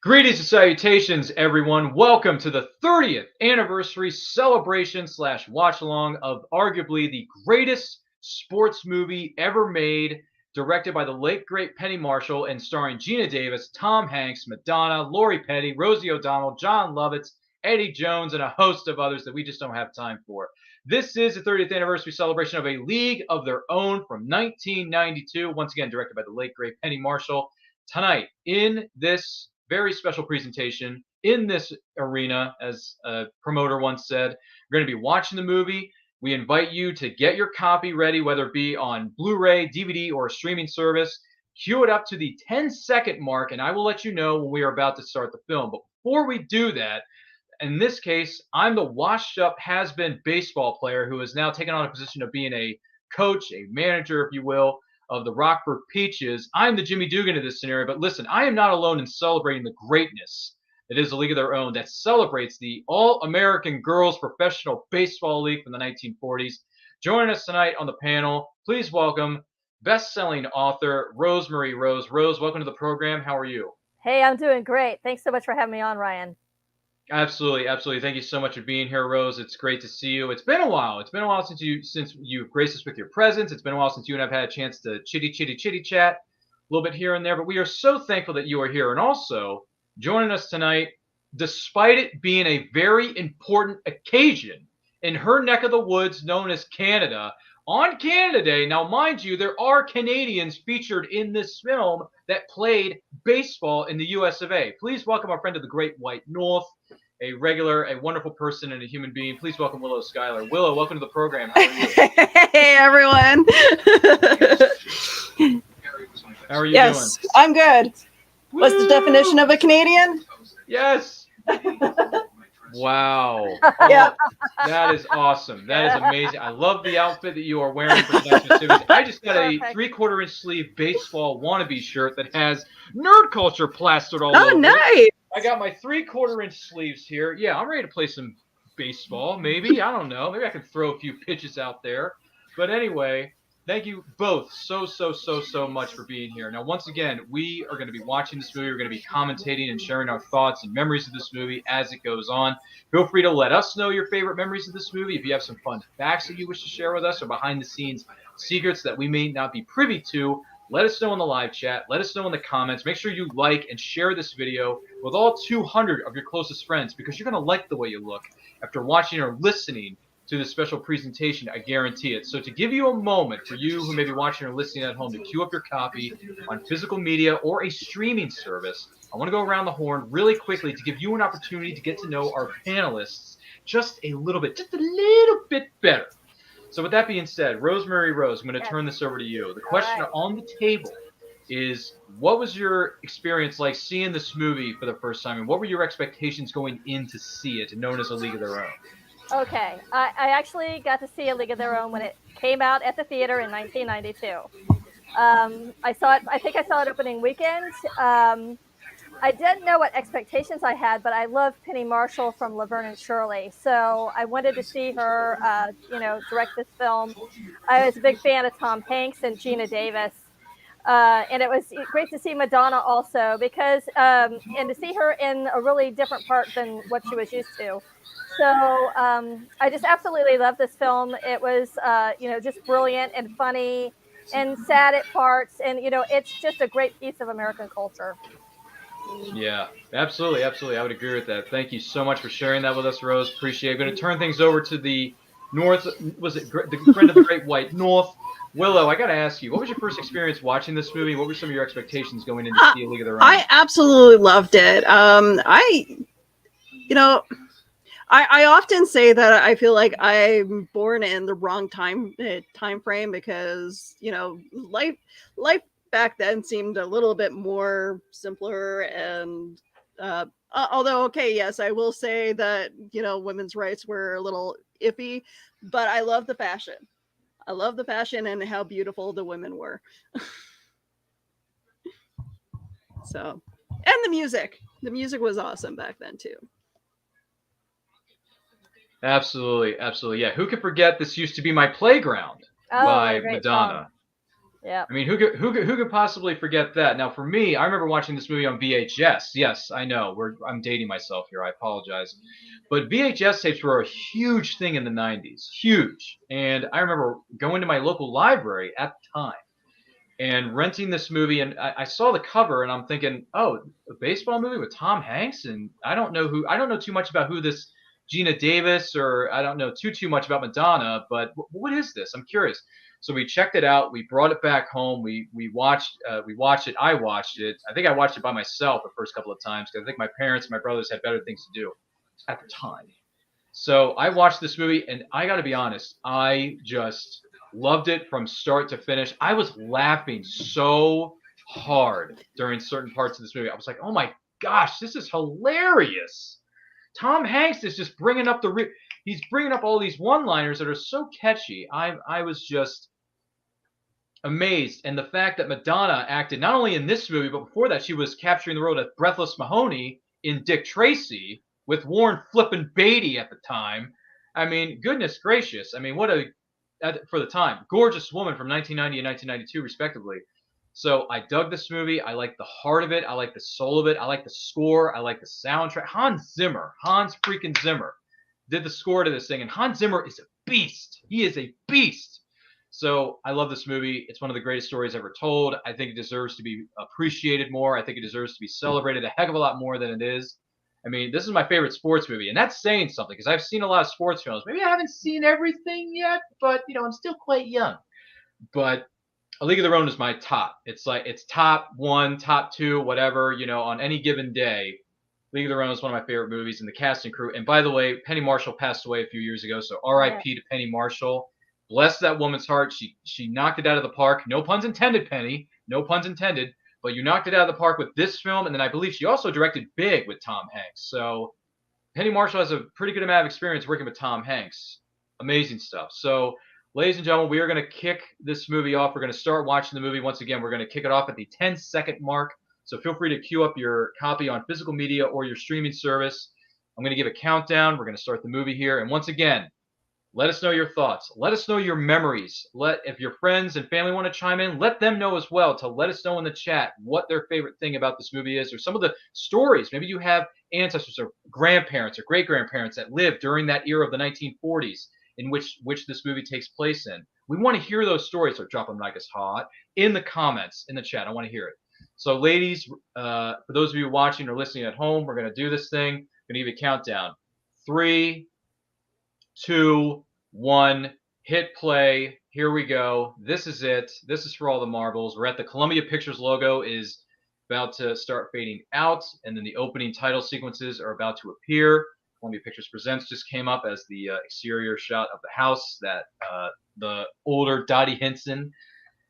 Greetings and salutations, everyone. Welcome to the 30th anniversary celebration slash watch along of arguably the greatest sports movie ever made, directed by the late great Penny Marshall and starring Gina Davis, Tom Hanks, Madonna, Lori Petty, Rosie O'Donnell, John Lovitz, Eddie Jones, and a host of others that we just don't have time for. This is the 30th anniversary celebration of A League of Their Own from 1992, once again directed by the late great Penny Marshall. Tonight, in this very special presentation in this arena, as a promoter once said. We're going to be watching the movie. We invite you to get your copy ready, whether it be on Blu-ray, DVD, or a streaming service. Cue it up to the 10-second mark, and I will let you know when we are about to start the film. But before we do that, in this case, I'm the washed-up, has-been baseball player who has now taken on a position of being a coach, a manager, if you will, of the Rockford Peaches. I'm the Jimmy Dugan of this scenario, but listen, I am not alone in celebrating the greatness that is a league of their own that celebrates the All-American Girls Professional Baseball League from the 1940s. Joining us tonight on the panel, please welcome best-selling author Rosemarie Rose. Rose, welcome to the program. How are you? Hey, I'm doing great. Thanks so much for having me on, Ryan. Absolutely, absolutely. Thank you so much for being here, Rose. It's great to see you. It's been a while. It's been a while since you've graced us with your presence. It's been a while since you and I've had a chance to chitty chat a little bit here and there. But we are so thankful that you are here, and also joining us tonight, despite it being a very important occasion in her neck of the woods, known as Canada. On Canada Day, now mind you, there are Canadians featured in this film that played baseball in the US of A. Please welcome our friend of the Great White North, a regular, a wonderful person, and a human being. Please welcome Willow Schuyler. Willow, welcome to the program. How are you? Hey, everyone. How are you Yes, doing? I'm good. What's the definition of a Canadian? Yes. Wow. Yep. That is awesome. That is amazing. I love the outfit that you are wearing for tonight's festivities. I just got a 3/4 inch sleeve baseball wannabe shirt that has nerd culture plastered all over Oh, it. nice. I got my 3/4 inch sleeves here. Yeah, I'm ready to play some baseball. Maybe. I don't know. Maybe I can throw a few pitches out there. But anyway, thank you both so much for being here. Now, once again, we are going to be watching this movie. We're going to be commentating and sharing our thoughts and memories of this movie as it goes on. Feel free to let us know your favorite memories of this movie. If you have some fun facts that you wish to share with us or behind the scenes secrets that we may not be privy to, let us know in the live chat. Let us know in the comments. Make sure you like and share this video with all 200 of your closest friends, because you're going to like the way you look after watching or listening to this special presentation. I guarantee it. So to give you a moment for you who may be watching or listening at home to queue up your copy on physical media or a streaming service, I want to go around the horn really quickly to give you an opportunity to get to know our panelists just a little bit better. So with that being said, Rosemarie Rose, I'm going to turn this over to you. The question on the table is, what was your experience like seeing this movie for the first time, and what were your expectations going in to see it, known as A League of Their Own? Okay, I actually got to see A League of Their Own when it came out at the theater in 1992. I saw it. I think I saw it opening weekend. I didn't know what expectations I had, but I loved Penny Marshall from Laverne and Shirley, so I wanted to see her, direct this film. I was a big fan of Tom Hanks and Gina Davis. And it was great to see Madonna also, because and to see her in a really different part than what she was used to. So I just absolutely love this film. It was just brilliant and funny and sad at parts, and it's just a great piece of American culture. Yeah, absolutely. I would agree with that. Thank you so much for sharing that with us, Rose. Appreciate it. I'm going to turn things over to the North. Was it the friend of the Great White North? Willow, I got to ask you, what was your first experience watching this movie? What were some of your expectations going into see A League of Their Own? I absolutely loved it. I often say that I feel like I'm born in the wrong time frame, because life back then seemed a little bit more simpler, and although, okay, yes, I will say that women's rights were a little iffy, but I love the fashion. I love the fashion and how beautiful the women were. So, and the music was awesome back then too. Absolutely. Yeah, who could forget This Used to Be My Playground by Madonna? Yeah. I mean, who could possibly forget that? Now, for me, I remember watching this movie on VHS. Yes, I know I'm dating myself here. I apologize, but VHS tapes were a huge thing in the '90s, huge. And I remember going to my local library at the time and renting this movie, and I saw the cover, and I'm thinking, oh, a baseball movie with Tom Hanks, and I don't know too much about who this Gina Davis, or I don't know too much about Madonna, but what is this? I'm curious. So we checked it out. We brought it back home. We watched it. I watched it. I think I watched it by myself the first couple of times because I think my parents and my brothers had better things to do at the time. So I watched this movie, and I got to be honest, I just loved it from start to finish. I was laughing so hard during certain parts of this movie. I was like, oh my gosh, this is hilarious. Tom Hanks is just bringing up he's bringing up all these one-liners that are so catchy. I was just amazed. And the fact that Madonna acted not only in this movie, but before that, she was capturing the role of Breathless Mahoney in Dick Tracy with Warren flippin' Beatty at the time. I mean, goodness gracious. I mean, what a, for the time, gorgeous woman from 1990 and 1992, respectively. So I dug this movie. I like the heart of it. I like the soul of it. I like the score. I like the soundtrack. Hans freaking Zimmer, did the score to this thing. And Hans Zimmer is a beast. He is a beast. So I love this movie. It's one of the greatest stories ever told. I think it deserves to be appreciated more. I think it deserves to be celebrated a heck of a lot more than it is. I mean, this is my favorite sports movie, and that's saying something because I've seen a lot of sports films. Maybe I haven't seen everything yet, but I'm still quite young. But A League of Their Own is my top. It's like it's top one, top two, whatever, on any given day. League of Their Own is one of my favorite movies, and the cast and crew. And by the way, Penny Marshall passed away a few years ago, so R.I.P. to Penny Marshall. Bless that woman's heart. She knocked it out of the park. No puns intended, Penny. No puns intended. But you knocked it out of the park with this film, and then I believe she also directed Big with Tom Hanks. So Penny Marshall has a pretty good amount of experience working with Tom Hanks. Amazing stuff. So, ladies and gentlemen, we are going to kick this movie off. We're going to start watching the movie once again. We're going to kick it off at the 10-second mark. So feel free to queue up your copy on physical media or your streaming service. I'm going to give a countdown. We're going to start the movie here. And once again, let us know your thoughts. Let us know your memories. If your friends and family want to chime in, let them know as well. To let us know in the chat what their favorite thing about this movie is, or some of the stories. Maybe you have ancestors or grandparents or great-grandparents that lived during that era of the 1940s in which this movie takes place in. We want to hear those stories, so drop them like it's hot in the comments, in the chat. I want to hear it. So, ladies, for those of you watching or listening at home, we're going to do this thing. I'm going to give you a countdown. 3, 2, 1, hit play. Here we go. This is it. This is for all the marbles. We're at the Columbia Pictures logo is about to start fading out, and then the opening title sequences are about to appear. Columbia Pictures Presents just came up as the exterior shot of the house that the older Dottie Hinson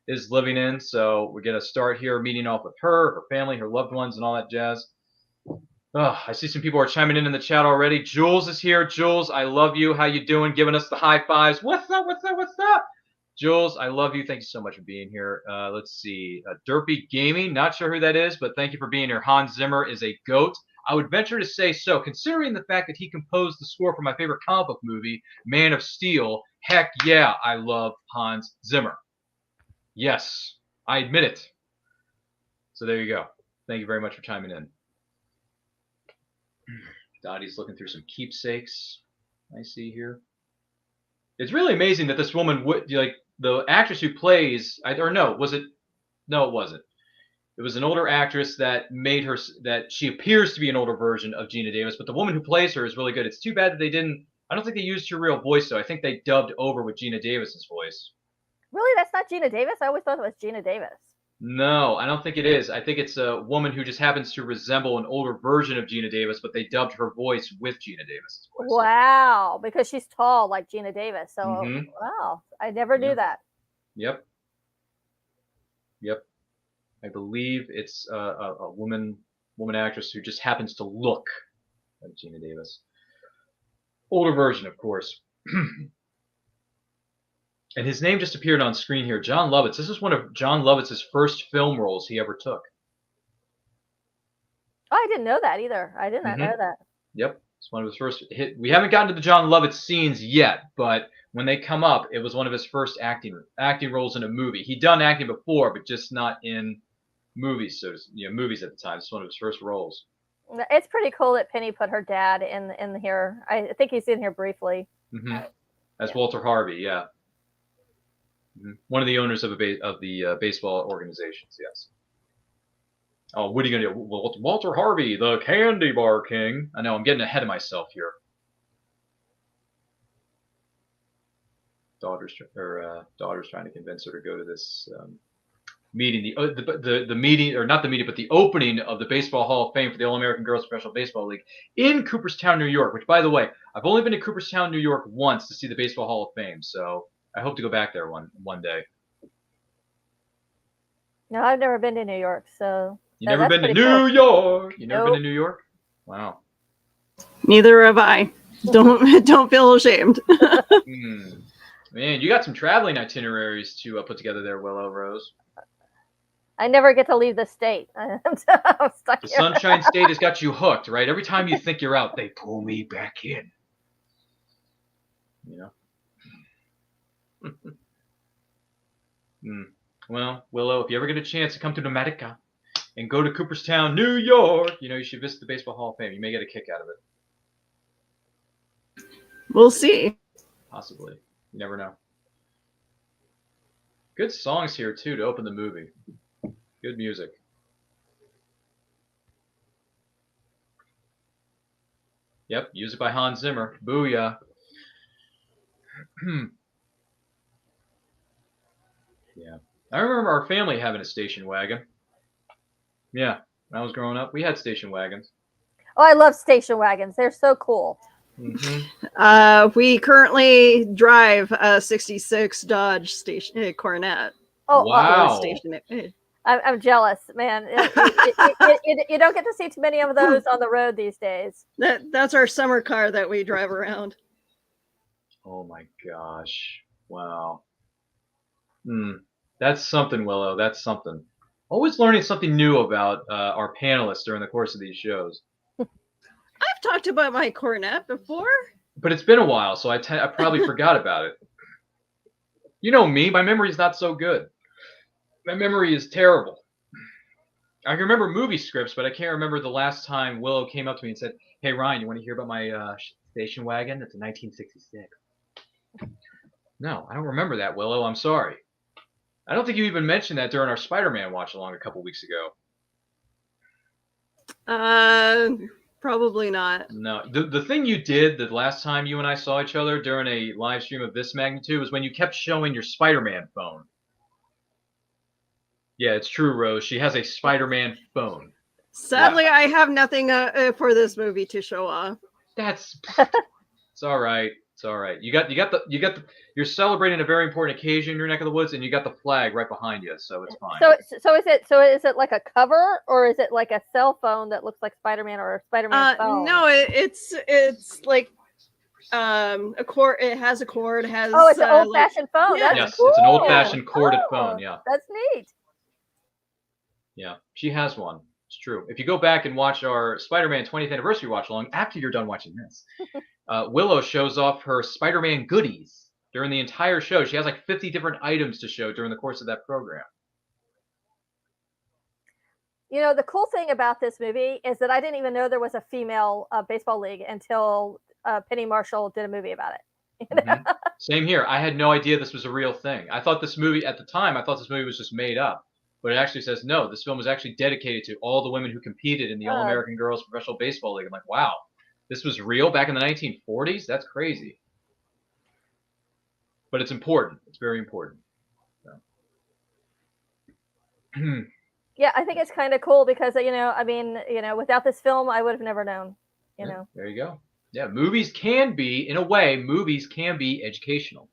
is living in. So we're going to start here meeting off with her family, her loved ones, and all that jazz. Oh, I see some people are chiming in the chat already. Jules is here. Jules, I love you. How you doing? Giving us the high fives. What's up? What's up? What's up? Jules, I love you. Thank you so much for being here. Let's see. Derpy Gaming. Not sure who that is, but thank you for being here. Hans Zimmer is a GOAT. I would venture to say so, considering the fact that he composed the score for my favorite comic book movie, Man of Steel. Heck yeah, I love Hans Zimmer. Yes, I admit it. So there you go. Thank you very much for chiming in. Dottie's looking through some keepsakes I see here. It's really amazing that this woman would, like, the actress who plays, no, was it? No, it wasn't. It was an older actress that made her, that she appears to be an older version of Gina Davis, but the woman who plays her is really good. It's too bad that they didn't, I don't think they used her real voice, though. I think they dubbed over with Gina Davis's voice. Really? That's not Gina Davis? I always thought it was Gina Davis. No, I don't think it is. I think it's a woman who just happens to resemble an older version of Gina Davis, but they dubbed her voice with Gina Davis's voice. Wow, because she's tall like Gina Davis. So, wow, I never knew that. Yep. I believe it's a woman actress who just happens to look like Gina Davis. Older version, of course. And his name just appeared on screen here. John Lovitz. This is one of John Lovitz's first film roles he ever took. Oh, I didn't know that either. I did not know that. Yep. It's one of his first hit. We haven't gotten to the John Lovitz scenes yet, but when they come up, it was one of his first acting roles in a movie. He'd done acting before, but just not in movies. So movies at the time. It's one of his first roles. It's pretty cool that Penny put her dad in here. I think he's in here briefly. Mm-hmm. That's Walter Harvey. Yeah. Mm-hmm. One of the owners of the baseball organizations. Yes. Oh, what are you gonna do? Walter Harvey, the candy bar king. I know I'm getting ahead of myself here. Daughter's trying to convince her to go to this meeting. The meeting, or not the meeting, but the opening of the Baseball Hall of Fame for the All-American Girls Professional Baseball League in Cooperstown, New York. Which, by the way, I've only been to Cooperstown, New York once to see the Baseball Hall of Fame. So I hope to go back there one day. No, I've never been to New York, so. You never been to New York? You never been to New York? Wow. Neither have I. Don't feel ashamed. Man, you got some traveling itineraries to put together there, Willow Rose. I never get to leave the state. I'm stuck the here. Sunshine State has got you hooked, right? Every time you think you're out, they pull me back in. You know? Well, Willow, if you ever get a chance to come to America and go to Cooperstown, New York, you should visit the Baseball Hall of Fame. You may get a kick out of it. We'll see. Possibly. You never know. Good songs here, too, to open the movie. Good music. Yep, music by Hans Zimmer. Booyah. Yeah. I remember our family having a station wagon. Yeah, when I was growing up, we had station wagons. Oh, I love station wagons. They're so cool. Mm-hmm. We currently drive a '66 Dodge station Coronet. Oh, wow! I'm jealous, man. You don't get to see too many of those on the road these days. That's our summer car that we drive around. Oh my gosh! Wow. That's something, Willow. That's something. Always learning something new about our panelists during the course of these shows. I've talked about my Coronet before. But it's been a while, so I probably forgot about it. You know me, my memory is not so good. My memory is terrible. I can remember movie scripts, but I can't remember the last time Willow came up to me and said, "Hey, Ryan, you want to hear about my station wagon? It's a 1966. No, I don't remember that, Willow. I'm sorry. I don't think you even mentioned that during our Spider-Man watch-along a couple weeks ago. Probably not. No. The thing you did the last time you and I saw each other during a live stream of this magnitude was when you kept showing your Spider-Man phone. Yeah, it's true, Rose. She has a Spider-Man phone. Sadly, I have nothing for this movie to show off. It's all right. It's all right. You're celebrating a very important occasion in your neck of the woods, and you got the flag right behind you, so it's fine. So is it like a cover, or is it like a cell phone that looks like Spider-Man or a Spider-Man phone? No, it's like a cord. It has a cord. It's an old-fashioned phone. Yeah. That's cool. It's an old-fashioned corded phone. Yeah. That's neat. Yeah, she has one. It's true. If you go back and watch our Spider-Man 20th anniversary watch along after you're done watching this, Willow shows off her Spider-Man goodies during the entire show. She has like 50 different items to show during the course of that program. The cool thing about this movie is that I didn't even know there was a female baseball league until Penny Marshall did a movie about it. Mm-hmm. Same here. I had no idea this was a real thing. I thought this movie was just made up. But it actually says, no, this film was actually dedicated to all the women who competed in the All-American Girls Professional Baseball League. I'm like, wow, this was real back in the 1940s? That's crazy. But it's important. It's very important. So. Yeah, I think it's kind of cool because, without this film, I would have never known, know. There you go. Yeah, movies can be educational.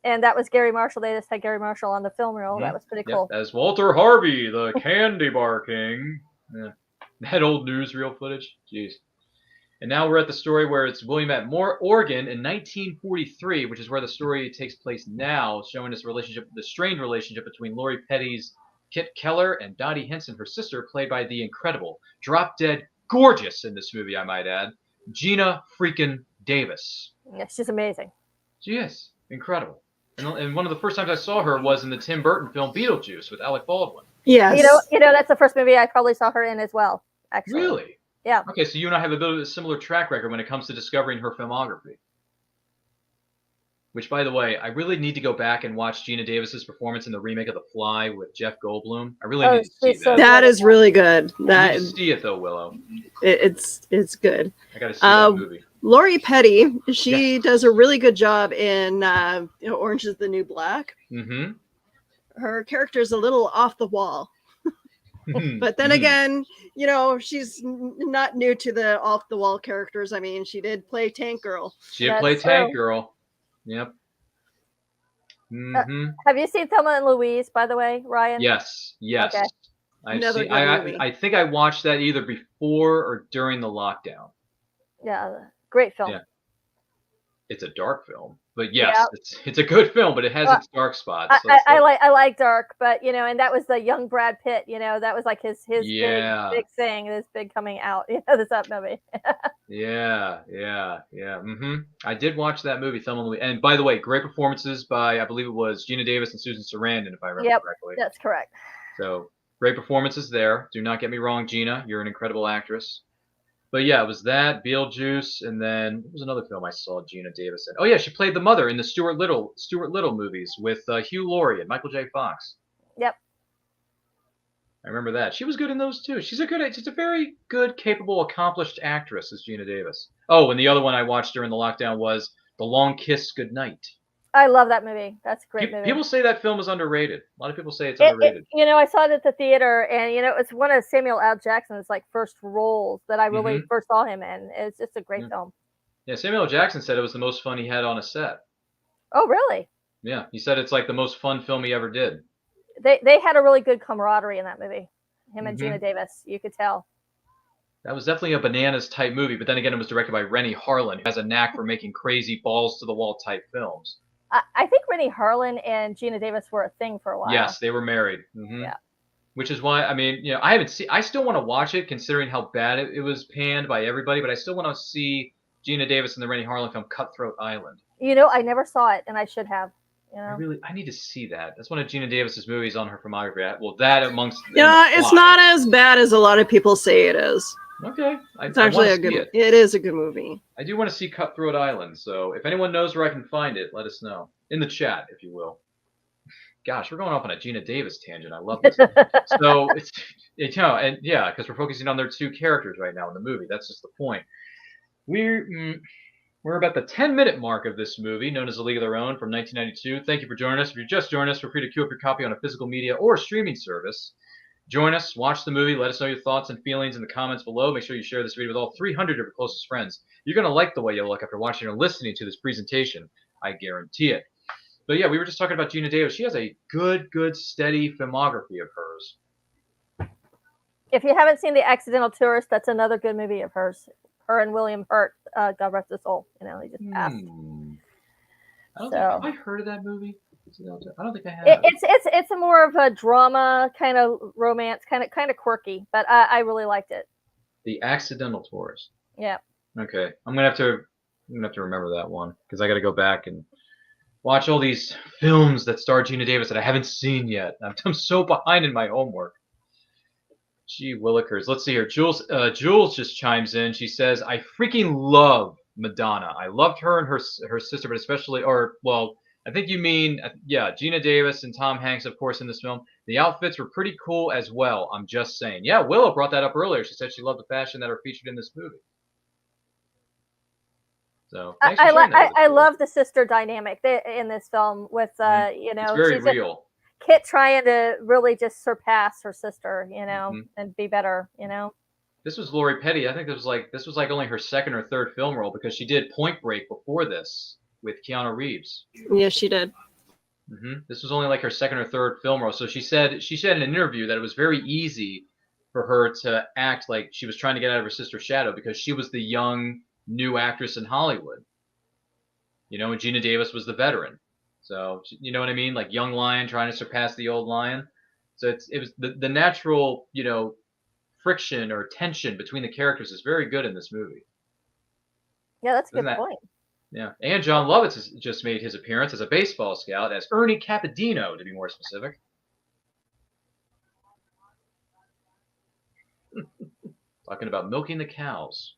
And that was Gary Marshall. They just had Gary Marshall on the film reel. That was pretty cool. As Walter Harvey, the candy bar king. Yeah. That old newsreel footage. Jeez. And now we're at the story where it's William at Oregon in 1943, which is where the story takes place now, showing us the strained relationship between Lori Petty's Kit Keller and Dottie Henson, her sister, played by the incredible, drop-dead gorgeous in this movie, I might add, Gina freaking Davis. Yeah, she's amazing. She is incredible. And one of the first times I saw her was in the Tim Burton film Beetlejuice with Alec Baldwin. Yes. That's the first movie I probably saw her in as well. Actually. Really? Yeah. Okay, so you and I have a bit of a similar track record when it comes to discovering her filmography. Which, by the way, I really need to go back and watch Gina Davis's performance in the remake of The Fly with Jeff Goldblum. I really need to see she's so that. That is really good. I That need to see it though, Willow. it's good. I got to see that movie. Lori Petty, she does a really good job in Orange is the New Black. Mm-hmm. Her character is a little off the wall. But then again, she's not new to the off the wall characters. I mean, she did play Tank Girl. She did play Tank Girl. Yep. Mm-hmm. Have you seen Thelma and Louise, by the way, Ryan? Yes. Okay. I think I watched that either before or during the lockdown. Yeah, great film. Yeah. It's a dark film, but yes, it's a good film, but it has its dark spots. I like dark, but and that was the young Brad Pitt. That was like his big thing, this big coming out. This up movie. Yeah. Mm-hmm. I did watch that movie, Thelma and Louise. And by the way, great performances by I believe it was Gina Davis and Susan Sarandon, if I remember correctly. That's correct. So great performances there. Do not get me wrong, Gina, you're an incredible actress. But yeah, it was that, Beetlejuice, and then what was another film I saw Gina Davis in? Oh yeah, she played the mother in the Stuart Little movies with Hugh Laurie and Michael J. Fox. Yep. I remember that. She was good in those too. She's a very good, capable, accomplished actress as Gina Davis. Oh, and the other one I watched during the lockdown was The Long Kiss Goodnight. I love that movie. That's a great movie. People say that film is underrated. A lot of people say it's underrated. I saw it at the theater, and it's one of Samuel L. Jackson's first roles that I really first saw him in. It's just a great film. Yeah, Samuel L. Jackson said it was the most fun he had on a set. Oh, really? Yeah, he said it's like the most fun film he ever did. They had a really good camaraderie in that movie. Him and Gina Davis, you could tell. That was definitely a bananas type movie, but then again, it was directed by Rennie Harlin, who has a knack for making crazy balls to the wall type films. I think Rennie Harlin and Gina Davis were a thing for a while. Yes, they were married. Mm-hmm. Yeah. Which is why, I mean, I haven't seen. I still want to watch it, considering how bad it was panned by everybody. But I still want to see Gina Davis in the Rennie Harlin film Cutthroat Island. I never saw it, and I should have. I need to see that. That's one of Gina Davis's movies on her filmography. Well, that amongst. It's not as bad as a lot of people say it is. Okay, it's actually a good. It is a good movie. I do want to see Cutthroat Island. So if anyone knows where I can find it, let us know in the chat, if you will. Gosh, we're going off on a Gina Davis tangent. I love this. So it's and yeah, because we're focusing on their two characters right now in the movie. That's just the point. We're about the 10-minute mark of this movie, known as A League of Their Own from 1992. Thank you for joining us. If you're just joining us, feel free to queue up your copy on a physical media or streaming service. Join us, watch the movie, let us know your thoughts and feelings in the comments below. Make sure you share this video with all 300 of your closest friends. You're going to like the way you look after watching or listening to this presentation. I guarantee it. But yeah, we were just talking about Gina Davis. She has a good, steady filmography of hers. If you haven't seen The Accidental Tourist, that's another good movie of hers. Her and William Hurt, God rest his soul. He just passed. Have I heard of that movie? I don't think I have. It's a more of a drama, kind of romance, kind of quirky, but I really liked it. The Accidental Tourist. Yeah. Okay, I'm gonna have to remember that one because I got to go back and watch all these films that star Gina Davis that I haven't seen yet. I'm so behind in my homework. Gee willikers. Let's see here. Jules just chimes in. She says, I freaking love Madonna. I loved her and her sister, but especially, I think you mean, Gina Davis and Tom Hanks, of course, in this film. The outfits were pretty cool as well. I'm just saying. Yeah, Willow brought that up earlier. She said she loved the fashion that are featured in this movie. So I love the sister dynamic in this film with, it's very real. Kit trying to really just surpass her sister, and be better, This was Lori Petty. I think this was like only her second or third film role because she did Point Break before this with Keanu Reeves. Yeah, she did. This was only like her second or third film role. So she said in an interview that it was very easy for her to act like she was trying to get out of her sister's shadow because she was the young new actress in Hollywood. And Gina Davis was the veteran. So, you know what I mean? Like young lion trying to surpass the old lion. So it was the natural, friction or tension between the characters is very good in this movie. Yeah, that's a Isn't good that? point. Yeah. And John Lovitz has just made his appearance as a baseball scout as Ernie Capadino, to be more specific. Talking about milking the cows.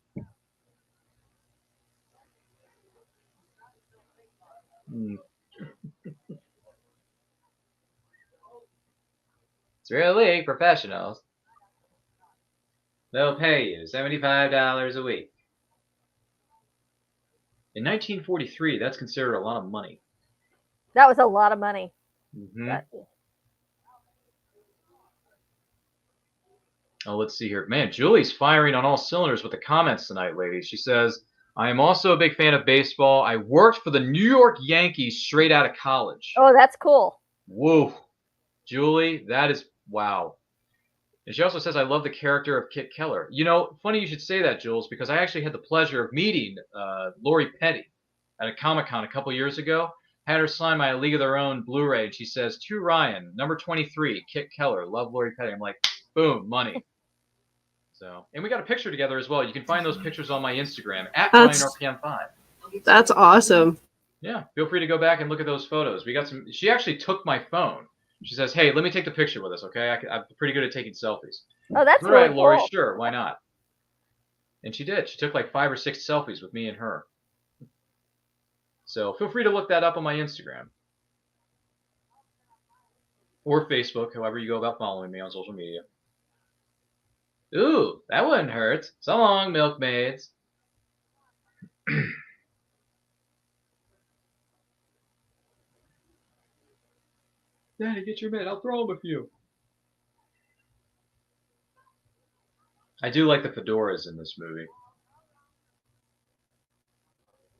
It's really professionals. They'll pay you $75 a week. In 1943, that's considered a lot of money. That was a lot of money. Mm-hmm. That, Oh, let's see here. Man, Julie's firing on all cylinders with the comments tonight, ladies. She says, I am also a big fan of baseball. I worked for the New York Yankees straight out of college. oh, that's cool. Whoa. Julie, that is wow. And she also says, I love the character of Kit Keller. You know, funny you should say that, Jules, because I actually had the pleasure of meeting Lori Petty at a Comic-Con a couple years ago. Had her sign my League of Their Own Blu-ray, and she says, to Ryan, number 23, Kit Keller, love Lori Petty. I'm like, boom, money. So, and we got a picture together as well. You can find those pictures on my Instagram, at RyanRPM5. That's awesome. Yeah, feel free to go back and look at those photos. We got some. She actually took my phone. She says, "Hey, let me take the picture with us, okay? I'm pretty good at taking selfies." Oh, that's All right, really Lori, cool. sure, why not? And she did. She took like 5 or 6 selfies with me and her. So feel free to look that up on my Instagram or Facebook, however you go about following me on social media. Ooh, that wouldn't hurt. So long, milkmaids. Daddy, get your mitt. I'll throw him a few. I do like the fedoras in this movie.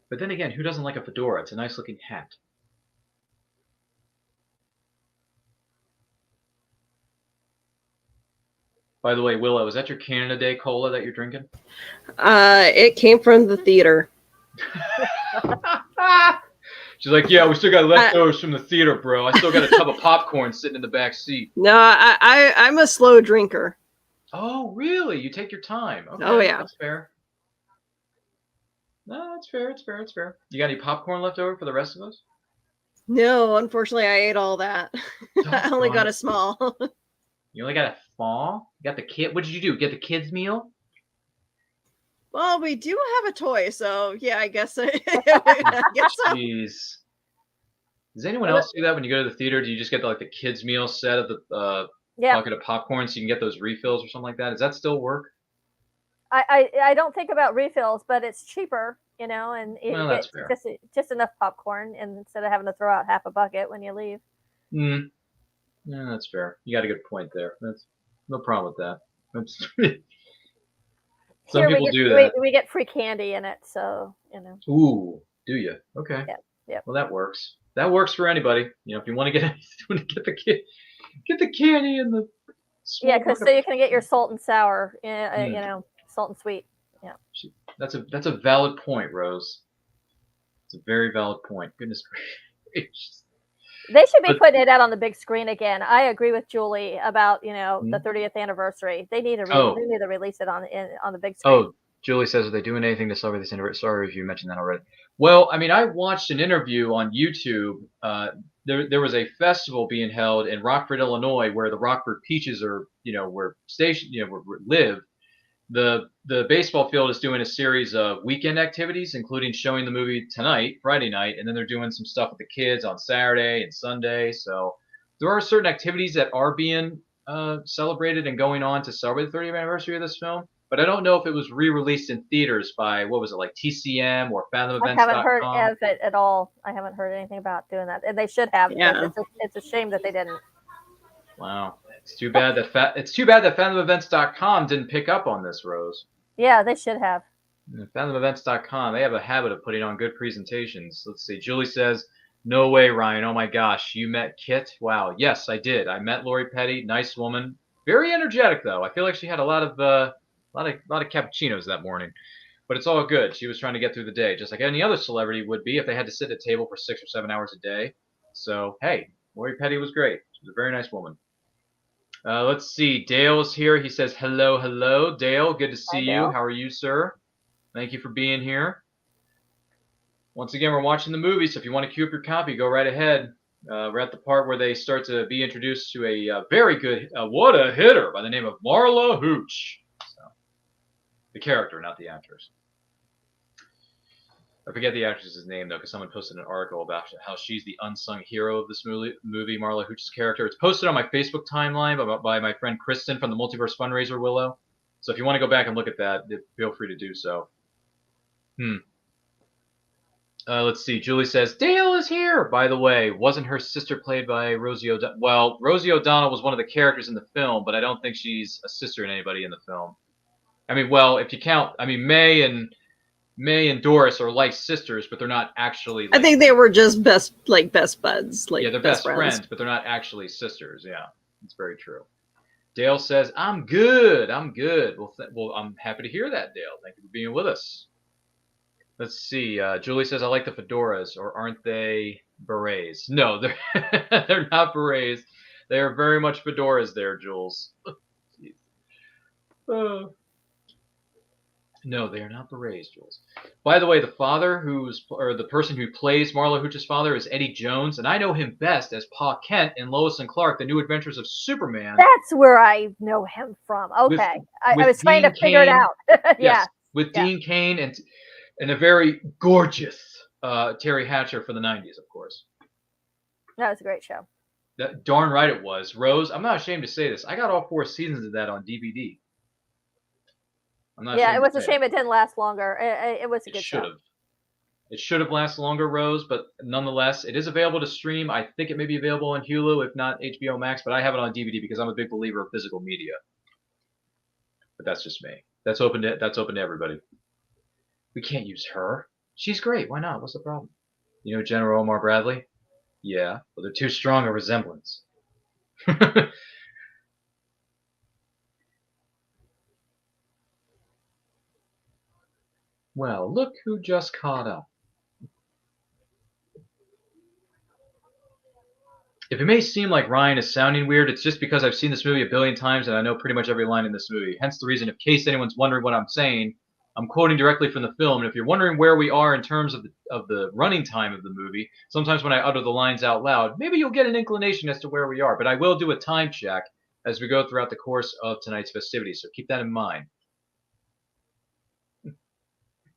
But then again, who doesn't like a fedora? It's a nice looking hat. By the way, Willow, is that your Canada Day cola that you're drinking? It came from the theater. She's like, yeah, we still got leftovers from the theater, bro. I still got a tub of popcorn sitting in the back seat. No, I'm a slow drinker. Oh, really? You take your time. Okay, Oh, yeah. That's fair. No, that's fair. It's fair. It's fair. You got any popcorn left over for the rest of us? No, unfortunately, I ate all that. I only got a small. You only got a small? You got the kid? What did you do? Get the kids' meal? Well, we do have a toy, so yeah, I guess. I guess so. Jeez. Does anyone else do that when you go to the theater? Do you just get like the kids' meal set of the bucket of popcorn so you can get those refills or something like that? Does that still work? I don't think about refills, but it's cheaper, you know, and Well, that's fair. just enough popcorn, and instead of having to throw out half a bucket when you leave. Yeah, that's fair. You got a good point there. That's no problem with that. Some Here people do that. We get free candy in it, so you know. Ooh, do you? Okay. Yeah. Well, that works. That works for anybody. You know, if you want to get the candy and the because so you can get your salt and sour, you know, salt and sweet. Yeah. That's a valid point, Rose. It's a very valid point. Goodness gracious. They should be putting it out on the big screen again. I agree with Julie about the 30th anniversary. They need to release it on the big screen. Oh, Julie says, are they doing anything to celebrate this anniversary? Sorry if you mentioned that already. Well, I mean, I watched an interview on YouTube. There was a festival being held in Rockford, Illinois, where the Rockford Peaches are, were stationed, where live. The baseball field is doing a series of weekend activities, including showing the movie tonight, Friday night, and then they're doing some stuff with the kids on Saturday and Sunday. So there are certain activities that are being celebrated and going on to celebrate the 30th anniversary of this film. But I don't know if it was re-released in theaters by, what was it, like TCM or FathomEvents.com. I haven't heard of it at all. I haven't heard anything about doing that. And they should have. Yeah. It's a shame that they didn't. Wow. It's too bad that FathomEvents.com didn't pick up on this, Rose. Yeah, they should have. FathomEvents.com, they have a habit of putting on good presentations. Let's see. Julie says, no way, Ryan. Oh, my gosh. You met Kit? Wow. Yes, I did. I met Lori Petty. Nice woman. Very energetic, though. I feel like she had a lot of cappuccinos that morning. But it's all good. She was trying to get through the day, just like any other celebrity would be if they had to sit at a table for 6 or 7 hours a day. So, hey, Lori Petty was great. She was a very nice woman. Let's see. Dale's here. He says, hello. Dale, good to see you. How are you, sir? Thank you for being here. once again, we're watching the movie, so if you want to queue up your copy, go right ahead. We're at the part where they start to be introduced to a very good, what a hitter, by the name of Marla Hooch. So, the character, not the actress. I forget the actress's name, though, because someone posted an article about how she's the unsung hero of this movie, Marla Hooch's character. It's posted on my Facebook timeline by my friend Kristen from the Multiverse Fundraiser, Willow. So if you want to go back and look at that, feel free to do so. Let's see. Julie says, Dale is here! By the way, wasn't her sister played by Rosie O'Donnell? Well, Rosie O'Donnell was one of the characters in the film, but I don't think she's a sister in anybody in the film. I mean, well, if you count, I mean, May and Doris are like sisters, but they're not actually. Like, I think they were just best buds. Like, yeah, they're best friends, but they're not actually sisters. Yeah, it's very true. Dale says, I'm good. I'm good. Well, I'm happy to hear that, Dale. Thank you for being with us. Let's see. Julie says, I like the fedoras, or aren't they berets? No, they're not berets. They are very much fedoras there, Jules. No, they are not berets, Jules. By the way, the person who plays Marla Hooch's father is Eddie Jones, and I know him best as Pa Kent in Lois and Clark: The New Adventures of Superman. That's where I know him from. Okay, I was trying to figure it out. Yes, with Dean Cain and a very gorgeous Terry Hatcher for the 90s, of course. That was a great show. Darn right it was. Rose, I'm not ashamed to say this. I got all 4 seasons of that on DVD. It was a shame it didn't last longer. It was a good show. It should have lasted longer, Rose, but nonetheless, it is available to stream. I think it may be available on Hulu, if not HBO Max, but I have it on DVD because I'm a big believer of physical media. But that's just me. That's open to everybody. We can't use her. She's great. Why not? What's the problem? You know General Omar Bradley? Yeah, but they're too strong a resemblance. Well, look who just caught up. If it may seem like Ryan is sounding weird, it's just because I've seen this movie a billion times and I know pretty much every line in this movie. Hence the reason, in case anyone's wondering what I'm saying, I'm quoting directly from the film. And if you're wondering where we are in terms of the running time of the movie, sometimes when I utter the lines out loud, maybe you'll get an inclination as to where we are. But I will do a time check as we go throughout the course of tonight's festivities, so keep that in mind.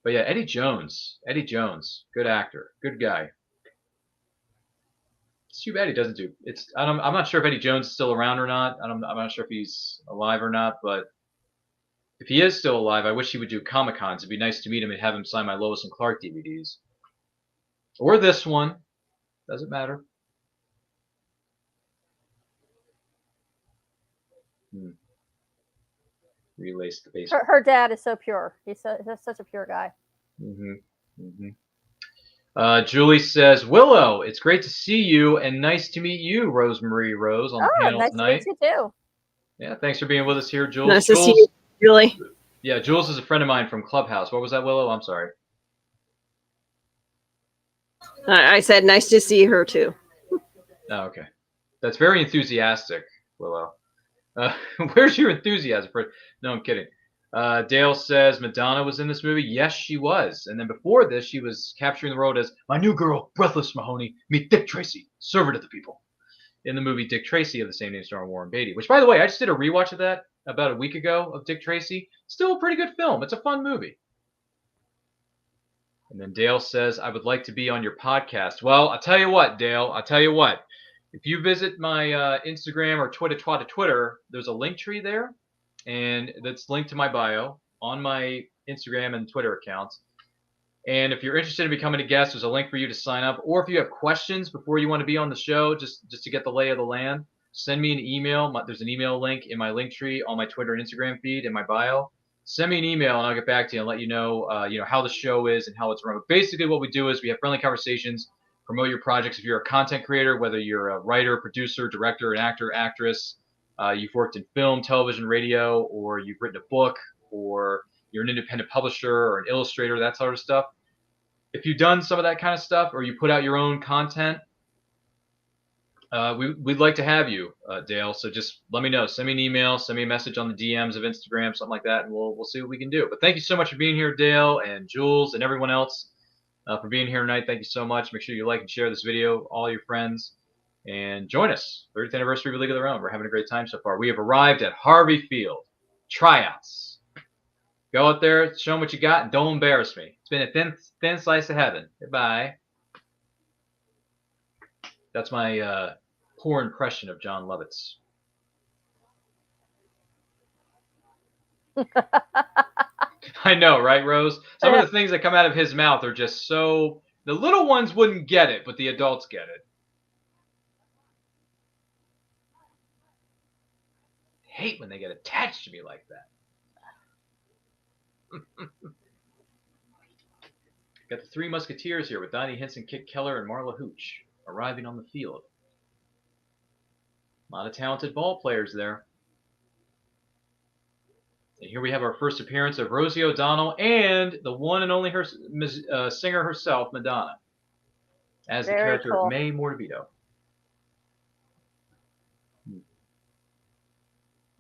But yeah, Eddie Jones, good actor, good guy. It's too bad he doesn't do. I'm not sure if Eddie Jones is still around or not. I'm not sure if he's alive or not. But if he is still alive, I wish he would do Comic-Cons. It'd be nice to meet him and have him sign my Lois and Clark DVDs, or this one. Doesn't matter. Relace the base. Her dad is so pure. He's such a pure guy. Julie says, Willow, it's great to see you and nice to meet you, Rosemarie Rose, on the panel nice tonight. To meet you too. Yeah, thanks for being with us here, Jules. Nice to see you, Julie. Yeah, Jules is a friend of mine from Clubhouse. What was that, Willow? I'm sorry. I said nice to see her too. Oh, okay. That's very enthusiastic, Willow. Where's your enthusiasm for? No, I'm kidding. Dale says Madonna was in this movie. Yes, she was. And then before this, she was capturing the role as my new girl, Breathless Mahoney. Meet Dick Tracy, servant of the people, in the movie Dick Tracy of the same name, starring Warren Beatty. Which, by the way, I just did a rewatch of that about a week ago of Dick Tracy. Still a pretty good film. It's a fun movie. And then Dale says, I would like to be on your podcast. Well, I'll tell you what, Dale. I'll tell you what. If you visit my Instagram or Twitter, there's a link tree there, and that's linked to my bio on my Instagram and Twitter accounts. And if you're interested in becoming a guest, there's a link for you to sign up. Or if you have questions before you want to be on the show, just to get the lay of the land, send me an email. There's an email link in my link tree on my Twitter and Instagram feed in my bio. Send me an email and I'll get back to you and let you know, how the show is and how it's run. But basically what we do is we have friendly conversations. Promote your projects. If you're a content creator, whether you're a writer, producer, director, an actor, actress, you've worked in film, television, radio, or you've written a book, or you're an independent publisher or an illustrator, that sort of stuff. If you've done some of that kind of stuff, or you put out your own content, we'd like to have you, Dale. So just let me know. Send me an email. Send me a message on the DMs of Instagram, something like that, and we'll see what we can do. But thank you so much for being here, Dale and Jules and everyone else. for being here tonight. Thank you so much. Make sure you like and share this video, all your friends, and join us. 30th anniversary of League of Their Own. We're having a great time so far. We have arrived at Harvey Field. Tryouts. Go out there, show them what you got, and don't embarrass me. It's been a thin slice of heaven. Goodbye. That's my poor impression of John Lovitz. I know, right, Rose? Some of the things that come out of his mouth are just so... The little ones wouldn't get it, but the adults get it. I hate when they get attached to me like that. Got the Three Musketeers here with Donnie Henson, Kit Keller, and Marla Hooch arriving on the field. A lot of talented ball players there. And here we have our first appearance of Rosie O'Donnell and the one and only singer herself, Madonna, as the character of May Mortavito.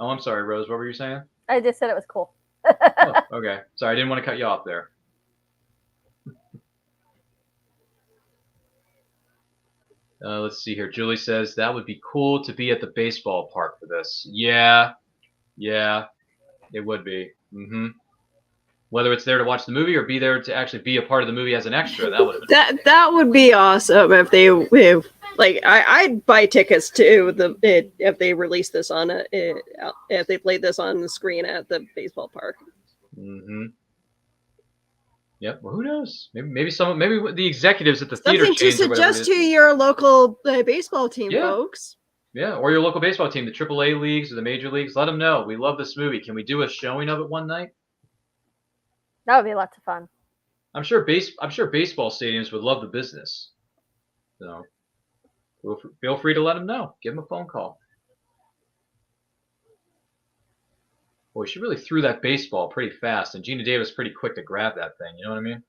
Oh, I'm sorry, Rose. What were you saying? I just said it was cool. Oh, okay. Sorry, I didn't want to cut you off there. Let's see here. Julie says, that would be cool to be at the baseball park for this. Yeah, it would be. Whether it's there to watch the movie or be there to actually be a part of the movie as an extra, that would have been that would be awesome I'd buy tickets to if they released this on if they played this on the screen at the baseball park. Yep. Well, who knows? Maybe the executives at the theater something to change suggest to your local baseball team, yeah. folks. Yeah, or your local baseball team, the AAA leagues or the major leagues. Let them know we love this movie. Can we do a showing of it one night? That would be lots of fun. I'm sure baseball stadiums would love the business. So feel free to let them know. Give them a phone call. Boy, she really threw that baseball pretty fast, and Gina Davis pretty quick to grab that thing. You know what I mean?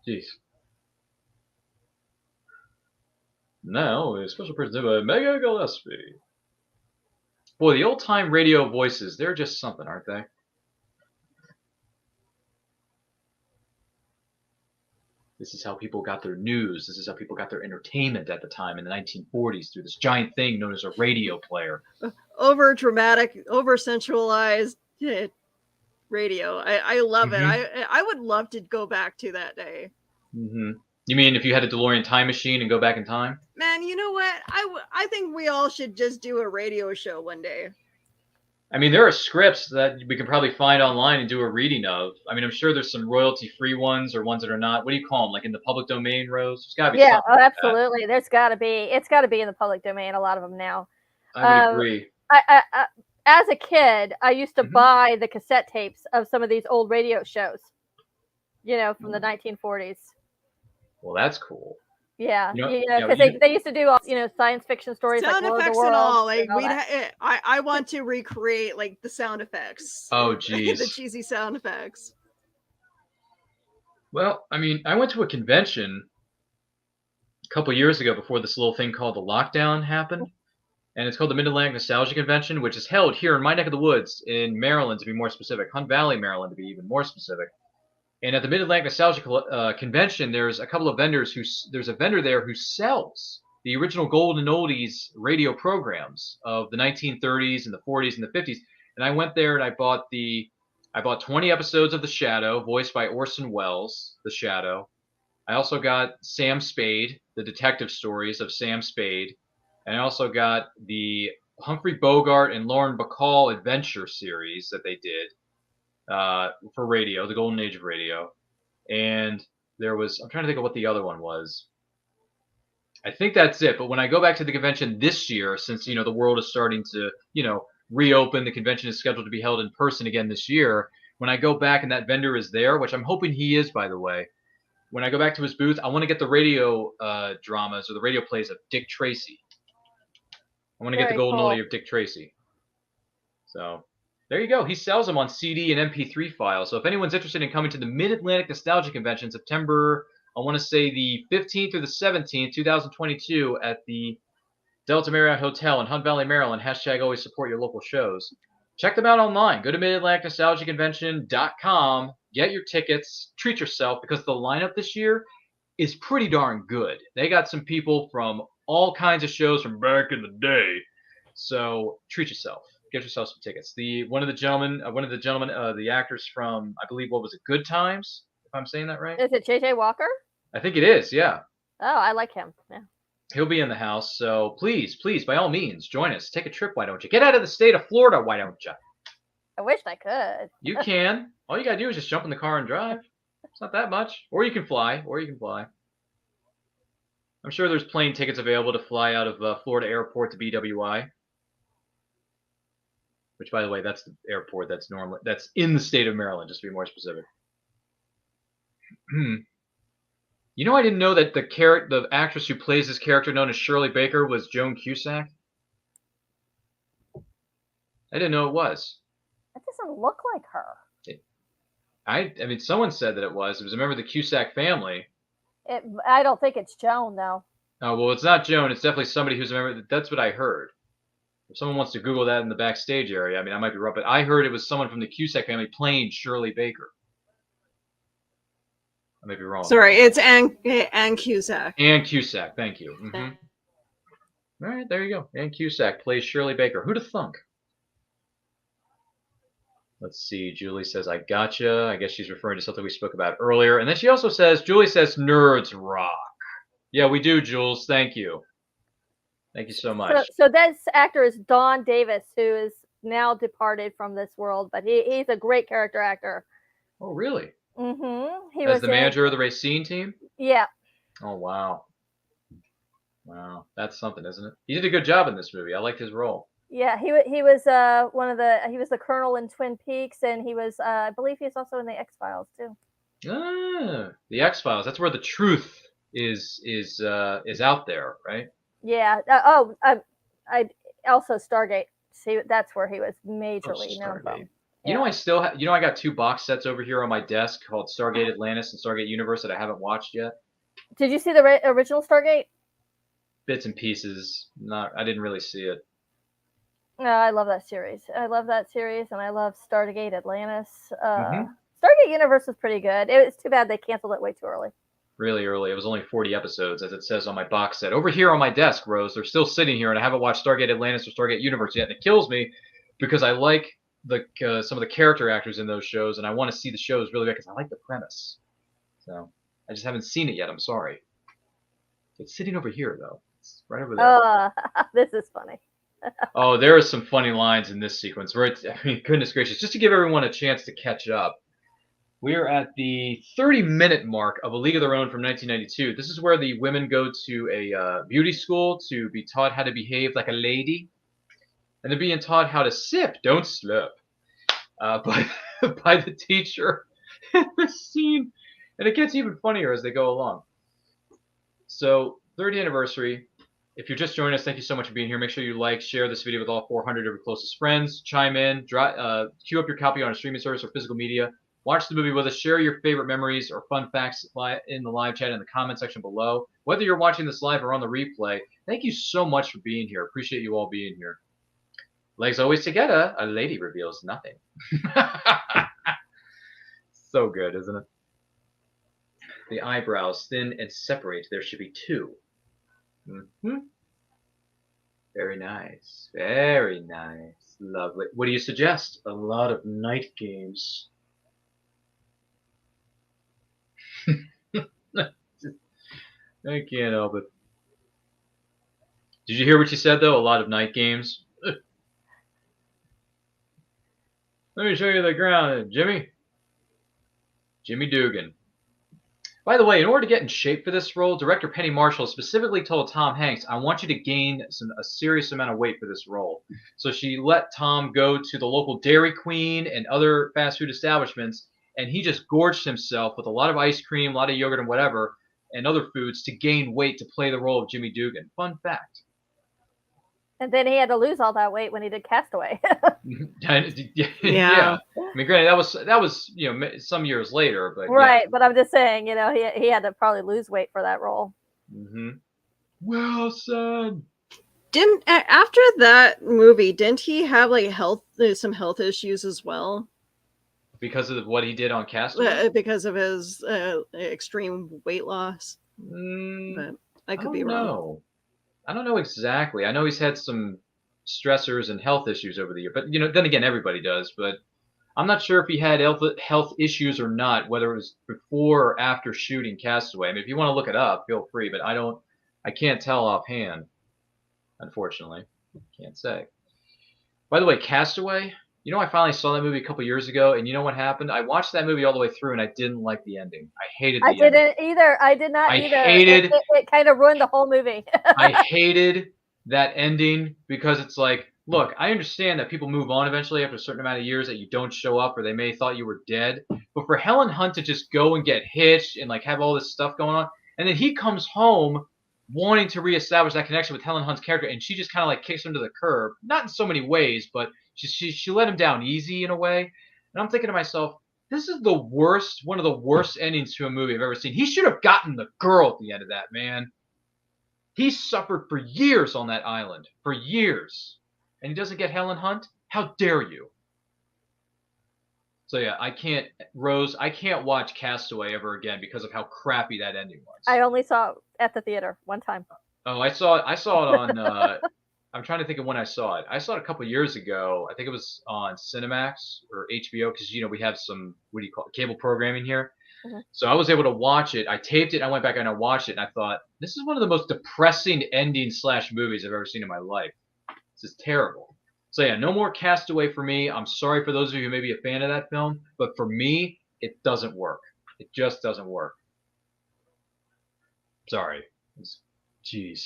Jeez. Now, a special presented by Mega Gillespie. Boy, the old-time radio voices, they're just something, aren't they? This is how people got their news. This is how people got their entertainment at the time in the 1940s through this giant thing known as a radio player. Over dramatic, over sensualized radio. I love it. I would love to go back to that day. You mean if you had a DeLorean time machine and go back in time? Man, you know what? I think we all should just do a radio show one day. I mean, there are scripts that we can probably find online and do a reading of. I mean, I'm sure there's some royalty-free ones or ones that are not. What do you call them? Like in the public domain, Rose? There's got to be something like absolutely. There's got to be. It's got to be in the public domain, a lot of them now. I would agree. I as a kid, I used to buy the cassette tapes of some of these old radio shows, from the 1940s. Well, that's cool. Yeah, because they used to do all, science fiction stories, sound like effects and all. Like I want to recreate like the sound effects. Oh, geez, the cheesy sound effects. Well, I mean, I went to a convention a couple years ago before this little thing called the lockdown happened, and it's called the Mid-Atlantic Nostalgia Convention, which is held here in my neck of the woods in Maryland, to be more specific, Hunt Valley, Maryland, to be even more specific. And at the Mid-Atlantic Nostalgia Convention, there's a couple of vendors there's a vendor there who sells the original golden oldies radio programs of the 1930s and the 40s and the 50s. And I went there and I bought 20 episodes of The Shadow, voiced by Orson Welles, The Shadow. I also got Sam Spade, the detective stories of Sam Spade. And I also got the Humphrey Bogart and Lauren Bacall adventure series that they did. For radio, the golden age of radio. And I'm trying to think of what the other one was. I think that's it. But when I go back to the convention this year, since, the world is starting to, reopen, the convention is scheduled to be held in person again this year. When I go back and that vendor is there, which I'm hoping he is, by the way, when I go back to his booth, I want to get the radio dramas or the radio plays of Dick Tracy. I want to get the golden oldie of Dick Tracy. So there you go. He sells them on CD and MP3 files. So if anyone's interested in coming to the Mid-Atlantic Nostalgia Convention, September, I want to say the 15th or the 17th, 2022, at the Delta Marriott Hotel in Hunt Valley, Maryland, # always support your local shows. check them out online. Go to MidAtlanticNostalgiaConvention.com. Get your tickets. Treat yourself because the lineup this year is pretty darn good. They got some people from all kinds of shows from back in the day. So treat yourself. Get yourself some tickets. One of the gentlemen, the actors from, I believe, what was it, Good Times? If I'm saying that right. Is it J.J. Walker? I think it is. Yeah. Oh, I like him. Yeah. He'll be in the house. So please, by all means, join us. Take a trip. Why don't you? Get out of the state of Florida. Why don't you? I wish I could. You can. All you gotta do is just jump in the car and drive. It's not that much. Or you can fly. I'm sure there's plane tickets available to fly out of Florida Airport to BWI. Which, by the way, that's the airport that's in the state of Maryland, just to be more specific. You know, I didn't know that the actress who plays this character, known as Shirley Baker, was Joan Cusack. I didn't know it was. That doesn't look like her. I mean, someone said that it was. It was a member of the Cusack family. I don't think it's Joan, though. Oh, well, it's not Joan. It's definitely somebody who's a member. That's what I heard. If someone wants to Google that in the backstage area, I mean, I might be wrong, but I heard it was someone from the Cusack family playing Shirley Baker. I may be wrong. Sorry, it's Ann Cusack. Ann Cusack, thank you. All right, there you go. Ann Cusack plays Shirley Baker. Who'd have thunk? Let's see. Julie says, I gotcha. I guess she's referring to something we spoke about earlier. And then she also says, Julie says, nerds rock. Yeah, we do, Jules. Thank you. Thank you so much. So this actor is Don Davis, who is now departed from this world, but he's a great character actor. Oh, really? Mm-hmm. He was the manager of the Racine team? Yeah. Oh, wow. Wow. That's something, isn't it? He did a good job in this movie. I liked his role. Yeah, he was he was the colonel in Twin Peaks, and he was I believe he was also in the X-Files too. Ah, the X-Files. That's where the truth is out there, right? Yeah. I also Stargate. See, that's where he was majorly known from. You know, I still have. You know, I got 2 box sets over here on my desk called Stargate Atlantis and Stargate Universe that I haven't watched yet. Did you see the original Stargate? Bits and pieces. I didn't really see it. No, I love that series. And I love Stargate Atlantis. Stargate Universe was pretty good. It was too bad they canceled it way too early. Really early. It was only 40 episodes, as it says on my box set. Over here on my desk, Rose, they're still sitting here, and I haven't watched Stargate Atlantis or Stargate Universe yet, and it kills me because I like some of the character actors in those shows, and I want to see the shows really bad because I like the premise. So I just haven't seen it yet. I'm sorry. It's sitting over here, though. It's right over there. This is funny. Oh, there are some funny lines in this sequence. I mean, goodness gracious. Just to give everyone a chance to catch up, we are at the 30-minute mark of A League of Their Own from 1992. This is where the women go to a beauty school to be taught how to behave like a lady. And they're being taught how to sip, don't slip, by the teacher in the scene. And it gets even funnier as they go along. So, 30th anniversary. If you're just joining us, thank you so much for being here. Make sure you like, share this video with all 400 of your closest friends. Chime in, queue up your copy on a streaming service or physical media. Watch the movie with us. Share your favorite memories or fun facts in the live chat in the comment section below. Whether you're watching this live or on the replay, thank you so much for being here. Appreciate you all being here. Legs always together, a lady reveals nothing. So good, isn't it? The eyebrows thin and separate. There should be 2. Very nice. Very nice. Lovely. What do you suggest? A lot of night games. I can't help it. Did you hear what she said, though? A lot of night games. Let me show you the ground, Jimmy. Jimmy Dugan. By the way, in order to get in shape for this role, director Penny Marshall specifically told Tom Hanks, I want you to gain a serious amount of weight for this role. So she let Tom go to the local Dairy Queen and other fast food establishments, and he just gorged himself with a lot of ice cream, a lot of yogurt and whatever, and other foods to gain weight to play the role of Jimmy Dugan. Fun fact. And then he had to lose all that weight when he did Castaway. Yeah. I mean, granted, that was some years later, but right. Yeah. But I'm just saying, he had to probably lose weight for that role. Well said. Didn't after that movie, didn't he have like some health issues as well? Because of what he did on Castaway? Because of his extreme weight loss. But I could be wrong. Know. I don't know exactly. I know he's had some stressors and health issues over the year, but then again, everybody does. But I'm not sure if he had health issues or not, whether it was before or after shooting Castaway. I mean, if you want to look it up, feel free. But I can't tell offhand, unfortunately. Can't say. By the way, Castaway. I finally saw that movie a couple years ago, and you know what happened? I watched that movie all the way through, and I didn't like the ending. I hated the ending. I didn't either. I did not either. It kind of ruined the whole movie. I hated that ending because it's like, look, I understand that people move on eventually after a certain amount of years that you don't show up or they may thought you were dead. But for Helen Hunt to just go and get hitched and like have all this stuff going on, and then he comes home wanting to reestablish that connection with Helen Hunt's character, and she just kind of like kicks him to the curb. Not in so many ways, but she let him down easy in a way. And I'm thinking to myself, this is one of the worst endings to a movie I've ever seen. He should have gotten the girl at the end of that, man. He suffered for years on that island, for years. And he doesn't get Helen Hunt? How dare you? So yeah, I can't watch Castaway ever again because of how crappy that ending was. I only saw it at the theater one time. Oh, I saw it on I'm trying to think of when I saw it. I saw it a couple years ago. I think it was on Cinemax or HBO because we have some, what do you call it, cable programming here. Mm-hmm. So I was able to watch it. I taped it. I went back and I watched it, and I thought, this is one of the most depressing endings / movies I've ever seen in my life. This is terrible. So yeah, no more Castaway for me. I'm sorry for those of you who may be a fan of that film, but for me, it doesn't work. It just doesn't work. Sorry. Jeez.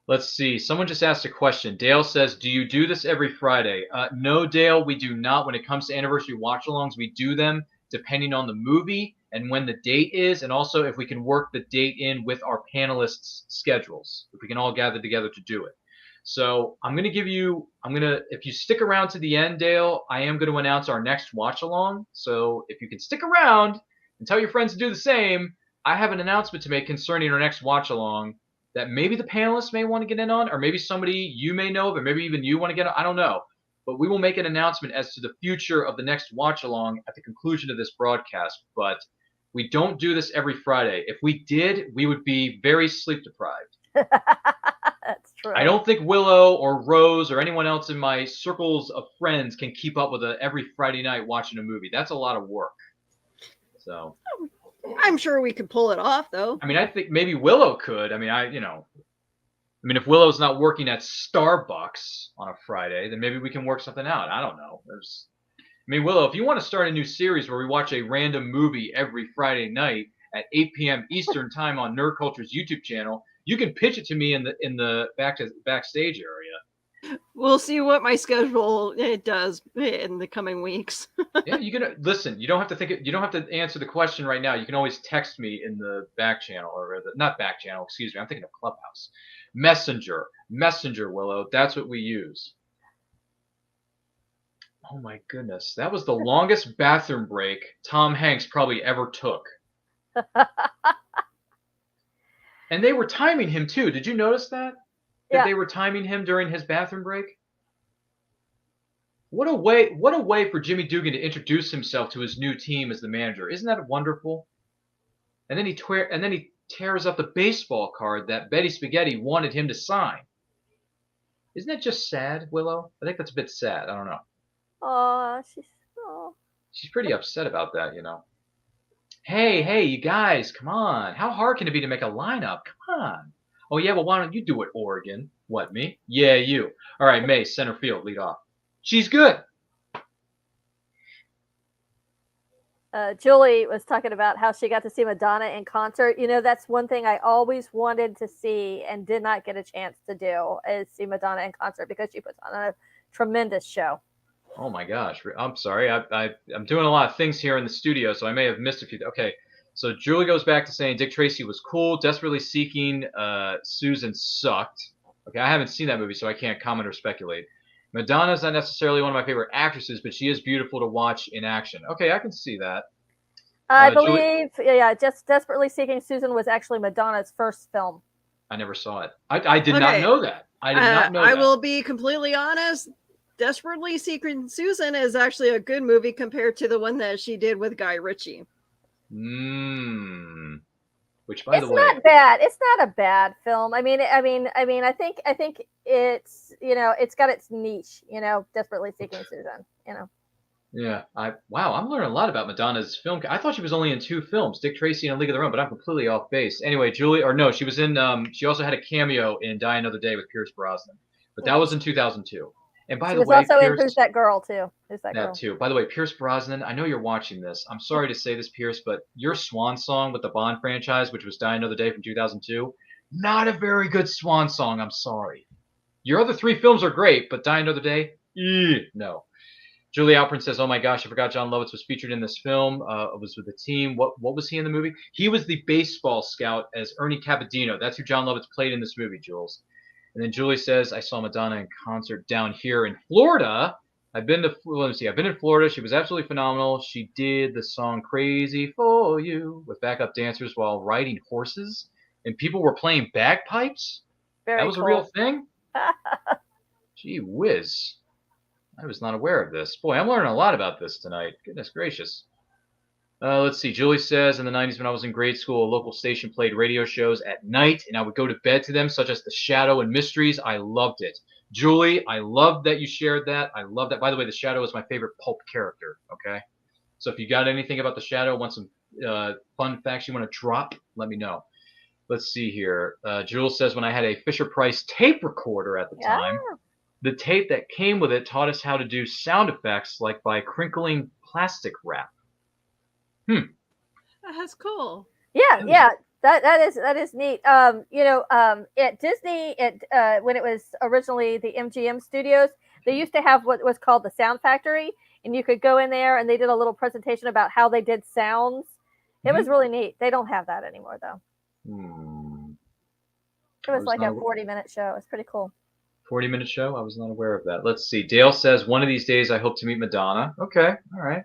Let's see. Someone just asked a question. Dale says, do you do this every Friday? No, Dale, we do not. When it comes to anniversary watch-alongs, we do them depending on the movie and when the date is, and also if we can work the date in with our panelists' schedules, if we can all gather together to do it. So if you stick around to the end, Dale, I am going to announce our next watch-along. So if you can stick around and tell your friends to do the same, I have an announcement to make concerning our next watch-along that maybe the panelists may want to get in on, or maybe somebody you may know of, or maybe even you want to get on. I don't know. But we will make an announcement as to the future of the next watch-along at the conclusion of this broadcast. But we don't do this every Friday. If we did, we would be very sleep-deprived. That's true. I don't think Willow or Rose or anyone else in my circles of friends can keep up with every Friday night watching a movie. That's a lot of work. So I'm sure we could pull it off, though. I mean, I think maybe Willow could. I mean, if Willow's not working at Starbucks on a Friday, then maybe we can work something out. I don't know. Willow, if you want to start a new series where we watch a random movie every Friday night at 8 p.m. Eastern time on Nerd Culture's YouTube channel, you can pitch it to me in the backstage area. We'll see what my schedule does in the coming weeks. Yeah, you can listen. You don't have to you don't have to answer the question right now. You can always text me in the back channel not back channel. Excuse me. I'm thinking of Clubhouse. Messenger, Willow. That's what we use. Oh my goodness, that was the longest bathroom break Tom Hanks probably ever took. And they were timing him too. Did you notice that? That they were timing him during his bathroom break? What a way for Jimmy Dugan to introduce himself to his new team as the manager. Isn't that wonderful? And then he tears up the baseball card that Betty Spaghetti wanted him to sign. Isn't that just sad, Willow? I think that's a bit sad. I don't know. She's pretty upset about that, Hey, you guys, come on. How hard can it be to make a lineup? Come on. Oh, yeah, well, why don't you do it, Oregon? What, me? Yeah, you. All right, May, center field, lead off. She's good. Julie was talking about how she got to see Madonna in concert. That's one thing I always wanted to see and did not get a chance to do, is see Madonna in concert, because she puts on a tremendous show. Oh my gosh, I'm sorry. I'm doing a lot of things here in the studio, so I may have missed a few. Okay, so Julie goes back to saying Dick Tracy was cool. Desperately Seeking Susan sucked. Okay, I haven't seen that movie, so I can't comment or speculate. Madonna's not necessarily one of my favorite actresses, but she is beautiful to watch in action. Okay, I can see that. I believe, just Desperately Seeking Susan was actually Madonna's first film. I never saw it. I did not Okay. know that. I did not know I that. will be completely honest. Desperately Seeking Susan is actually a good movie compared to the one that she did with Guy Ritchie. Which, by the It's way, not bad. It's not a bad film. I think it's, it's got its niche. Desperately Seeking Susan. yeah. Wow, I'm learning a lot about Madonna's film. I thought she was only in 2 films, Dick Tracy and A League of Their Own, but I'm completely off base. Anyway, Julie, or no, she was in. She also had a cameo in Die Another Day with Pierce Brosnan, but that was in 2002. And by She the was way, also in Pierce. Who's That Girl too. Who's That That Girl? too. By the way, Pierce Brosnan, I know you're watching this. I'm sorry to say this, Pierce, but your swan song with the Bond franchise, which was Die Another Day from 2002, not a very good swan song. I'm sorry. Your other 3 films are great, but Die Another Day, no. Julie Alpern says, "Oh my gosh, I forgot John Lovitz was featured in this film. It was with the team. What was he in the movie? He was the baseball scout as Ernie Cappadino. That's who John Lovitz played in this movie, Jules." And then Julie says, "I saw Madonna in concert down here in Florida. I've been in Florida. She was absolutely phenomenal. She did the song Crazy for You with backup dancers while riding horses, and people were playing bagpipes. Very That was cool. a real thing? Gee whiz. I was not aware of this. Boy, I'm learning a lot about this tonight. Goodness gracious. Let's see. Julie says, in the 90s when I was in grade school, a local station played radio shows at night, and I would go to bed to them, such as The Shadow and Mysteries. I loved it. Julie, I love that you shared that. I love that. By the way, The Shadow is my favorite pulp character, okay? So if you got anything about The Shadow, want some fun facts you want to drop, let me know. Let's see here. Jules says, when I had a Fisher-Price tape recorder at the time, the tape that came with it taught us how to do sound effects, like by crinkling plastic wrap. That's cool. Yeah. That is neat. At Disney, when it was originally the MGM Studios, they used to have what was called the Sound Factory, and you could go in there and they did a little presentation about how they did sounds. It was really neat. They don't have that anymore though. It was like a 40-minute show. It's pretty cool. 40-minute show? I was not aware of that. Let's see. Dale says, one of these days I hope to meet Madonna. Okay, all right.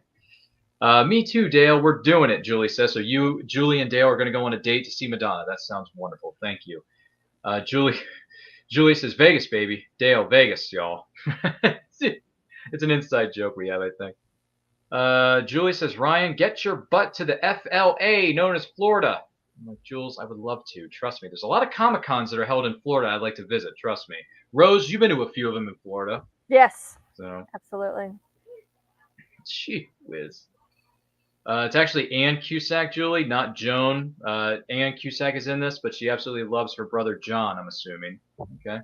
Me too, Dale. We're doing it, Julie says. So you, Julie, and Dale are going to go on a date to see Madonna. That sounds wonderful. Thank you. Julie says, Vegas, baby. Dale, Vegas, y'all. It's an inside joke we have, I think. Julie says, Ryan, get your butt to the FLA, known as Florida. I'm like, Jules, I would love to. Trust me. There's a lot of Comic-Cons that are held in Florida I'd like to visit. Trust me. Rose, you've been to a few of them in Florida. Yes. So. Absolutely. Gee whiz. It's actually Ann Cusack, Julie, not Joan. Ann Cusack is in this, but she absolutely loves her brother John, I'm assuming. Okay.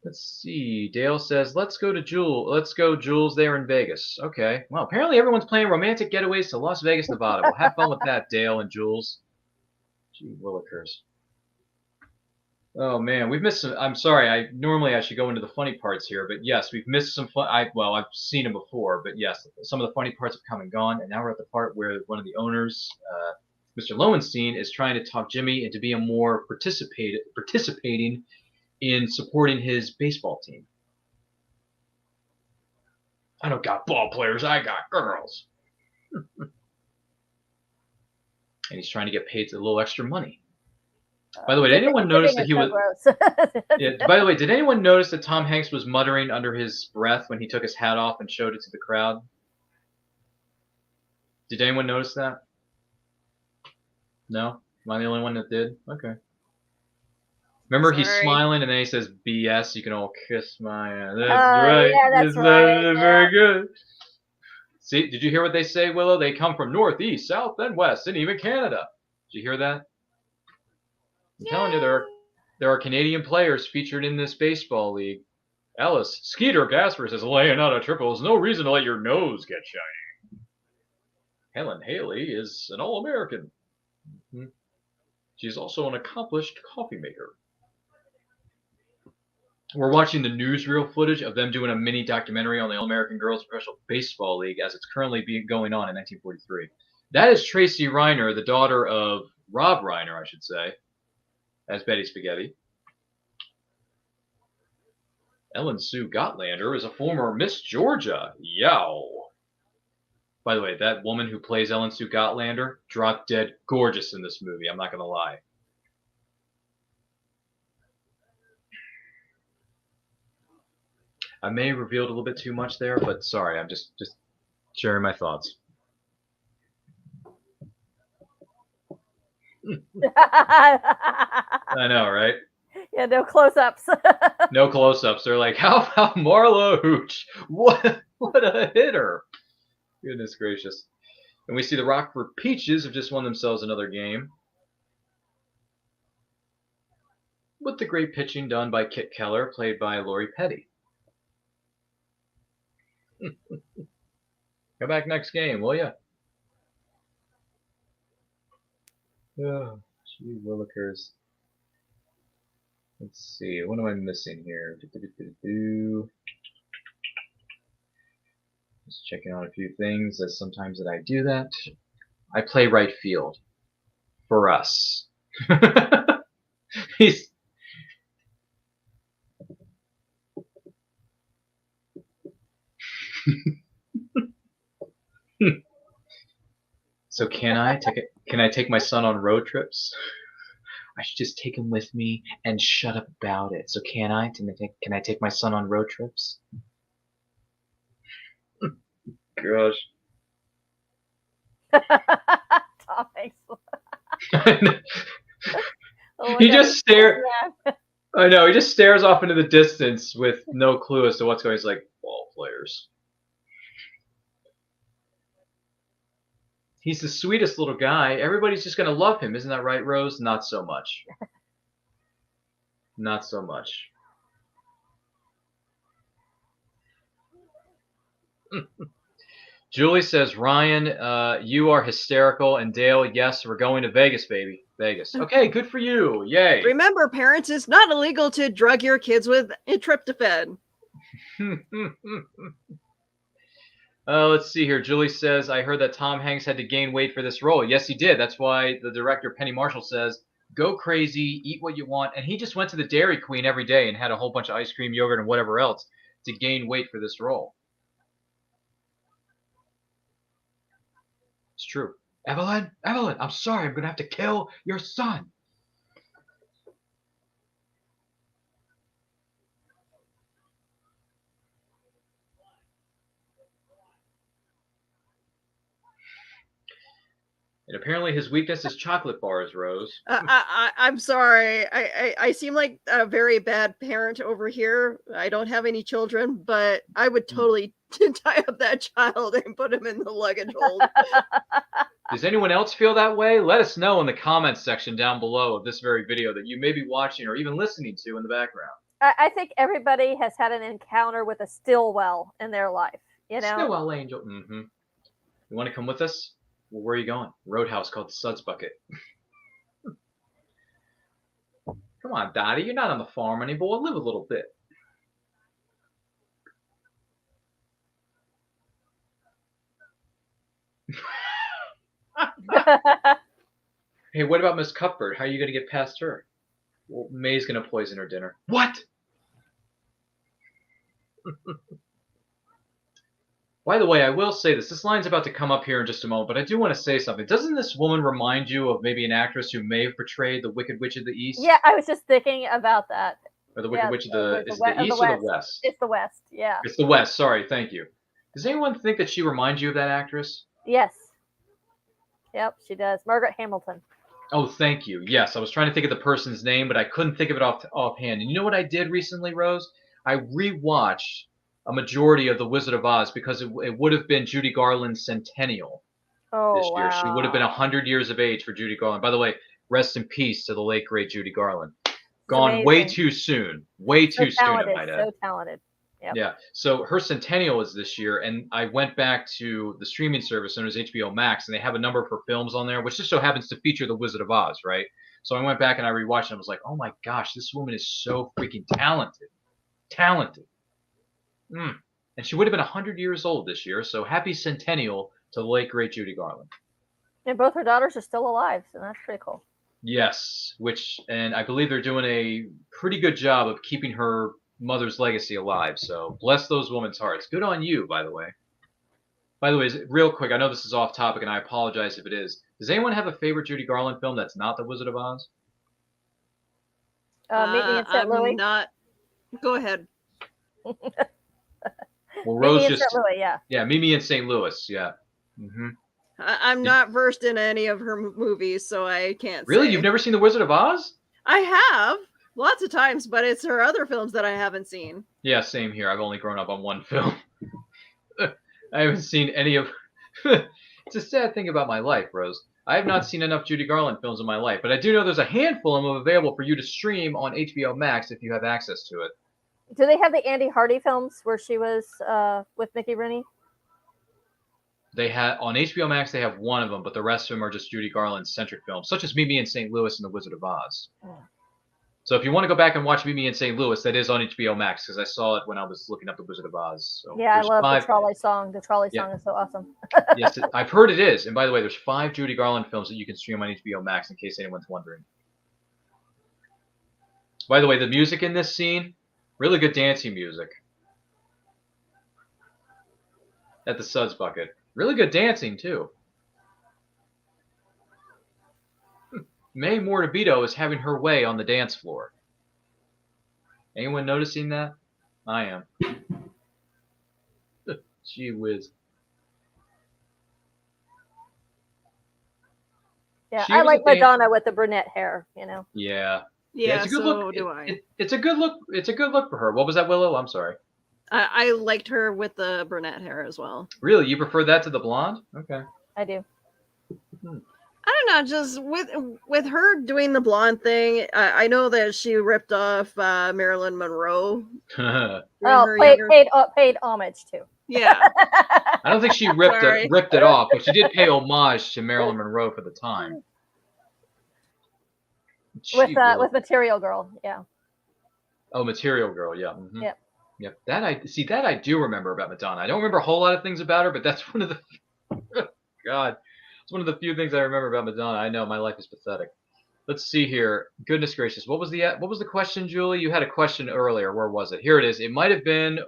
Let's see. Dale says, let's go, Jules, there in Vegas. Okay. Well, apparently everyone's planning romantic getaways to Las Vegas, Nevada. Well, have fun with that, Dale and Jules. Gee willikers. Oh, man, we've missed some. I'm sorry. Normally I should go into the funny parts here, but yes, we've missed some fun. I've seen them before, but yes, some of the funny parts have come and gone, and now we're at the part where one of the owners, Mr. Lowenstein, is trying to talk Jimmy into being more participating in supporting his baseball team. I don't got ball players, I got girls. And he's trying to get paid a little extra money. By the way, did anyone notice that he was? By the way, did anyone notice that Tom Hanks was muttering under his breath when he took his hat off and showed it to the crowd? Did anyone notice that? No? Am I the only one that did? Okay. Remember, he's smiling and then he says, "BS, you can all kiss my ass." That's right. Yeah, that's right. Very good. See, did you hear what they say, Willow? They come from north, east, south, and west, and even Canada. Did you hear that? I'm telling you, there are Canadian players featured in this baseball league. Ellis, Skeeter Gaspers is laying out a triple. There's no reason to let your nose get shiny. Helen Haley is an All-American. She's also an accomplished coffee maker. We're watching the newsreel footage of them doing a mini documentary on the All-American Girls Professional Baseball League as it's currently going on in 1943. That is Tracy Reiner, the daughter of Rob Reiner, I should say, as Betty Spaghetti. Ellen Sue Gotlander is a former Miss Georgia. Yow. By the way, that woman who plays Ellen Sue Gotlander, drop dead gorgeous in this movie. I'm not going to lie. I may have revealed a little bit too much there, but sorry, I'm just sharing my thoughts. I know, right? Yeah, no close-ups. No close-ups. They're like, how about Marlo Hooch? What a hitter! Goodness gracious. And we see the Rockford Peaches have just won themselves another game. With the great pitching done by Kit Keller, played by Lori Petty. Come back next game, will ya? Oh, gee willikers. Let's see, what am I missing here? Just checking on a few things, as sometimes that I do that. I play right field. For us. He's... So can I take my son on road trips? I should just take him with me and shut up about it. So can I take my son on road trips? Gosh. Tom Hanks. He just stares. I know, he just stares off into the distance with no clue as to what's going on. He's like, ball players. He's the sweetest little guy. Everybody's just going to love him. Isn't that right, Rose? Not so much. Not so much. Julie says, Ryan, you are hysterical. And Dale, yes, we're going to Vegas, baby. Vegas. Okay, good for you. Yay. Remember, parents, it's not illegal to drug your kids with tryptophan. Let's see here. Julie says, I heard that Tom Hanks had to gain weight for this role. Yes, he did. That's why the director, Penny Marshall, says, go crazy, eat what you want. And he just went to the Dairy Queen every day and had a whole bunch of ice cream, yogurt, and whatever else to gain weight for this role. It's true. Evelyn, I'm sorry. I'm going to have to kill your son. And apparently his weakness is chocolate bars, Rose. I'm sorry. I seem like a very bad parent over here. I don't have any children, but I would totally tie up that child and put him in the luggage hold. Does anyone else feel that way? Let us know in the comments section down below of this very video that you may be watching or even listening to in the background. I think everybody has had an encounter with a Stillwell in their life. You know, Stillwell Angel. Mm-hmm. You want to come with us? Well, where are you going? Roadhouse called the Suds Bucket. Come on, Dottie. You're not on the farm anymore. Live a little bit. Hey, what about Miss Cuthbert? How are you going to get past her? Well, May's going to poison her dinner. What? By the way, I will say this. This line's about to come up here in just a moment, but I do want to say something. Doesn't this woman remind you of maybe an actress who may have portrayed the Wicked Witch of the East? Yeah, I was just thinking about that. Or the Wicked Witch of the... Is it the East or the West? It's the West, yeah. It's the West. Sorry, thank you. Does anyone think that she reminds you of that actress? Yes. Yep, she does. Margaret Hamilton. Oh, thank you. Yes, I was trying to think of the person's name, but I couldn't think of it offhand. And you know what I did recently, Rose? I rewatched a majority of The Wizard of Oz because it would have been Judy Garland's centennial this year. Wow. She would have been 100 years of age for Judy Garland. By the way, rest in peace to the late, great Judy Garland. Gone way too soon. Way too soon, I might add. So talented. Yep. Yeah. So her centennial is this year, and I went back to the streaming service known as HBO Max, and they have a number of her films on there, which just so happens to feature The Wizard of Oz, right? So I went back and I rewatched it, and I was like, oh my gosh, this woman is so freaking talented. Talented. And she would have been 100 years old this year, so happy centennial to the late, great Judy Garland. And both her daughters are still alive, so that's pretty cool. Yes, and I believe they're doing a pretty good job of keeping her mother's legacy alive, so bless those women's hearts. Good on you, by the way. By the way, real quick, I know this is off topic, and I apologize if it is. Does anyone have a favorite Judy Garland film that's not The Wizard of Oz? Meet Me in St. Louis. Not. Go ahead. Well, Rose Mimi in just St. Louis, yeah. yeah, Mimi in St. Louis, yeah. Mm-hmm. I'm not versed in any of her movies, so I can't Really, say. you've never seen The Wizard of Oz? I have lots of times, but it's her other films that I haven't seen. Yeah, same here. I've only grown up on one film. I haven't seen any of. It's a sad thing about my life, Rose. I have not seen enough Judy Garland films in my life, but I do know there's a handful of them available for you to stream on HBO Max if you have access to it. Do they have the Andy Hardy films where she was with Mickey Rooney? They had on HBO Max. They have one of them, but the rest of them are just Judy Garland-centric films, such as Mimi in St. Louis and The Wizard of Oz. Oh. So if you want to go back and watch Mimi in St. Louis, that is on HBO Max because I saw it when I was looking up The Wizard of Oz. So Yeah, I love the trolley song. The trolley song is so awesome. Yes, I've heard it is. And by the way, there's 5 Judy Garland films that you can stream on HBO Max in case anyone's wondering. By the way, the music in this scene, really good dancing music. At the Suds Bucket. Really good dancing, too. Mae Mortabito is having her way on the dance floor. Anyone noticing that? I am. Gee whiz. Yeah, She I was like a dan- Madonna with the brunette hair, you know. Yeah. Yeah, it's a good so look. do I. It's a good look. It's a good look for her. What was that, Willow? I'm sorry. I liked her with the brunette hair as well. Really, you prefer that to the blonde? Okay. I do. I don't know, just with her doing the blonde thing, I know that she ripped off Marilyn Monroe. Paid homage to. Yeah. I don't think she ripped Sorry. it off, but she did pay homage to Marilyn Monroe for the time. With Material Girl, yeah. Oh, Material Girl, yeah. Mm-hmm. Yep. Yep. That I do remember about Madonna. I don't remember a whole lot of things about her, but that's one of the God. It's one of the few things I remember about Madonna. I know my life is pathetic. Let's see here. Goodness gracious. What was the question, Julie? You had a question earlier. Where was it? Here it is. It might have been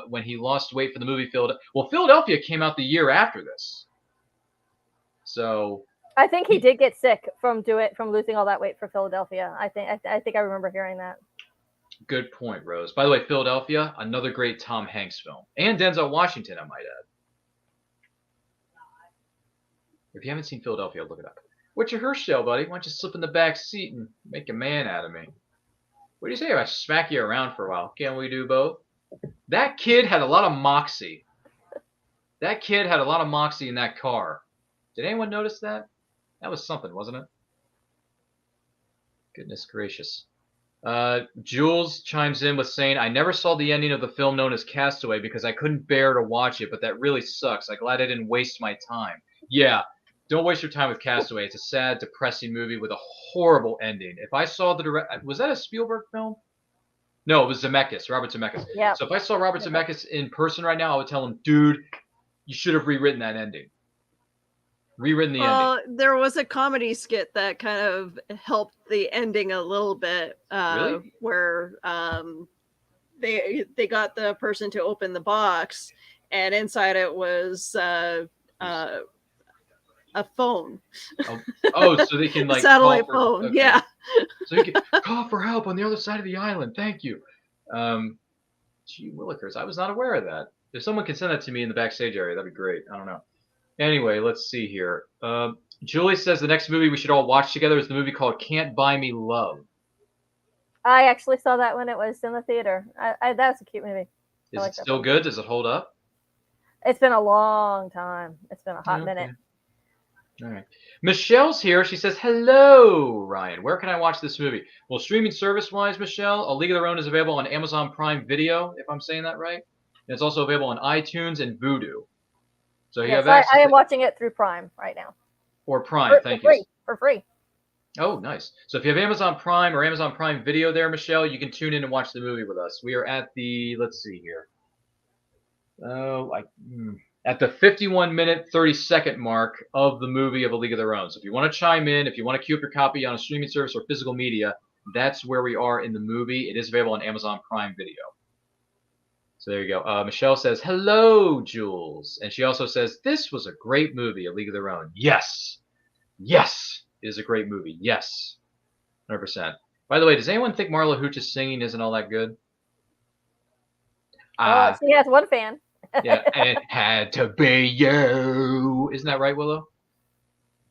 when he lost weight for the movie Philadelphia. Well, Philadelphia came out the year after this. So I think he did get sick from losing all that weight for Philadelphia. I think I remember hearing that. Good point, Rose. By the way, Philadelphia, another great Tom Hanks film. And Denzel Washington, I might add. If you haven't seen Philadelphia, look it up. What's your Hearst shell, buddy? Why don't you slip in the back seat and make a man out of me? What do you say if I smack you around for a while? Can't we do both? That kid had a lot of moxie. That kid had a lot of moxie in that car. Did anyone notice that? That was something, wasn't it? Goodness gracious. Jules chimes in with saying, I never saw the ending of the film known as Castaway because I couldn't bear to watch it, but that really sucks. I'm glad I didn't waste my time. Yeah, don't waste your time with Castaway. It's a sad, depressing movie with a horrible ending. If I saw was that a Spielberg film? No, it was Zemeckis, Robert Zemeckis. Yeah. So if I saw Robert Zemeckis in person right now, I would tell him, dude, you should have rewritten that ending. Rewritten the ending. There was a comedy skit that kind of helped the ending a little bit. Really? Where they got the person to open the box, and inside it was a phone. Oh, so they can like satellite phone. Okay. Yeah. So you can call for help on the other side of the island. Thank you. Gee willikers, I was not aware of that. If someone can send that to me in the backstage area, that'd be great. I don't know. Anyway, let's see here. Julie says the next movie we should all watch together is the movie called Can't Buy Me Love. I actually saw that when it was in the theater. That was a cute movie. Is it still good? Does it hold up? It's been a long time. It's been a hot minute. All right. Michelle's here. She says, hello, Ryan. Where can I watch this movie? Well, streaming service-wise, Michelle, A League of Their Own is available on Amazon Prime Video, if I'm saying that right. And it's also available on iTunes and Vudu. So you have access. I am watching it through Prime right now. Or Prime, thank you. For free. Oh, nice. So if you have Amazon Prime or Amazon Prime Video there, Michelle, you can tune in and watch the movie with us. We are at the, let's see here. At the 51-minute, 30-second mark of the movie of A League of Their Own. So if you want to chime in, if you want to queue up your copy on a streaming service or physical media, that's where we are in the movie. It is available on Amazon Prime Video. So there you go. Michelle says, hello, Jules. And she also says, this was a great movie, A League of Their Own. Yes. Yes. It is a great movie. Yes. 100%. By the way, does anyone think Marla Hooch's singing isn't all that good? Oh, she has one fan. Yeah, it had to be you. Isn't that right, Willow?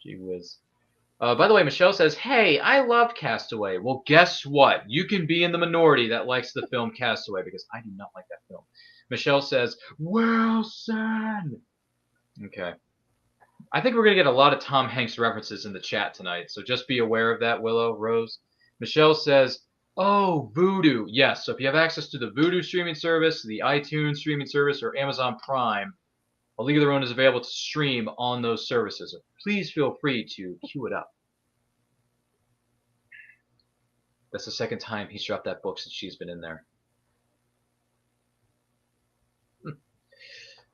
Gee whiz. By the way, Michelle says, hey, I loved Castaway. Well, guess what? You can be in the minority that likes the film Castaway because I do not like that film. Michelle says, Wilson. Okay. I think we're going to get a lot of Tom Hanks references in the chat tonight, so just be aware of that, Willow, Rose. Michelle says, oh, Vudu. Yes, so if you have access to the Vudu streaming service, the iTunes streaming service, or Amazon Prime, A League of Their Own is available to stream on those services. So please feel free to queue it up. That's the second time he's dropped that book since she's been in there.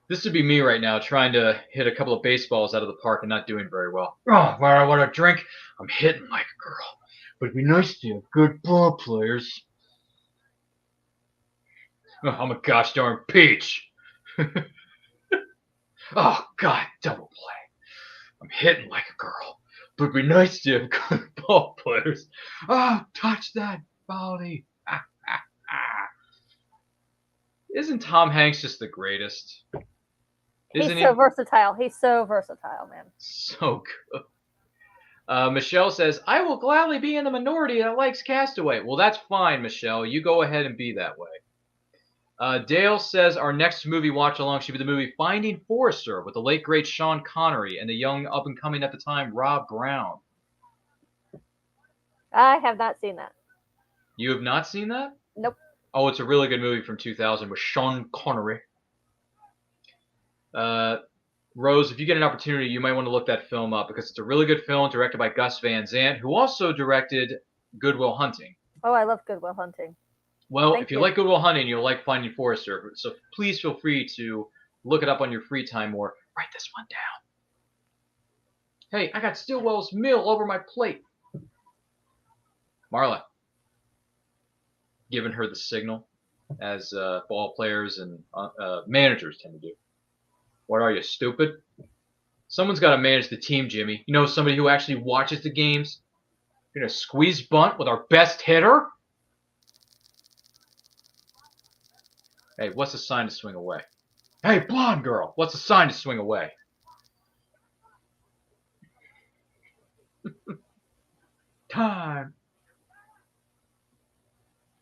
This would be me right now trying to hit a couple of baseballs out of the park and not doing very well. Oh, where I want to drink, I'm hitting like a girl. But it'd be nice to have good ball players. Oh, I'm a gosh darn peach. Oh, God, double play. I'm hitting like a girl. But it'd be nice to have good ball players. Oh, touch that body. Isn't Tom Hanks just the greatest? He's so versatile. He's so versatile, man. So good. Michelle says, I will gladly be in the minority that likes Castaway. Well, that's fine, Michelle. You go ahead and be that way. Dale says our next movie watch along should be the movie Finding Forrester with the late great Sean Connery and the young up and coming at the time Rob Brown. I have not seen that. You have not seen that? Nope. Oh, it's a really good movie from 2000 with Sean Connery. Rose, if you get an opportunity, you might want to look that film up because it's a really good film directed by Gus Van Sant, who also directed Good Will Hunting. Oh, I love Good Will Hunting. Well, if you like Good Will Hunting, you'll like Finding Forrester. So please feel free to look it up on your free time or write this one down. Hey, I got Stillwell's meal over my plate. Marla. Giving her the signal, as ball players and managers tend to do. What are you, stupid? Someone's got to manage the team, Jimmy. You know, somebody who actually watches the games. You're going to squeeze bunt with our best hitter? Hey, what's the sign to swing away? Hey, blonde girl, what's the sign to swing away? Time.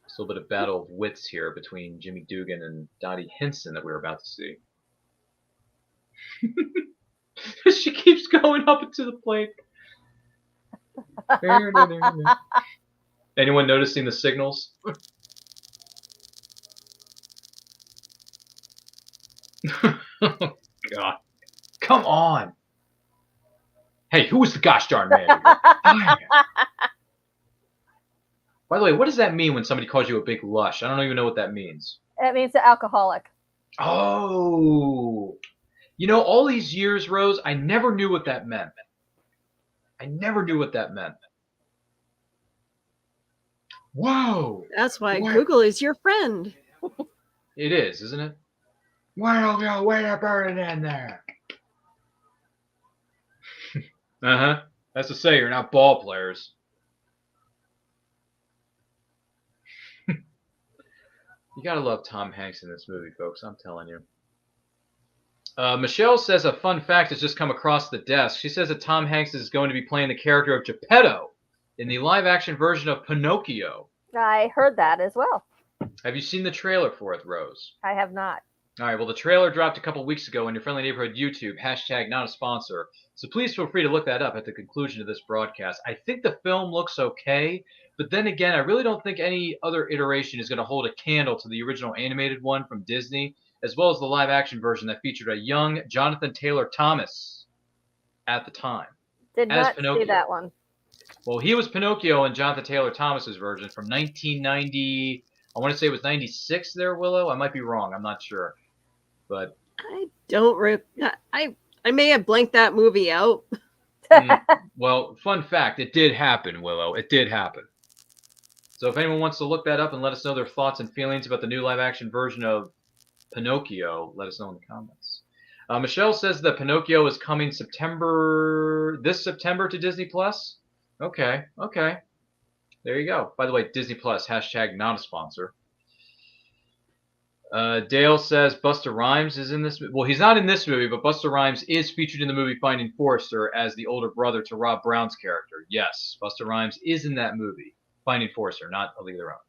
It's a little bit of battle of wits here between Jimmy Dugan and Dottie Hinson that we're about to see. She keeps going up into the plate. Anyone noticing the signals? Oh, God. Come on. Hey, who was the gosh darn man? By the way, what does that mean when somebody calls you a big lush? I don't even know what that means. It means an alcoholic. Oh. You know, all these years, Rose, I never knew what that meant. I never knew what that meant. Whoa. That's why Google is your friend. It is, isn't it? Why don't you wait to burn it in there? Uh-huh. That's to say you're not ball players. You gotta love Tom Hanks in this movie, folks. I'm telling you. Michelle says a fun fact has just come across the desk. She says that Tom Hanks is going to be playing the character of Geppetto in the live-action version of Pinocchio. I heard that as well. Have you seen the trailer for it, Rose? I have not. All right, well, the trailer dropped a couple weeks ago on your friendly neighborhood YouTube, hashtag not a sponsor. So please feel free to look that up at the conclusion of this broadcast. I think the film looks okay, but then again, I really don't think any other iteration is going to hold a candle to the original animated one from Disney, as well as the live-action version that featured a young Jonathan Taylor Thomas at the time. Did not see that one. Well, he was Pinocchio in Jonathan Taylor Thomas's version from 1990. I want to say it was 96 there, Willow. I might be wrong. I'm not sure. But I don't. I may have blanked that movie out. Well, fun fact, it did happen, Willow. It did happen. So if anyone wants to look that up and let us know their thoughts and feelings about the new live-action version of Pinocchio, let us know in the comments. Michelle says that Pinocchio is coming this September to Disney Plus. Okay. There you go. By the way, Disney Plus, hashtag not a sponsor. Dale says Busta Rhymes is in this. Well, he's not in this movie, but Busta Rhymes is featured in the movie Finding Forrester as the older brother to Rob Brown's character. Yes, Busta Rhymes is in that movie, Finding Forrester, not A League of Their Own.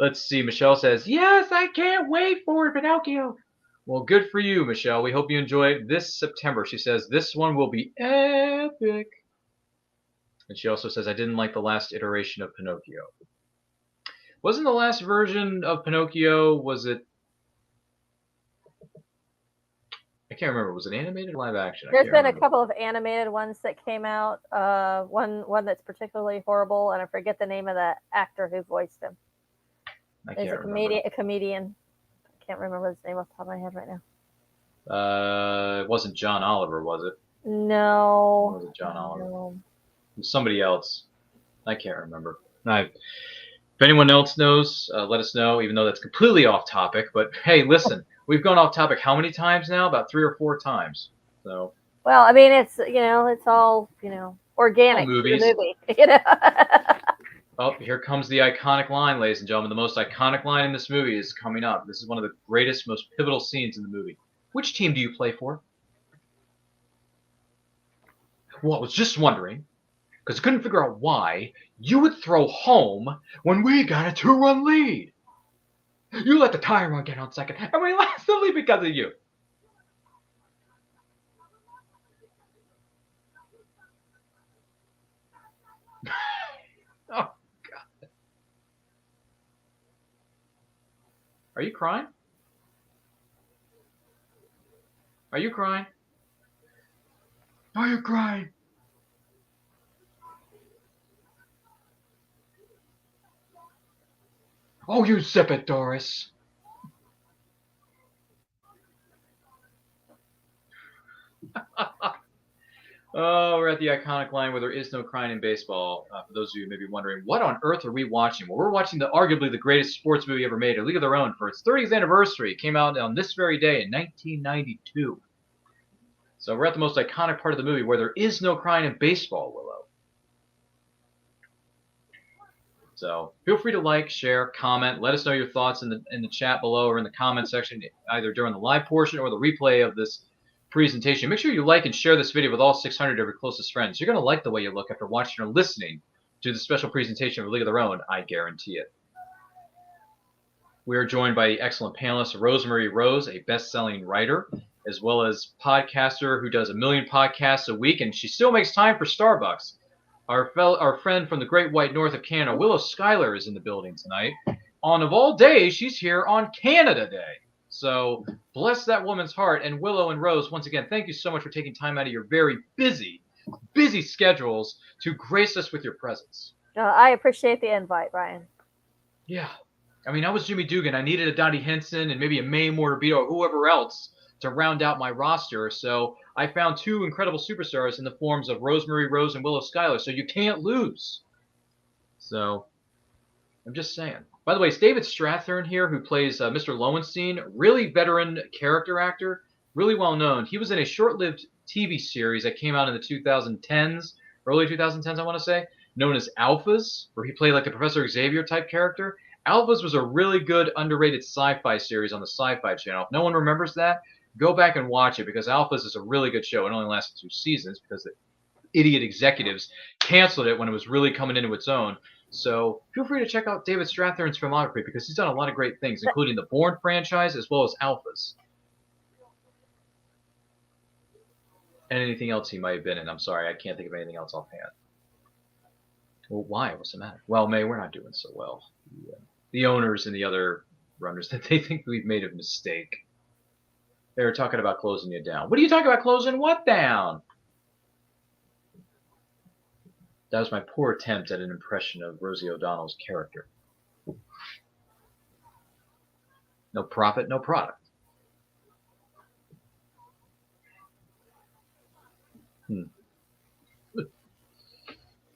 Let's see. Michelle says, yes, I can't wait for Pinocchio. Well, good for you, Michelle. We hope you enjoy it this September. She says, this one will be epic. And she also says, I didn't like the last iteration of Pinocchio. Wasn't the last version of Pinocchio, was it? I can't remember. Was it animated or live action? There's been a couple of animated ones that came out. One that's particularly horrible, and I forget the name of the actor who voiced him. He's a comedian. I can't remember his name off the top of my head right now. It wasn't John Oliver, was it? No. Or was it John Oliver? No. It was somebody else. I can't remember. If anyone else knows, let us know, even though that's completely off topic. But hey, listen, we've gone off topic how many times now? About 3 or 4 times. So. Well, I mean, it's it's all organic. All movies. Movie, Oh, here comes the iconic line, ladies and gentlemen. The most iconic line in this movie is coming up. This is one of the greatest, most pivotal scenes in the movie. Which team do you play for? Well, I was just wondering, because I couldn't figure out why you would throw home when we got a 2-run lead. You let the tie run get on second, and we lost the lead because of you. Oh, God. Are you crying? Are you crying? Are you crying? Oh, you zip it, Doris. Oh, we're at the iconic line where there is no crying in baseball. For those of you who may be wondering, what on earth are we watching? Well, we're watching arguably the greatest sports movie ever made, A League of Their Own, for its 30th anniversary. It came out on this very day in 1992. So we're at the most iconic part of the movie where there is no crying in baseball, Willow. So feel free to like, share, comment. Let us know your thoughts in the chat below or in the comment section, either during the live portion or the replay of this presentation. Make sure you like and share this video with all 600 of your closest friends. You're going to like the way you look after watching or listening to the special presentation of A League of Their Own, I guarantee it. We are joined by excellent panelist Rosemary Rose, a best-selling writer, as well as podcaster who does 1 million podcasts a week, and she still makes time for Starbucks. Our friend from the Great White North of Canada, Willow Schuyler, is in the building tonight. On of all days, she's here on Canada Day. So bless that woman's heart. And Willow and Rose, once again, thank you so much for taking time out of your very busy schedules to grace us with your presence. I appreciate the invite, Brian. Yeah. I mean, I was Jimmy Dugan. I needed a Dottie Henson and maybe a May Morabito or whoever else to round out my roster. So I found 2 incredible superstars in the forms of Rosemary Rose and Willow Schuyler. So you can't lose. So I'm just saying. By the way, it's David Strathairn here who plays Mr. Lowenstein. Really veteran character actor. Really well known. He was in a short-lived TV series that came out in the 2010s, early 2010s, I want to say, known as Alphas, where he played like a Professor Xavier type character. Alphas was a really good, underrated sci-fi series on the Sci-Fi Channel. If no one remembers that, go back and watch it because Alphas is a really good show. It only lasted 2 seasons because the idiot executives canceled it when it was really coming into its own. So feel free to check out David Strathairn's filmography because he's done a lot of great things, including the Bourne franchise as well as Alphas. And anything else he might have been in. I'm sorry, I can't think of anything else offhand. Well, why? What's the matter? Well, May, we're not doing so well. The owners and the other runners, that they think we've made a mistake. They were talking about closing you down. What are you talking about closing what down? That was my poor attempt at an impression of Rosie O'Donnell's character. No profit, no product.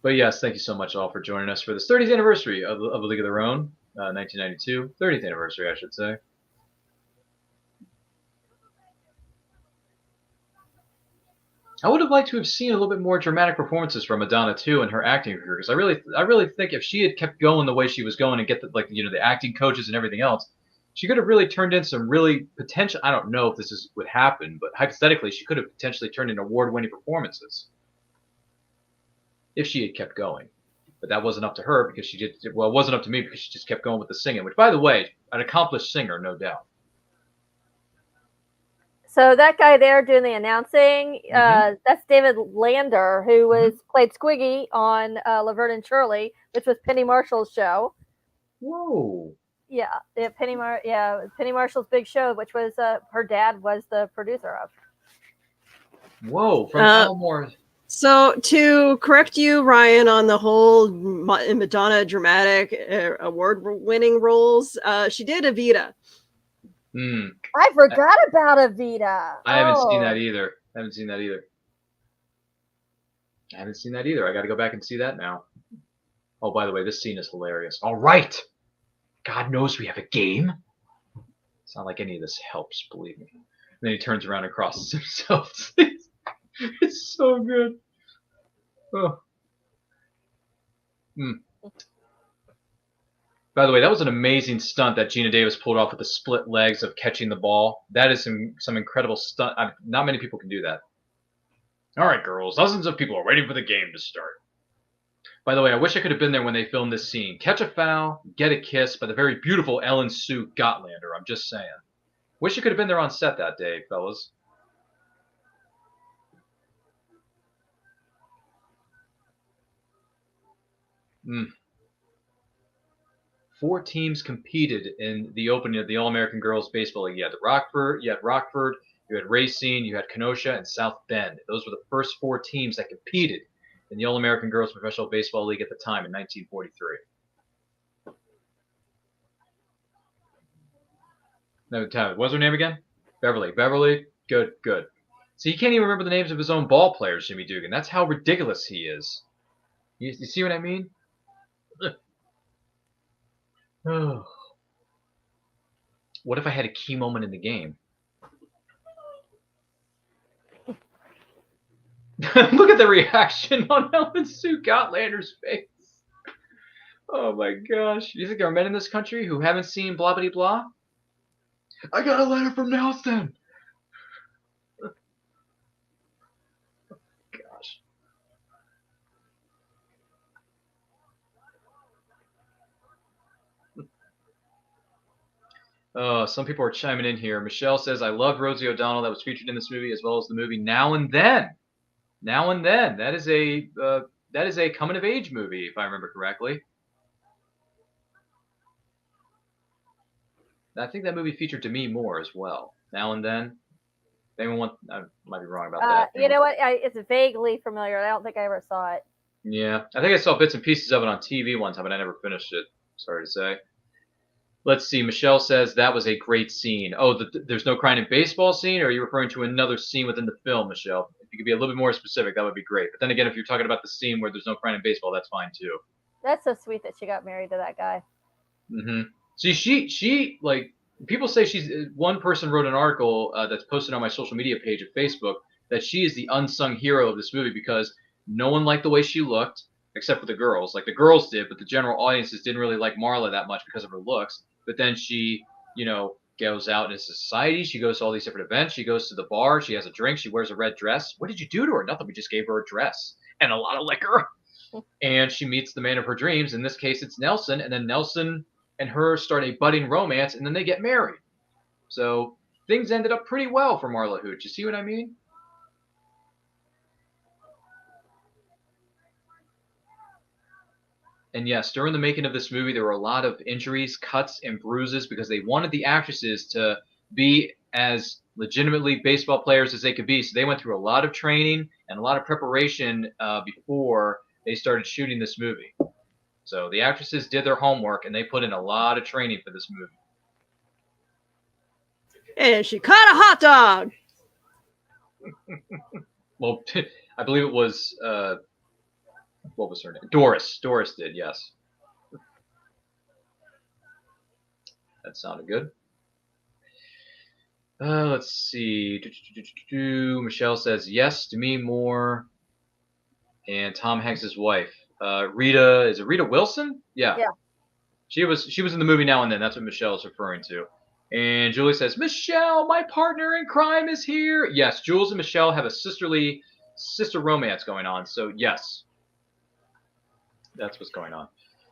But yes, thank you so much all for joining us for this 30th anniversary of A League of Their Own, 1992. 30th anniversary, I should say. I would have liked to have seen a little bit more dramatic performances from Madonna too in her acting career, because I really think if she had kept going the way she was going and get the acting coaches and everything else, She could have really turned in some really potential. I don't know if this would happen, but hypothetically, she could have potentially turned in award-winning performances if she had kept going. But that wasn't up to her because she did. Well, it wasn't up to me because she just kept going with the singing. Which, by the way, an accomplished singer, no doubt. So that guy there doing the announcing, that's David Lander, who played Squiggy on Laverne and Shirley, which was Penny Marshall's show. Whoa. Yeah, Penny Marshall's big show, which was her dad was the producer of. Whoa, from Elmore. So to correct you, Ryan, on the whole Madonna dramatic award-winning roles, she did Evita. I forgot about Evita. I haven't seen that either. I haven't seen that either. I got to go back and see that now. Oh, by the way, this scene is hilarious. All right. God knows we have a game. It's not like any of this helps, believe me. And then he turns around and crosses himself. It's so good. Oh. By the way, that was an amazing stunt that Gina Davis pulled off with the split legs of catching the ball. That is some incredible stunt. Not many people can do that. All right, girls. Dozens of people are waiting for the game to start. By the way, I wish I could have been there when they filmed this scene. Catch a foul, get a kiss by the very beautiful Ellen Sue Gottlander. I'm just saying. Wish I could have been there on set that day, fellas. Four teams competed in the opening of the All-American Girls Baseball League. You had Rockford, you had Racine, you had Kenosha, and South Bend. Those were the first four teams that competed in the All-American Girls Professional Baseball League at the time in 1943. What was her name again? Beverly. Beverly. Good. So he can't even remember the names of his own ball players, Jimmy Dugan. That's how ridiculous he is. You see what I mean? Oh. What if I had a key moment in the game? Look at the reaction on Ellen Sue Gottlander's face. Oh my gosh. Do you think there are men in this country who haven't seen blah blah blah? I got a letter from Nelson. Gosh. Some people are chiming in here. Michelle says, I love Rosie O'Donnell that was featured in this movie as well as the movie Now and Then. Now and Then. That is a coming of age movie, if I remember correctly. I think that movie featured Demi Moore as well. Now and Then. I might be wrong about that. You know what? It's vaguely familiar. I don't think I ever saw it. Yeah, I think I saw bits and pieces of it on TV one time, but I never finished it. Sorry to say. Let's see. Michelle says that was a great scene. Oh, there's no crying in baseball scene, or are you referring to another scene within the film, Michelle? If you could be a little bit more specific, that would be great. But then again, if you're talking about the scene where there's no crying in baseball, that's fine too. That's so sweet that she got married to that guy. See, she like people say she's one person wrote an article that's posted on my social media page of Facebook that she is the unsung hero of this movie because no one liked the way she looked except for the girls. Like the girls did, but the general audiences didn't really like Marla that much because of her looks. But then she, goes out into society. She goes to all these different events. She goes to the bar. She has a drink. She wears a red dress. What did you do to her? Nothing. We just gave her a dress and a lot of liquor. And she meets the man of her dreams. In this case, it's Nelson. And then Nelson and her start a budding romance, and then they get married. So things ended up pretty well for Marla Hooch. You see what I mean? And yes, during the making of this movie, there were a lot of injuries, cuts, and bruises because they wanted the actresses to be as legitimately baseball players as they could be. So they went through a lot of training and a lot of preparation before they started shooting this movie. So the actresses did their homework, and they put in a lot of training for this movie. And she caught a hot dog! Well, I believe it was... what was her name? Doris. Doris did, yes. That sounded good. Let's see. Michelle says yes, Demi Moore, and Tom Hanks' wife. Rita, is it Rita Wilson? Yeah. She was in the movie Now and Then. That's what Michelle is referring to. And Julie says, Michelle, my partner in crime is here. Yes, Jules and Michelle have a sister romance going on. So yes, that's what's going on.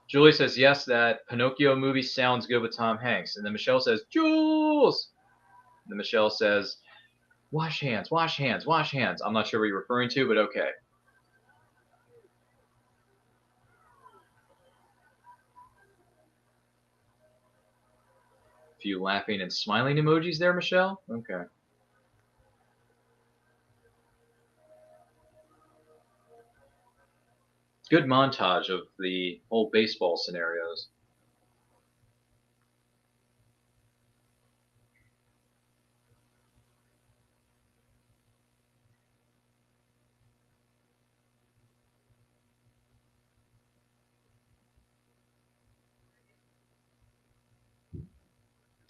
Julie says, yes, that Pinocchio movie sounds good with Tom Hanks. And then Michelle says, Jules. And then Michelle says, wash hands, wash hands, wash hands. I'm not sure what you're referring to, but okay. A few laughing and smiling emojis there, Michelle? Okay. Good montage of the whole baseball scenarios.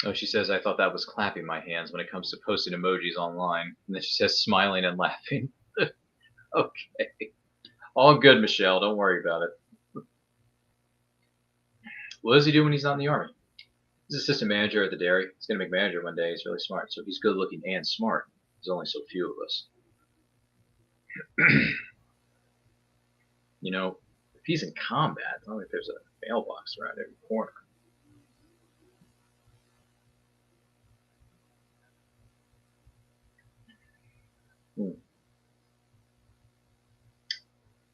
Oh, she says, I thought that was clapping my hands when it comes to posting emojis online. And then she says, smiling and laughing. Okay. All good, Michelle. Don't worry about it. What does he do when he's not in the Army? He's assistant manager at the dairy. He's going to make manager one day. He's really smart. So he's good looking and smart. There's only so few of us. You know, if he's in combat, I don't think there's a mailbox around every corner.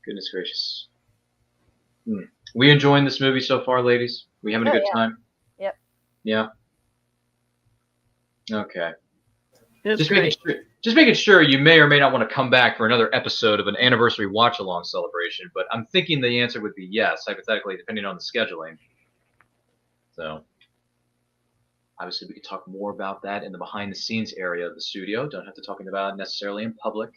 Goodness gracious. We enjoying this movie so far, ladies? We having a good time? Yep. Yeah. Okay. It's great. Just making sure you may or may not want to come back for another episode of an anniversary watch-along celebration, but I'm thinking the answer would be yes, hypothetically, depending on the scheduling. So, obviously, we could talk more about that in the behind-the-scenes area of the studio. Don't have to talk about it necessarily in public.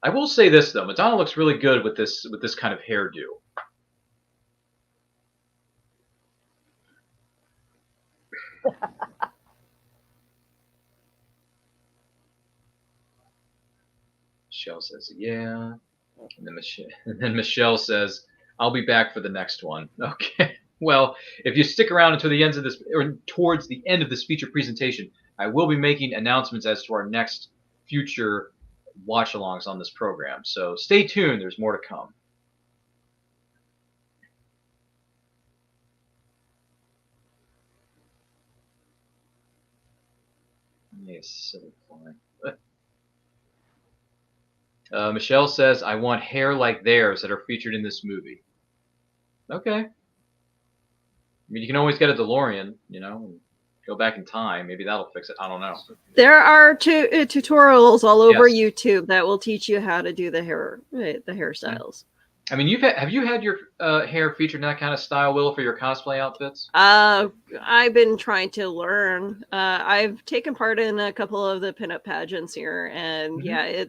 I will say this though, Madonna looks really good with this kind of hairdo. Michelle says, yeah. And then Michelle says, I'll be back for the next one. Okay. Well, if you stick around until the end of this, or towards the end of this feature presentation, I will be making announcements as to our next future watch-alongs on this program. So stay tuned. There's more to come. Yes, so fine. Michelle says, I want hair like theirs that are featured in this movie. Okay. I mean, you can always get a DeLorean, you know, and go back in time. Maybe that'll fix it. I don't know. There are tutorials all over YouTube that will teach you how to do the hairstyles. I mean, have you had your hair featured in that kind of style, Will, for your cosplay outfits? I've been trying to learn. I've taken part in a couple of the pinup pageants here, and yeah,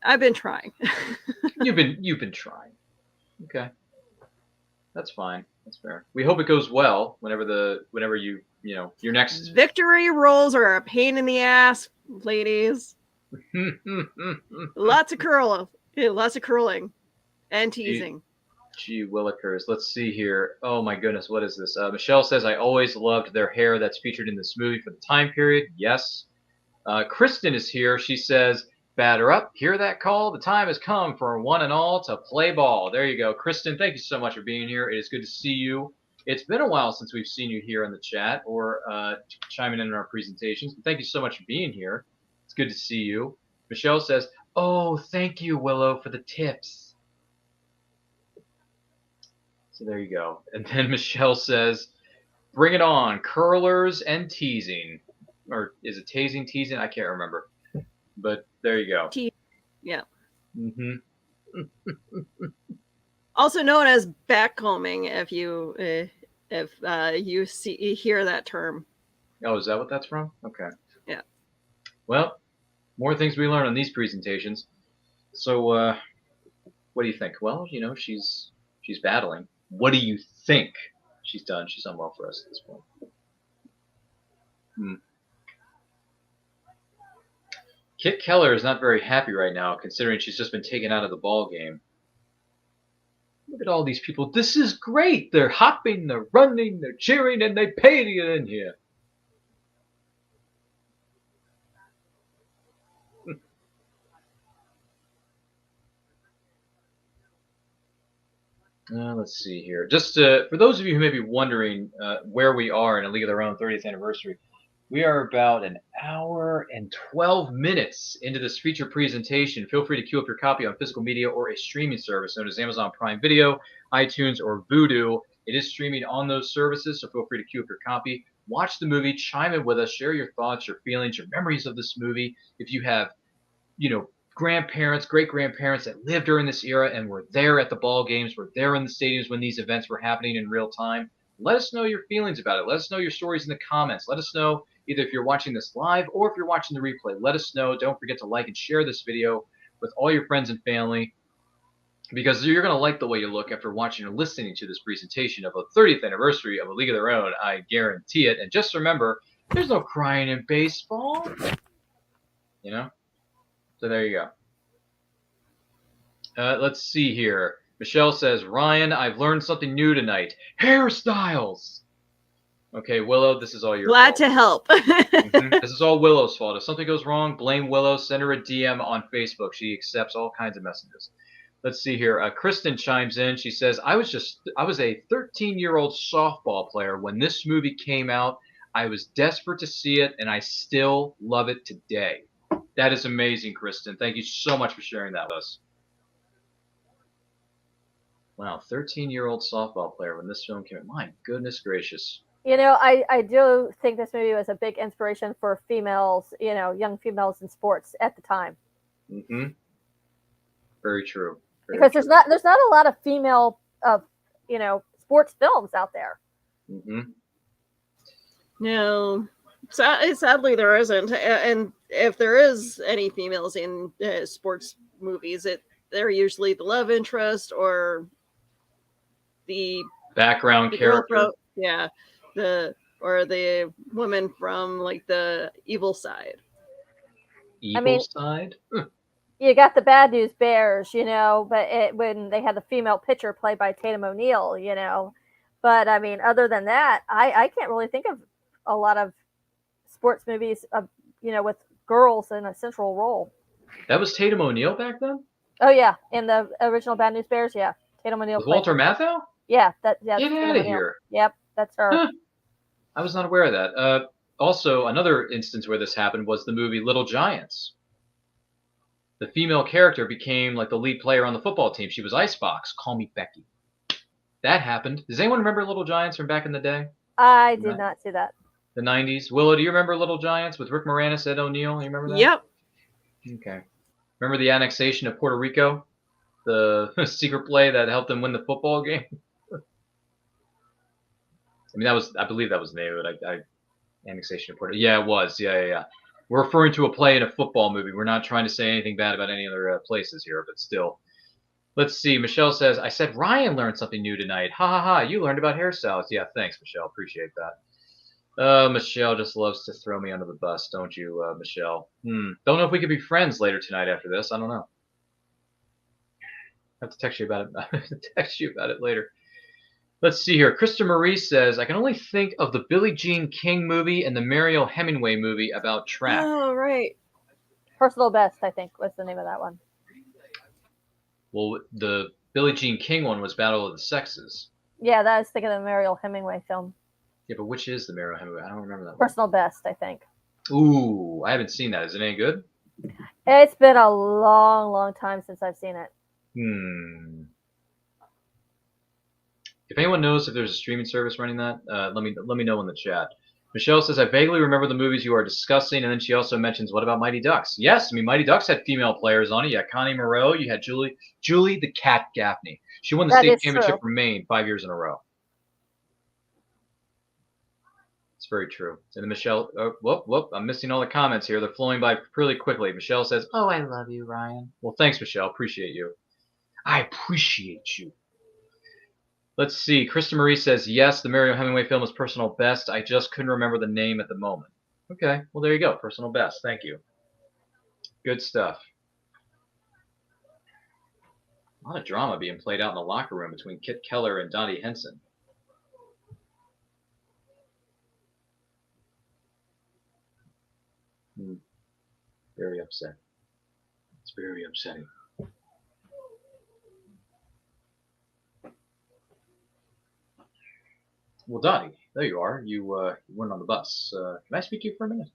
I've been trying. You've been trying. Okay, that's fine. That's fair. We hope it goes well whenever you your next victory rolls are a pain in the ass, ladies. Lots of curling and teasing. Gee willikers. Let's see here. Oh my goodness, what is this? Michelle says, I always loved their hair that's featured in this movie for the time period. Yes. Kristen is here. She says, batter up. Hear that call? The time has come for one and all to play ball. There you go. Kristen, thank you so much for being here. It is good to see you. It's been a while since we've seen you here in the chat or chiming in our presentations. But thank you so much for being here. It's good to see you. Michelle says, oh, thank you, Willow, for the tips. So there you go. And then Michelle says, bring it on. Curlers and teasing. Or is it tasing, teasing? I can't remember. But there you go. Yeah. Mm-hmm. Also known as backcombing, if you hear that term. Oh, is that what that's from? Okay. Yeah. Well, more things we learn on these presentations. So, what do you think? Well, she's battling. What do you think she's done? She's done well for us at this point. Kit Keller is not very happy right now, considering she's just been taken out of the ball game. Look at all these people. This is great. They're hopping, they're running, they're cheering, and they pay to get in here. Let's see here. Just for those of you who may be wondering where we are in A League of Their Own 30th anniversary, we are about an hour and 12 minutes into this feature presentation. Feel free to queue up your copy on physical media or a streaming service known as Amazon Prime Video, iTunes, or Vudu. It is streaming on those services, so feel free to queue up your copy. Watch the movie, chime in with us, share your thoughts, your feelings, your memories of this movie. If you have, grandparents, great-grandparents that lived during this era and were there at the ball games, were there in the stadiums when these events were happening in real time, let us know your feelings about it. Let us know your stories in the comments. Let us know either if you're watching this live or if you're watching the replay. Let us know. Don't forget to like and share this video with all your friends and family, because you're going to like the way you look after watching or listening to this presentation of a 30th anniversary of A League of Their Own. I guarantee it. And just remember, there's no crying in baseball. So there you go. Let's see here. Michelle says, Ryan, I've learned something new tonight. Hairstyles. Okay, Willow, this is all your Glad fault. to help. This is all Willow's fault. If something goes wrong, blame Willow. Send her a DM on Facebook. She accepts all kinds of messages. Let's see here. Kristen chimes in. She says, I was a 13-year-old softball player when this movie came out. I was desperate to see it, and I still love it today. That is amazing, Kristen. Thank you so much for sharing that with us. Wow, 13-year-old softball player when this film came out. My goodness gracious. I do think this movie was a big inspiration for females, young females in sports at the time. Mm-hmm. Very true. Because there's not a lot of female, sports films out there. Mm-hmm. No, sadly there isn't. And if there is any females in sports movies, they're usually the love interest or the background character. The woman from like the evil side. Side? You got the Bad News Bears, but when they had the female pitcher played by Tatum O'Neal, But I mean, other than that, I can't really think of a lot of sports movies with girls in a central role. That was Tatum O'Neal back then? Oh yeah, in the original Bad News Bears, yeah. Tatum O'Neal. Walter Matthau? Yeah, Get out of here. Yep, that's her. Huh. I was not aware of that. Also, another instance where this happened was the movie Little Giants. The female character became like the lead player on the football team. She was Icebox. Call me Becky. That happened. Does anyone remember Little Giants from back in the day? I did not see that. The 90s. Willow, do you remember Little Giants with Rick Moranis, Ed O'Neill? You remember that? Yep. Okay. Remember the annexation of Puerto Rico? The secret play that helped them win the football game? I believe that was the name of it. Annexation of Puerto Rico. Yeah, it was. Yeah. We're referring to a play in a football movie. We're not trying to say anything bad about any other places here, but still. Let's see. Michelle says, I said Ryan learned something new tonight. Ha ha ha. You learned about hairstyles. Yeah, thanks, Michelle. Appreciate that. Michelle just loves to throw me under the bus, don't you, Michelle? Don't know if we could be friends later tonight after this. I don't know. I have to text you about it. Later. Let's see here. Krista Marie says, I can only think of the Billie Jean King movie and the Mariel Hemingway movie about track. Oh, right. Personal Best, I think, was the name of that one. Well, the Billie Jean King one was Battle of the Sexes. Yeah, I was thinking of the Mariel Hemingway film. Yeah, but which is the Mariel Hemingway? I don't remember that one. Personal Best, I think. Ooh, I haven't seen that. Is it any good? It's been a long, long time since I've seen it. If anyone knows if there's a streaming service running that, let me know in the chat. Michelle says, I vaguely remember the movies you are discussing, and then she also mentions, what about Mighty Ducks? Yes, Mighty Ducks had female players on it. You had Connie Moreau. You had Julie the Cat Gaffney. She won the state championship for Maine 5 years in a row. It's very true. And then Michelle, whoop, I'm missing all the comments here. They're flowing by pretty quickly. Michelle says, oh, I love you, Ryan. Well, thanks, Michelle. Appreciate you. I appreciate you. Let's see. Krista Marie says, yes, the Mariel Hemingway film is Personal Best. I just couldn't remember the name at the moment. Okay. Well, there you go. Personal Best. Thank you. Good stuff. A lot of drama being played out in the locker room between Kit Keller and Dottie Henson. Very upset. It's very upsetting. Well, Dottie, there you are. You weren't on the bus. Can I speak to you for a minute?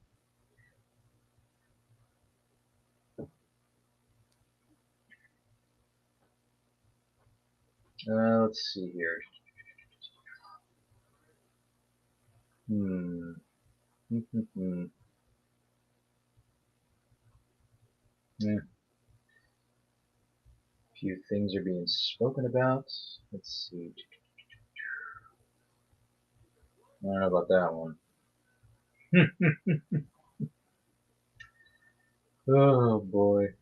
Let's see here. Yeah. A few things are being spoken about. Let's see. I don't know about that one. Oh boy.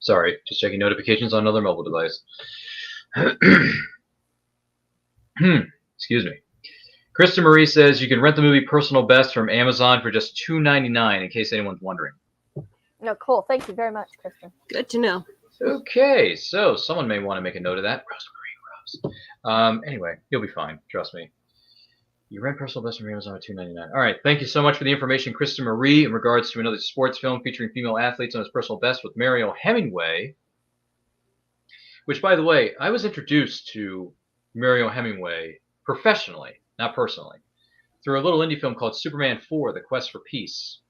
Sorry, just checking notifications on another mobile device. Excuse me. Krista Marie says you can rent the movie Personal Best from Amazon for just $2.99, in case anyone's wondering. No, cool. Thank you very much, Kristen. Good to know. Okay, so someone may want to make a note of that. Rose. Anyway, you'll be fine. Trust me. You rent Personal Best from Amazon at $2.99. All right, thank you so much for the information, Krista Marie, in regards to another sports film featuring female athletes on his Personal Best with Mariel Hemingway. Which, by the way, I was introduced to Mariel Hemingway professionally, not personally, through a little indie film called Superman 4: The Quest for Peace.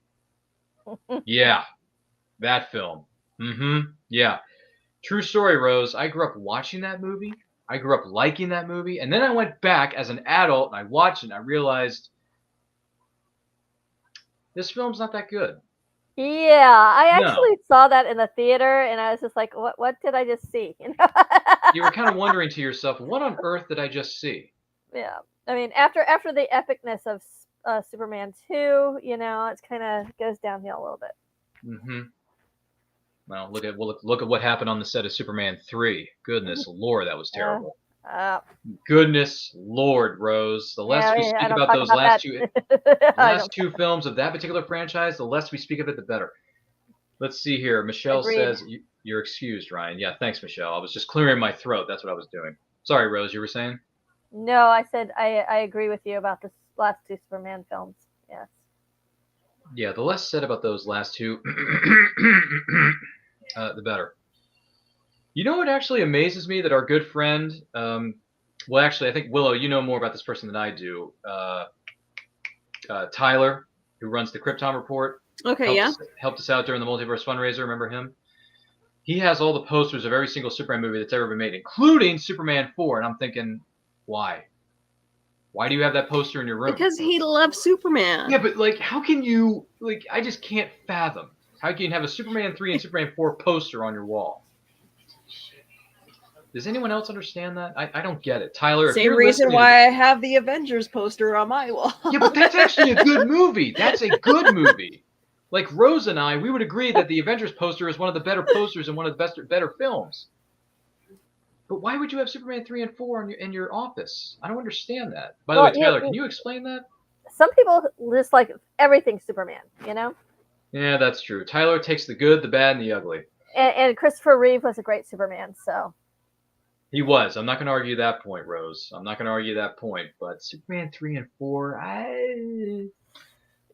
Yeah, that film. Yeah. True story, Rose. I grew up watching that movie. I grew up liking that movie. And then I went back as an adult and I watched it and I realized this film's not that good. Yeah, I actually saw that in the theater and I was just like, what did I just see? You were kind of wondering to yourself, what on earth did I just see? Yeah. I mean, after the epicness of Superman 2, it's kind of goes downhill a little bit. Well, look at what happened on the set of Superman 3. Goodness Lord, that was terrible. Goodness Lord, Rose. The less we speak about those last two films of that particular franchise, the less we speak of it, the better. Let's see here. Michelle says you're excused, Ryan. Yeah, thanks, Michelle. I was just clearing my throat. That's what I was doing. Sorry, Rose. You were saying? No, I said I agree with you about the last two Superman films. Yes. Yeah, the less said about those last two, the better. You know what actually amazes me? That our good friend, well, actually, I think, Willow, you know more about this person than I do. Tyler, who runs the Krypton Report. Okay, helped us out during the Multiverse fundraiser. Remember him? He has all the posters of every single Superman movie that's ever been made, including Superman 4. And I'm thinking, why? Why do you have that poster in your room? Because he loves Superman. Yeah, but how can you, I just can't fathom. How can you have a Superman 3 and Superman 4 poster on your wall? Does anyone else understand that? I don't get it. Tyler, same reason why I have the Avengers poster on my wall. Yeah, but that's actually a good movie. That's a good movie. Like Rose and I, we would agree that the Avengers poster is one of the better posters and one of the better films. But why would you have Superman 3 and 4 in your office? I don't understand that. By the way, Tyler, can you explain that? Some people just like everything Superman, Yeah, that's true. Tyler takes the good, the bad, and the ugly. And Christopher Reeve was a great Superman, so. He was. I'm not going to argue that point, Rose. I'm not going to argue that point. But Superman 3 and 4, I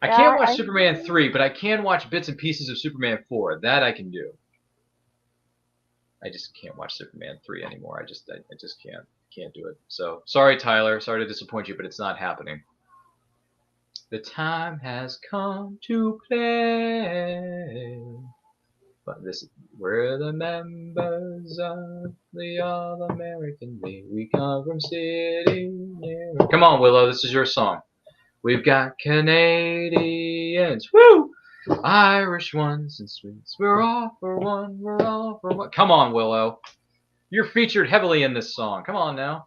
can't watch Superman 3, but I can watch bits and pieces of Superman 4. That I can do. I just can't watch Superman 3 anymore. I just can't do it. So sorry, Tyler. Sorry to disappoint you, but it's not happening. The time has come to play. But we're the members of the All-American League. We come from City. Come on, Willow. This is your song. We've got Canadians. Woo! Irish ones and Swedes. We're all for one. We're all for one. Come on, Willow. You're featured heavily in this song. Come on now.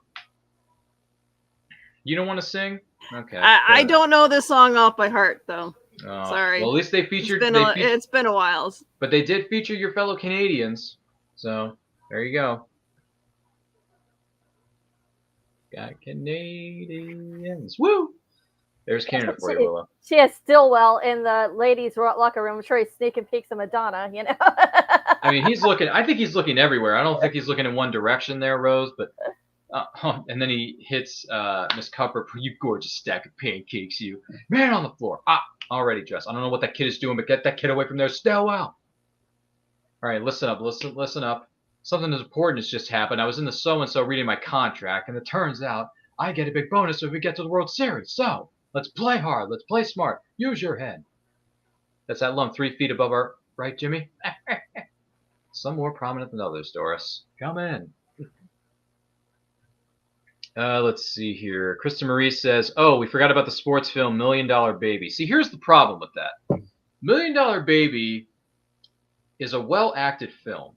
You don't want to sing? Okay. I don't know this song off by heart, though. Sorry. Well, at least they featured. It's been a while. But they did feature your fellow Canadians. So, there you go. Got Canadians. Woo! There's Canada for you, Willow. She has Stillwell in the ladies' locker room. I'm sure he's sneaking peeks of Madonna, I mean, he's looking. I think he's looking everywhere. I don't think he's looking in one direction there, Rose. But and then he hits Miss Cupper. You gorgeous stack of pancakes, you man on the floor. Already dressed. I don't know what that kid is doing, but get that kid away from there. Stairwell. All right, listen up. Listen up. Something as important has just happened. I was in the so-and-so reading my contract, and it turns out I get a big bonus if we get to the World Series. So let's play hard. Let's play smart. Use your head. That's that lump 3 feet above our right, Jimmy? Some more prominent than others, Doris. Come in. Let's see here. Krista Marie says, oh, we forgot about the sports film $1 Million Baby. See, here's the problem with that. $1 Million Baby is a well-acted film.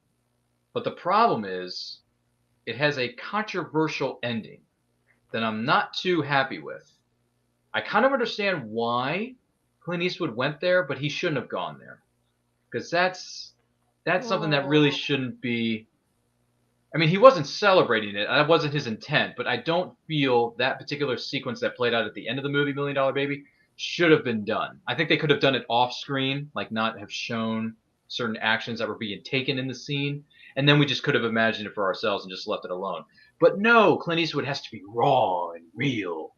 But the problem is it has a controversial ending that I'm not too happy with. I kind of understand why Clint Eastwood went there, but he shouldn't have gone there. Because that's something that really shouldn't be. I mean, he wasn't celebrating it. That wasn't his intent. But I don't feel that particular sequence that played out at the end of the movie, $1 Million Baby, should have been done. I think they could have done it off screen, like not have shown certain actions that were being taken in the scene. And then we just could have imagined it for ourselves and just left it alone. But no, Clint Eastwood has to be raw and real.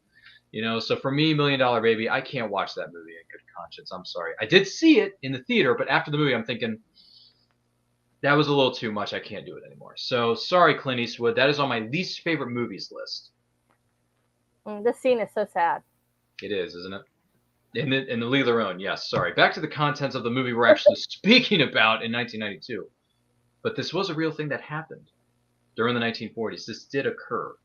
You know, so for me, $1 Million Baby, I can't watch that movie in good conscience. I'm sorry. I did see it in the theater, but after the movie, I'm thinking, that was a little too much. I can't do it anymore. So sorry, Clint Eastwood. That is on my least favorite movies list. This scene is so sad. It is, isn't it? In the League of Their Own, yes. Sorry. Back to the contents of the movie we're actually speaking about in 1992. But this was a real thing that happened during the 1940s. This did occur.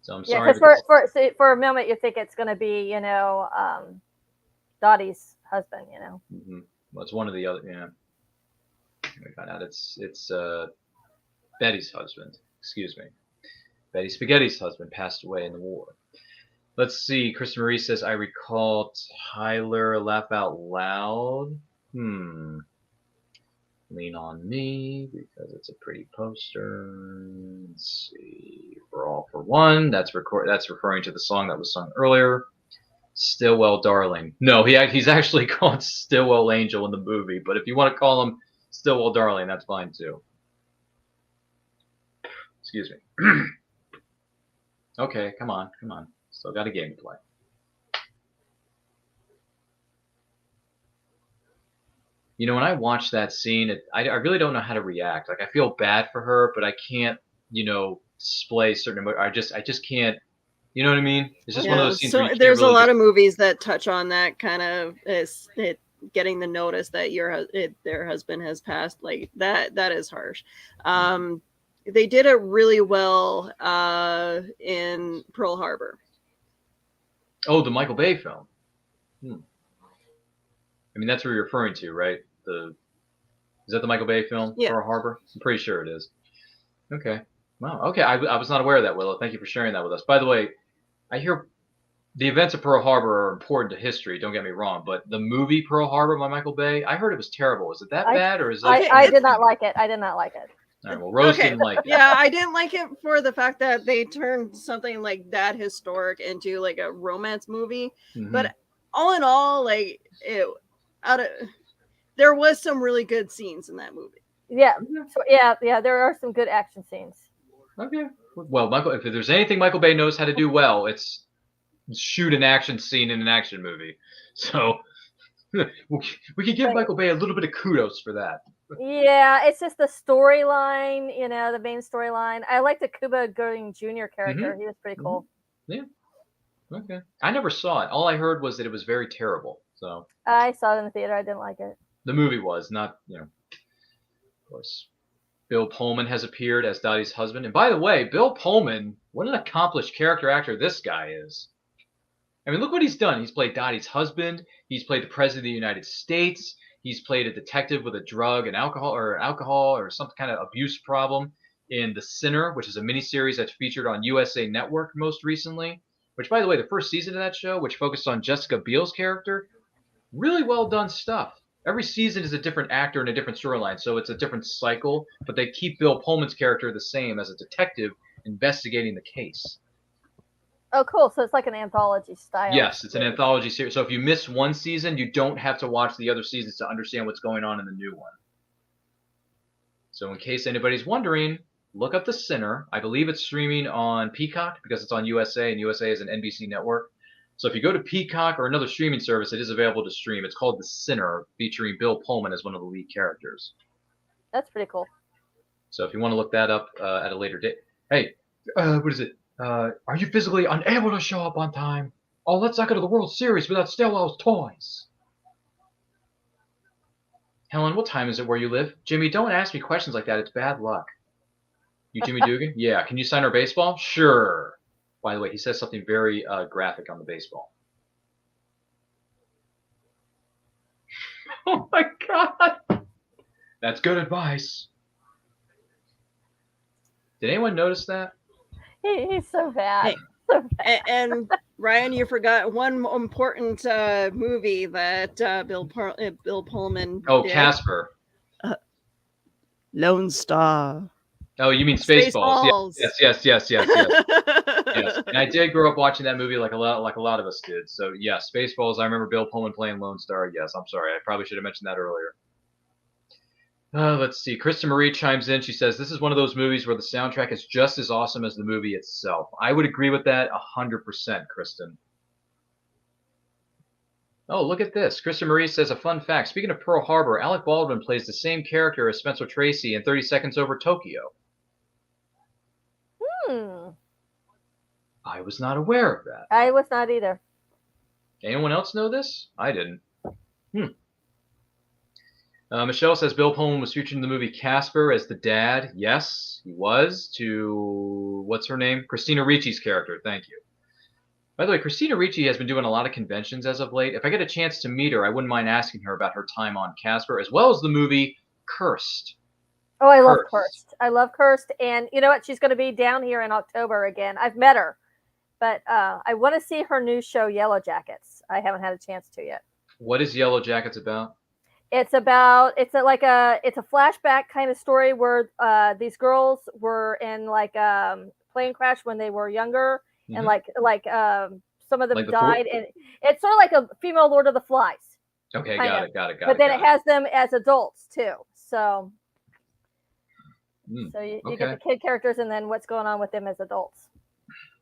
So I'm sorry. Because for a moment you think it's going to be, Dottie's husband, Mm-hmm. Well, it's one of the other. Yeah. We found out it's Betty's husband. Excuse me. Betty Spaghetti's husband passed away in the war. Let's see. Krista Marie says, I recall Tyler laugh out loud. Lean on Me because it's a pretty poster. Let's see. We're All for One. That's referring to the song that was sung earlier. Stillwell Darling. No, he's actually called Stillwell Angel in the movie. But if you want to call him Stillwell Darling, that's fine too. Excuse me. Okay, come on. Still got a game to play. You know, when I watch that scene, I really don't know how to react. Like, I feel bad for her, but I can't, display certain emotions. I just can't. You know what I mean? It's just one of those scenes. So there's really a lot of movies that touch on that kind of getting the notice that their husband has passed. Like that is harsh. They did it really well in Pearl Harbor. Oh, the Michael Bay film. I mean, that's what you're referring to, right? Is that the Michael Bay film, yeah. Pearl Harbor? I'm pretty sure it is. Okay. Wow. Okay. I was not aware of that, Willow. Thank you for sharing that with us. By the way, I hear the events of Pearl Harbor are important to history. Don't get me wrong, but the movie Pearl Harbor by Michael Bay, I heard it was terrible. Is it that bad, or is that? I did not like it. I did not like it. All right. Well, Rose didn't like it. Yeah, I didn't like it for the fact that they turned something like that historic into like a romance movie. Mm-hmm. But all in all, like there was some really good scenes in that movie. Yeah. So, yeah. There are some good action scenes. Okay. Well, Michael, if there's anything Michael Bay knows how to do well, it's shoot an action scene in an action movie. So we could give Michael Bay a little bit of kudos for that. Yeah, it's just the storyline, the main storyline. I like the Cuba Gooding Jr. character. Mm-hmm. He was pretty cool. Yeah. Okay. I never saw it. All I heard was that it was very terrible. So I saw it in the theater. I didn't like it. The movie was not, of course. Bill Pullman has appeared as Dottie's husband. And by the way, Bill Pullman, what an accomplished character actor this guy is. I mean, look what he's done. He's played Dottie's husband. He's played the President of the United States. He's played a detective with a drug and alcohol or some kind of abuse problem in The Sinner, which is a miniseries that's featured on USA Network most recently. Which, by the way, the first season of that show, which focused on Jessica Biel's character, really well done stuff. Every season is a different actor and a different storyline, so it's a different cycle, but they keep Bill Pullman's character the same as a detective investigating the case. Oh, cool. So it's like an anthology style. Yes, it's an anthology series. So if you miss one season, you don't have to watch the other seasons to understand what's going on in the new one. So in case anybody's wondering, look up The Sinner. I believe it's streaming on Peacock because it's on USA, and USA is an NBC network. So if you go to Peacock or another streaming service, it is available to stream. It's called The Sinner, featuring Bill Pullman as one of the lead characters. That's pretty cool. So if you want to look that up at a later date. Hey, what is it? Are you physically unable to show up on time? Oh, let's not go to the World Series without Stillwell's toys. Helen, what time is it where you live? Jimmy, don't ask me questions like that. It's bad luck. You Jimmy Dugan? Yeah. Can you sign our baseball? Sure. By the way, he says something very graphic on the baseball. Oh my God. That's good advice. Did anyone notice that? He's so bad. Hey. So bad. And Ryan, you forgot one important movie that Bill Pullman Oh, did. Casper. Lone Star. Oh, you mean Spaceballs? Spaceballs. Yes. Yes. And I did grow up watching that movie like a lot of us did. So yeah, Spaceballs. I remember Bill Pullman playing Lone Star. Yes, I'm sorry. I probably should have mentioned that earlier. Let's see. Kristen Marie chimes in. She says, this is one of those movies where the soundtrack is just as awesome as the movie itself. I would agree with that 100%, Kristen. Oh, look at this. Kristen Marie says, a fun fact. Speaking of Pearl Harbor, Alec Baldwin plays the same character as Spencer Tracy in 30 Seconds Over Tokyo. I was not aware of that. I was not either. Anyone else know this? I didn't. Michelle says Bill Pullman was featured in the movie Casper as the dad. Yes, he was, to, what's her name? Christina Ricci's character. Thank you. By the way, Christina Ricci has been doing a lot of conventions as of late. If I get a chance to meet her, I wouldn't mind asking her about her time on Casper, as well as the movie Cursed. Oh, I love Cursed. I love Cursed. And you know what? She's going to be down here in October again. I've met her. But I want to see her new show, Yellow Jackets. I haven't had a chance to yet. What is Yellow Jackets about? It's a flashback kind of story where these girls were in like plane crash when they were younger, and some of them died, and it's sort of like a female Lord of the Flies. Okay, got it. But then it has them as adults too. So you get the kid characters, and then what's going on with them as adults.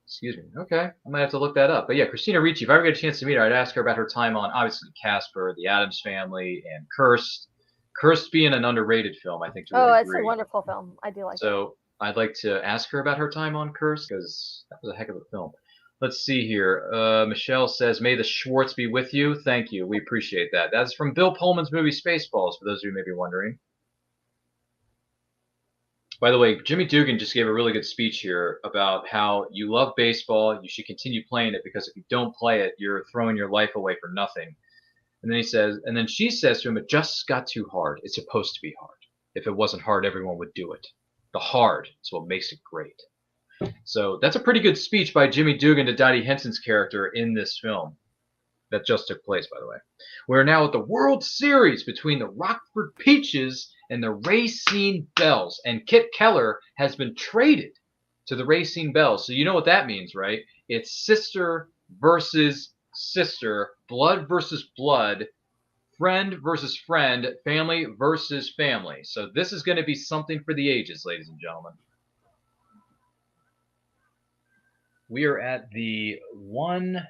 Excuse me. Okay, I might have to look that up. But yeah, Christina Ricci, if I ever get a chance to meet her, I'd ask her about her time on, obviously, Casper, The Addams Family, and Cursed. Cursed being an underrated film, I think. It's a wonderful film. I do like it. So I'd like to ask her about her time on Cursed, because that was a heck of a film. Let's see here. Michelle says, may the Schwartz be with you. Thank you. We appreciate that. That's from Bill Pullman's movie Spaceballs, for those of you who may be wondering. By the way, Jimmy Dugan just gave a really good speech here about how you love baseball. You should continue playing it, because if you don't play it, you're throwing your life away for nothing. And then she says to him, it just got too hard. It's supposed to be hard. If it wasn't hard, everyone would do it. The hard is what makes it great. So that's a pretty good speech by Jimmy Dugan to Dottie Henson's character in this film. That just took place, by the way. We're now at the World Series between the Rockford Peaches and the Racine Bells. And Kit Keller has been traded to the Racine Bells. So you know what that means, right? It's sister versus sister, blood versus blood, friend versus friend, family versus family. So this is going to be something for the ages, ladies and gentlemen. We are at the 1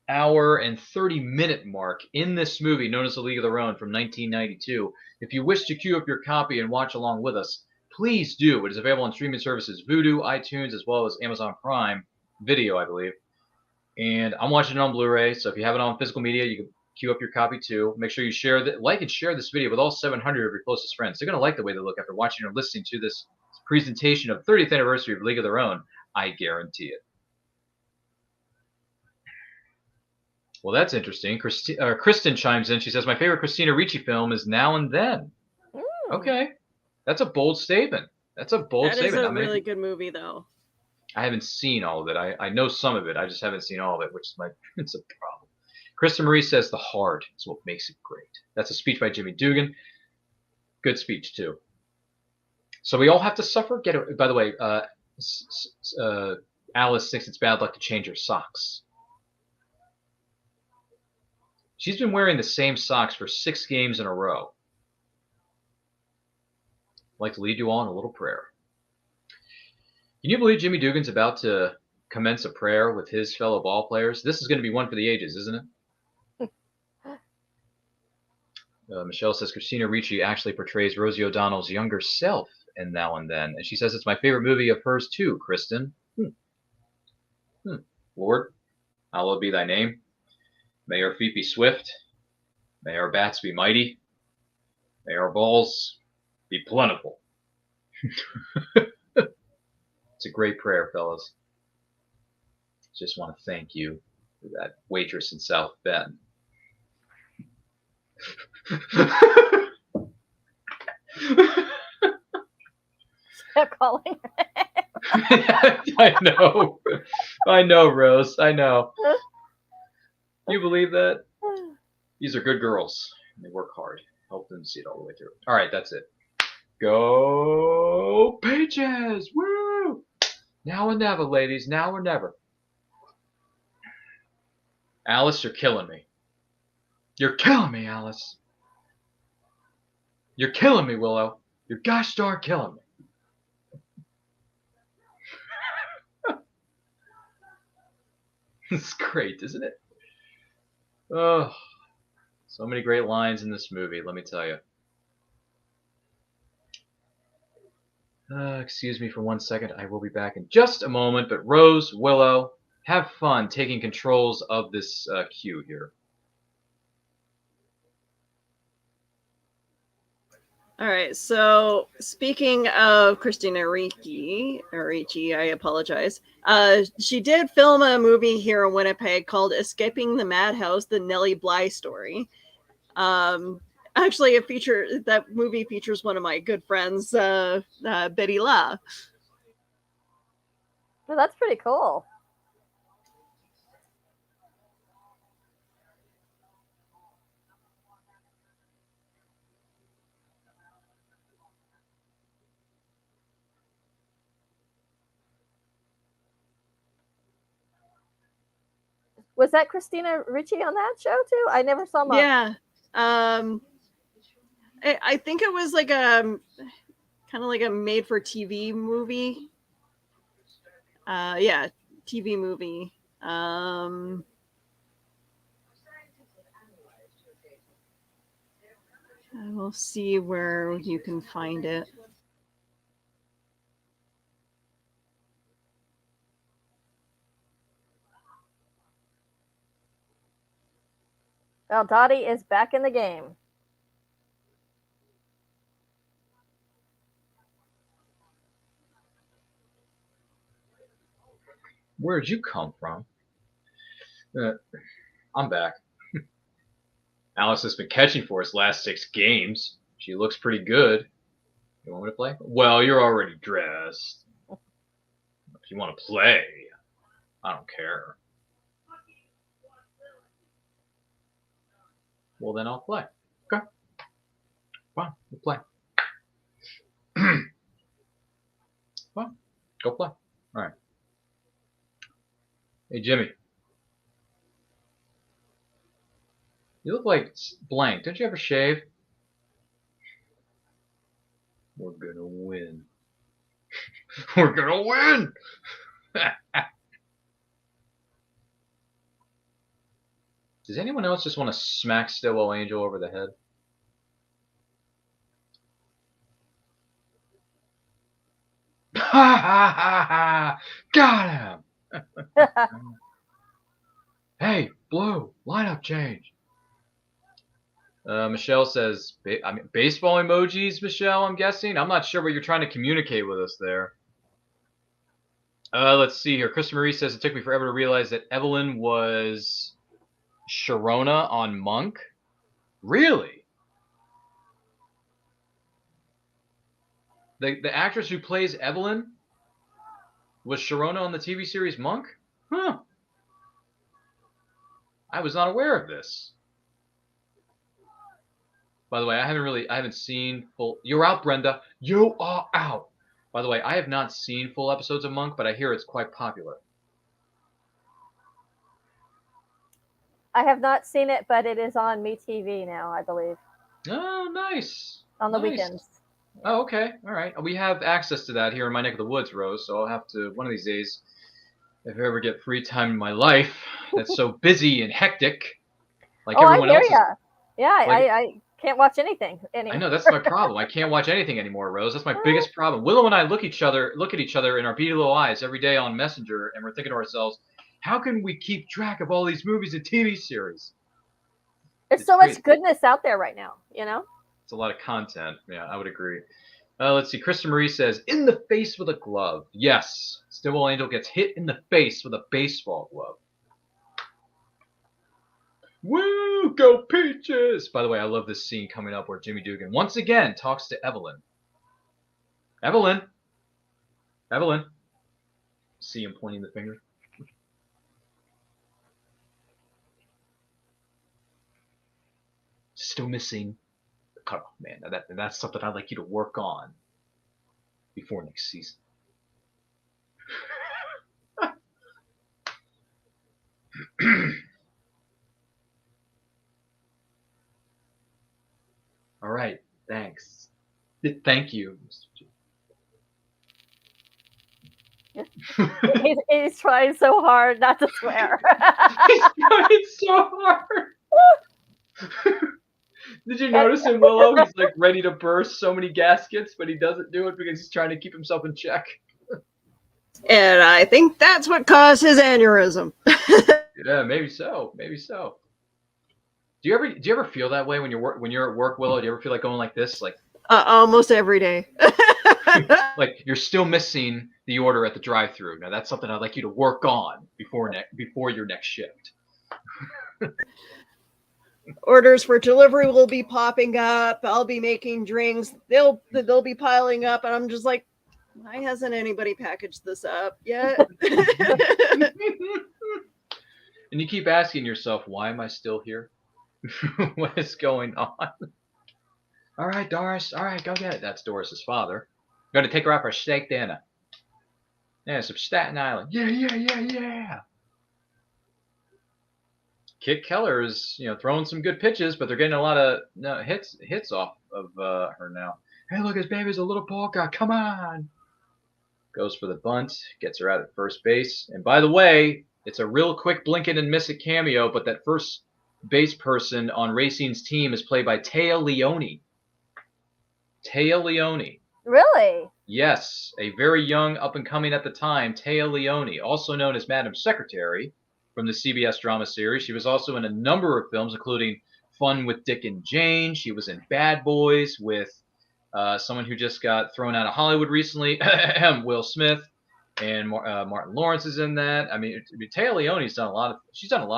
hour and 30-minute mark in this movie known as A League of Their Own from 1992. If you wish to queue up your copy and watch along with us, please do. It is available on streaming services Vudu, iTunes, as well as Amazon Prime Video, I believe. And I'm watching it on Blu-ray, so if you have it on physical media, you can queue up your copy too. Make sure you share like and share this video with all 700 of your closest friends. They're going to like the way they look after watching or listening to this presentation of 30th anniversary of League of Their Own. I guarantee it. Well, that's interesting. Kristen chimes in. She says, my favorite Christina Ricci film is Now and Then. Okay. That's a bold statement. That is a really good movie, though. I haven't seen all of it. I know some of it. I just haven't seen all of it, which is it's a problem. Kristen Marie says, the heart is what makes it great. That's a speech by Jimmy Dugan. Good speech, too. So we all have to suffer? By the way, Alice thinks it's bad luck to change her socks. She's been wearing the same socks for 6 games in a row. like to lead you all in a little prayer. Can you believe Jimmy Dugan's about to commence a prayer with his fellow ball players? This is going to be one for the ages, isn't it? Michelle says Christina Ricci actually portrays Rosie O'Donnell's younger self in Now and Then. And she says it's my favorite movie of hers too, Kristen. Lord, hallowed be thy name. May our feet be swift. May our bats be mighty. May our balls be plentiful. It's a great prayer, fellas. Just want to thank you for that waitress in South Bend. Kept calling. I know, Rose. I know. You believe that? These are good girls. They work hard. Help them see it all the way through. All right, that's it. Go Pages! Woo! Now or never, ladies. Now or never. Alice, you're killing me. You're killing me, Alice. You're killing me, Willow. You're gosh darn killing me. It's great, isn't it? Oh, so many great lines in this movie, let me tell you. Excuse me for 1 second. I will be back in just a moment. But Rose, Willow, have fun taking controls of this queue here. All right. So speaking of Christina Ricci, I apologize. She did film a movie here in Winnipeg called "Escaping the Madhouse: The Nellie Bly Story." Actually, that movie features one of my good friends, Betty La. Well, that's pretty cool. Was that Christina Ricci on that show too? I never saw much. Yeah. I think it was like a kind of like a made-for-TV movie. Yeah, TV movie. I will see where you can find it. Well, Dottie is back in the game. Where'd you come from? I'm back. Alice has been catching for us last 6 games. She looks pretty good. You want me to play? Well, you're already dressed. If you want to play, I don't care. Well, then I'll play. Okay. Fine, we'll play. Well, go play. All right. Hey, Jimmy. You look like blank. Don't you ever shave? We're gonna win. We're gonna win! Does anyone else just want to smack Stillwell Angel over the head? Ha ha ha ha! Got him! Hey, Blue, lineup change. Michelle says, baseball emojis, Michelle, I'm guessing? I'm not sure what you're trying to communicate with us there. Let's see here. Krista Marie says, it took me forever to realize that Evelyn was Sharona on Monk. Really? The actress who plays Evelyn was Sharona on the TV series Monk? Huh. I was not aware of this. By the way, I haven't seen full. You're out, Brenda. You are out. By the way, I have not seen full episodes of Monk, but I hear it's quite popular. I have not seen it, but it is on MeTV now, I believe. Oh, nice. On the weekends. Oh, okay. All right. We have access to that here in my neck of the woods, Rose. So I'll have to one of these days, if I ever get free time in my life that's so busy and hectic, like Oh, I everyone hear else is. ya. Yeah, Like I can't watch anything I anymore. know that's my problem. I can't watch anything anymore, Rose. That's my biggest problem. Willow and I look at each other in our beady little eyes every day on Messenger, and we're thinking to ourselves, how can we keep track of all these movies and TV series? There's It's so much crazy. goodness out there right now, you know? It's a lot of content. Yeah, I would agree. Let's see. Krista Marie says, "In the face with a glove." Yes, Stillwell Angel gets hit in the face with a baseball glove. Woo! Go Peaches! By the way, I love this scene coming up where Jimmy Dugan once again talks to Evelyn. Evelyn. Evelyn. See him pointing the finger. Still missing the cutoff, man. That's something I'd like you to work on before next season. All right. Thanks. Thank you. He's trying so hard not to swear. He's trying so hard. Did you notice in Willow? He's like ready to burst so many gaskets, but he doesn't do it because he's trying to keep himself in check. And I think that's what caused his aneurysm. Yeah, maybe so. Maybe so. Do you ever feel that way when you're at work, Willow? Do you ever feel like going like this, like Almost every day. like you're still missing the order at the drive-thru? Now that's something I'd like you to work on before your next shift. Orders for delivery will be popping up. I'll be making drinks. They'll be piling up, and I'm just like, why hasn't anybody packaged this up yet? And you keep asking yourself, why am I still here? What is going on? All right, Doris. All right, go get it. That's Doris's father. Going to take her out for a steak dinner. Yeah, some Staten Island. Yeah. Kit Keller is, throwing some good pitches, but they're getting a lot of hits off of her now. Hey, look, his baby's a little polka. Come on. Goes for the bunt, gets her out at first base. And by the way, it's a real quick blink it and miss it cameo, but that first base person on Racing's team is played by Taya Leone. Taya Leone. Really? Yes, a very young, up-and-coming at the time, Taya Leone, also known as Madam Secretary from the CBS drama series. She was also in a number of films, including Fun with Dick and Jane. She was in Bad Boys with someone who just got thrown out of Hollywood recently, Will Smith, and Martin Lawrence is in that. I mean, Taya Leone's done a lot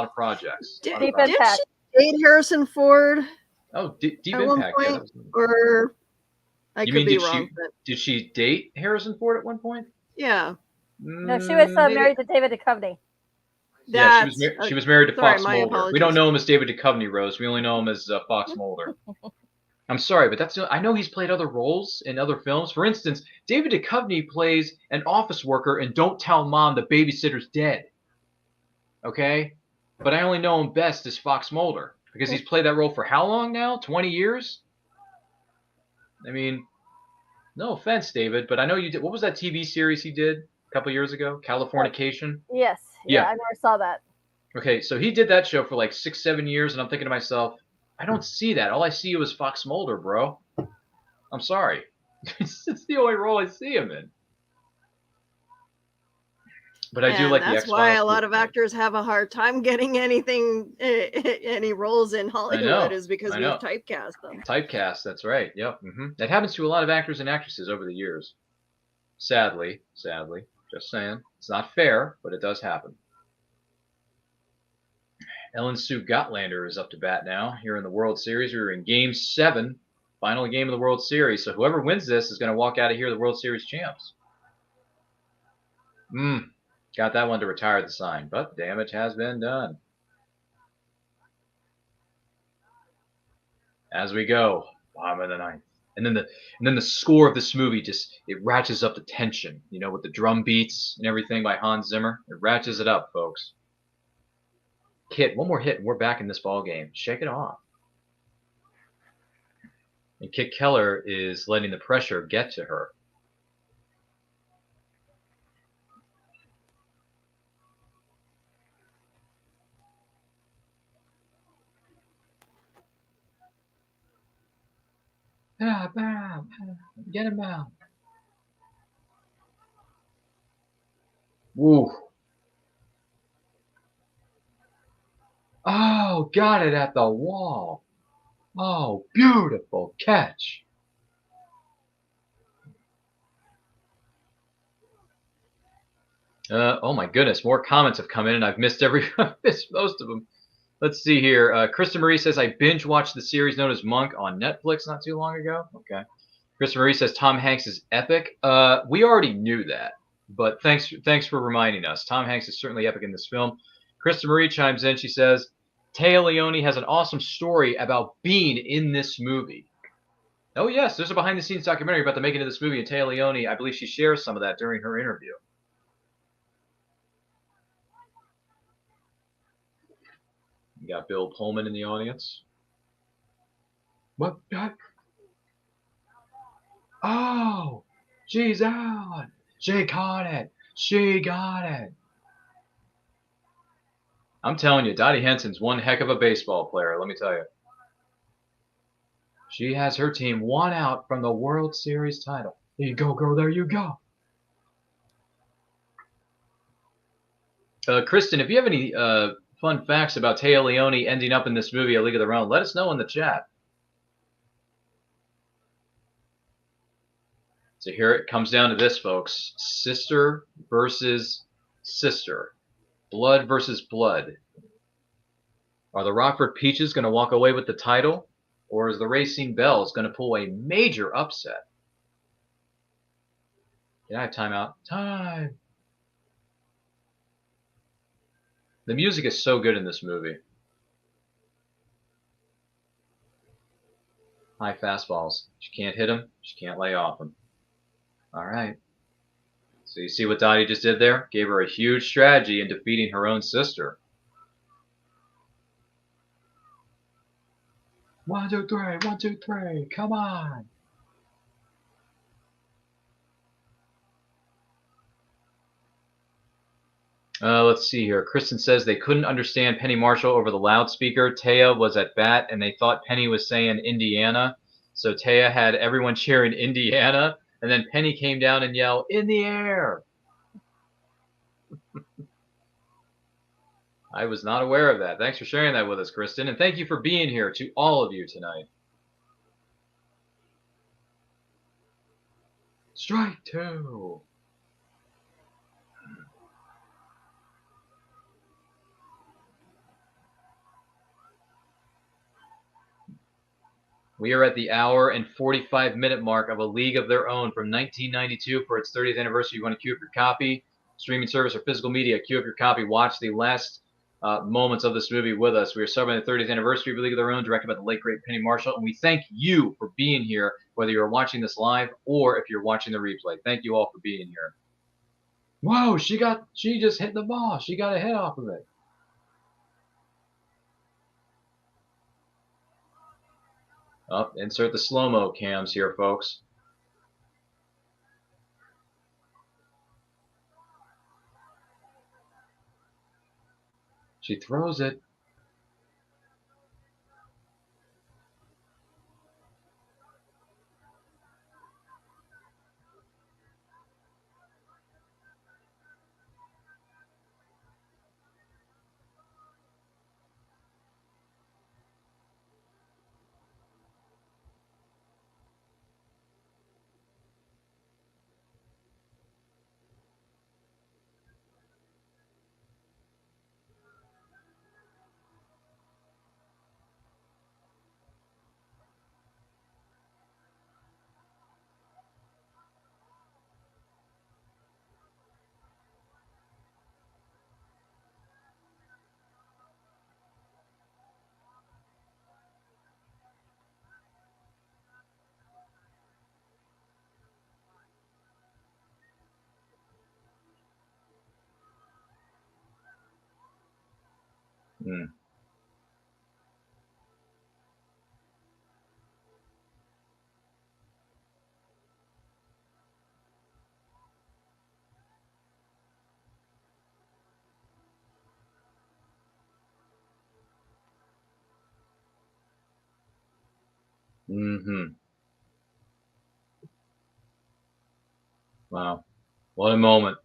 of projects. Did Deep Impact. she date Harrison Ford? Oh, Deep at Impact. One Yeah, point, or I you could mean be wrong. did she date Harrison Ford at one point? Yeah. No, she was married to David Duchovny. Yeah, she was married to Fox my Mulder. apologies. We don't know him as David Duchovny, Rose. We only know him as Fox Mulder. I'm sorry, but I know he's played other roles in other films. For instance, David Duchovny plays an office worker in Don't Tell Mom the Babysitter's Dead. Okay? But I only know him best as Fox Mulder because he's played that role for how long now? 20 years? I mean, no offense, David, but I know you did. What was that TV series he did a couple years ago? Californication? Yes. Yeah, I never saw that. Okay, so he did that show for like 6-7 years, and I'm thinking to myself, I don't see that. All I see was Fox Mulder, bro. I'm sorry. It's the only role I see him in. But I do like the X-Files. That's why a lot of actors have a hard time getting any roles in Hollywood is because we typecast them. Typecast, that's right. Yep. That happens to a lot of actors and actresses over the years. Sadly. Just saying. It's not fair, but it does happen. Ellen Sue Gottlander is up to bat now here in the World Series. We were in Game 7, final game of the World Series. So whoever wins this is going to walk out of here the World Series champs. Got that one to retire the sign, but damage has been done. As we go, bottom of the ninth. And then the score of this movie it ratchets up the tension, with the drum beats and everything by Hans Zimmer. It ratchets it up, folks. One more hit, and we're back in this ball game. Shake it off. And Kit Keller is letting the pressure get to her. Get him out. Woo. Oh, got it at the wall. Oh, beautiful catch. Oh my goodness, more comments have come in and I've missed missed most of them. Let's see here. Krista Marie says, I binge watched the series known as Monk on Netflix not too long ago. Okay. Krista Marie says Tom Hanks is epic. We already knew that, but thanks for reminding us. Tom Hanks is certainly epic in this film. Krista Marie chimes in. She says, Téa Leoni has an awesome story about being in this movie. Oh yes, there's a behind-the-scenes documentary about the making of this movie, and Téa Leoni, I believe she shares some of that during her interview. You got Bill Pullman in the audience. What? Oh, she's out. She caught it. She got it. I'm telling you, Dottie Henson's one heck of a baseball player, let me tell you. She has her team one out from the World Series title. There you go, girl. There you go. Kristen, if you have any fun facts about Téa Leoni ending up in this movie, A League of Their Own, let us know in the chat. So here it comes down to this, folks. Sister versus sister. Blood versus blood. Are the Rockford Peaches going to walk away with the title? Or is the Racing Bells going to pull a major upset? Can I have timeout? Time! The music is so good in this movie. High fastballs. She can't hit them. She can't lay off them. All right. So you see what Dottie just did there? Gave her a huge strategy in defeating her own sister. 1, 2, 3. 1, 2, 3. Come on. Let's see here. Kristen says they couldn't understand Penny Marshall over the loudspeaker. Téa was at bat, and they thought Penny was saying Indiana. So Téa had everyone cheering Indiana, and then Penny came down and yelled, in the air. I was not aware of that. Thanks for sharing that with us, Kristen, and thank you for being here to all of you tonight. Strike 2. We are at the hour and 45-minute mark of A League of Their Own from 1992 for its 30th anniversary. You want to queue up your copy, streaming service or physical media, queue up your copy, watch the last moments of this movie with us. We are celebrating the 30th anniversary of A League of Their Own, directed by the late, great Penny Marshall, and we thank you for being here, whether you're watching this live or if you're watching the replay. Thank you all for being here. Whoa, she just hit the ball. She got a hit off of it. Oh, insert the slow-mo cams here, folks. She throws it. Mm-hmm. Wow. What a moment.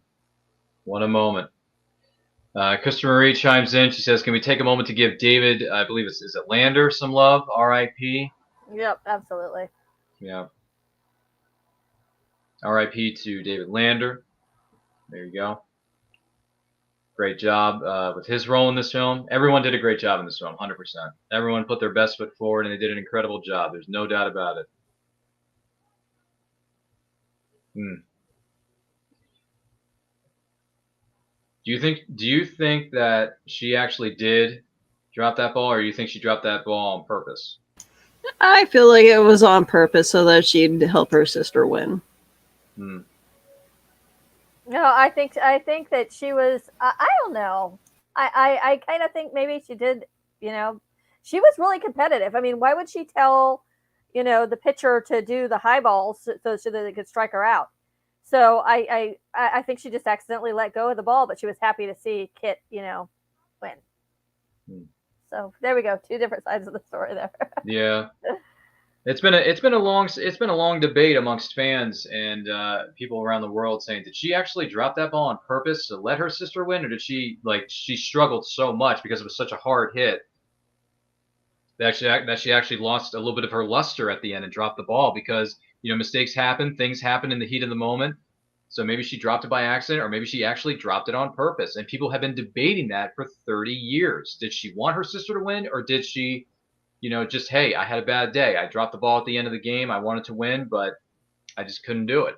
What a moment. Krista Marie chimes in. She says, can we take a moment to give David, I believe is it Lander, some love? R.I.P. Yep, absolutely. Yeah. R.I.P. to David Lander. There you go. Great job with his role in this film. Everyone did a great job in this film, 100%. Everyone put their best foot forward, and they did an incredible job. There's no doubt about it. Hmm. Do you think that she actually did drop that ball, or do you think she dropped that ball on purpose? I feel like it was on purpose so that she'd help her sister win. Hmm. No, I think that she was. I don't know. I kind of think maybe she did. You know, she was really competitive. I mean, why would she tell, the pitcher to do the high balls so that they could strike her out? So I think she just accidentally let go of the ball, but she was happy to see Kit, win. Hmm. So there we go. Two different sides of the story there. Yeah. It's been a long debate amongst fans and people around the world saying, did she actually drop that ball on purpose to let her sister win, or did she struggled so much because it was such a hard hit that she actually lost a little bit of her luster at the end and dropped the ball because mistakes happen, things happen in the heat of the moment. So maybe she dropped it by accident, or maybe she actually dropped it on purpose. And people have been debating that for 30 years. Did she want her sister to win, or did she? Just, hey, I had a bad day. I dropped the ball at the end of the game. I wanted to win, but I just couldn't do it.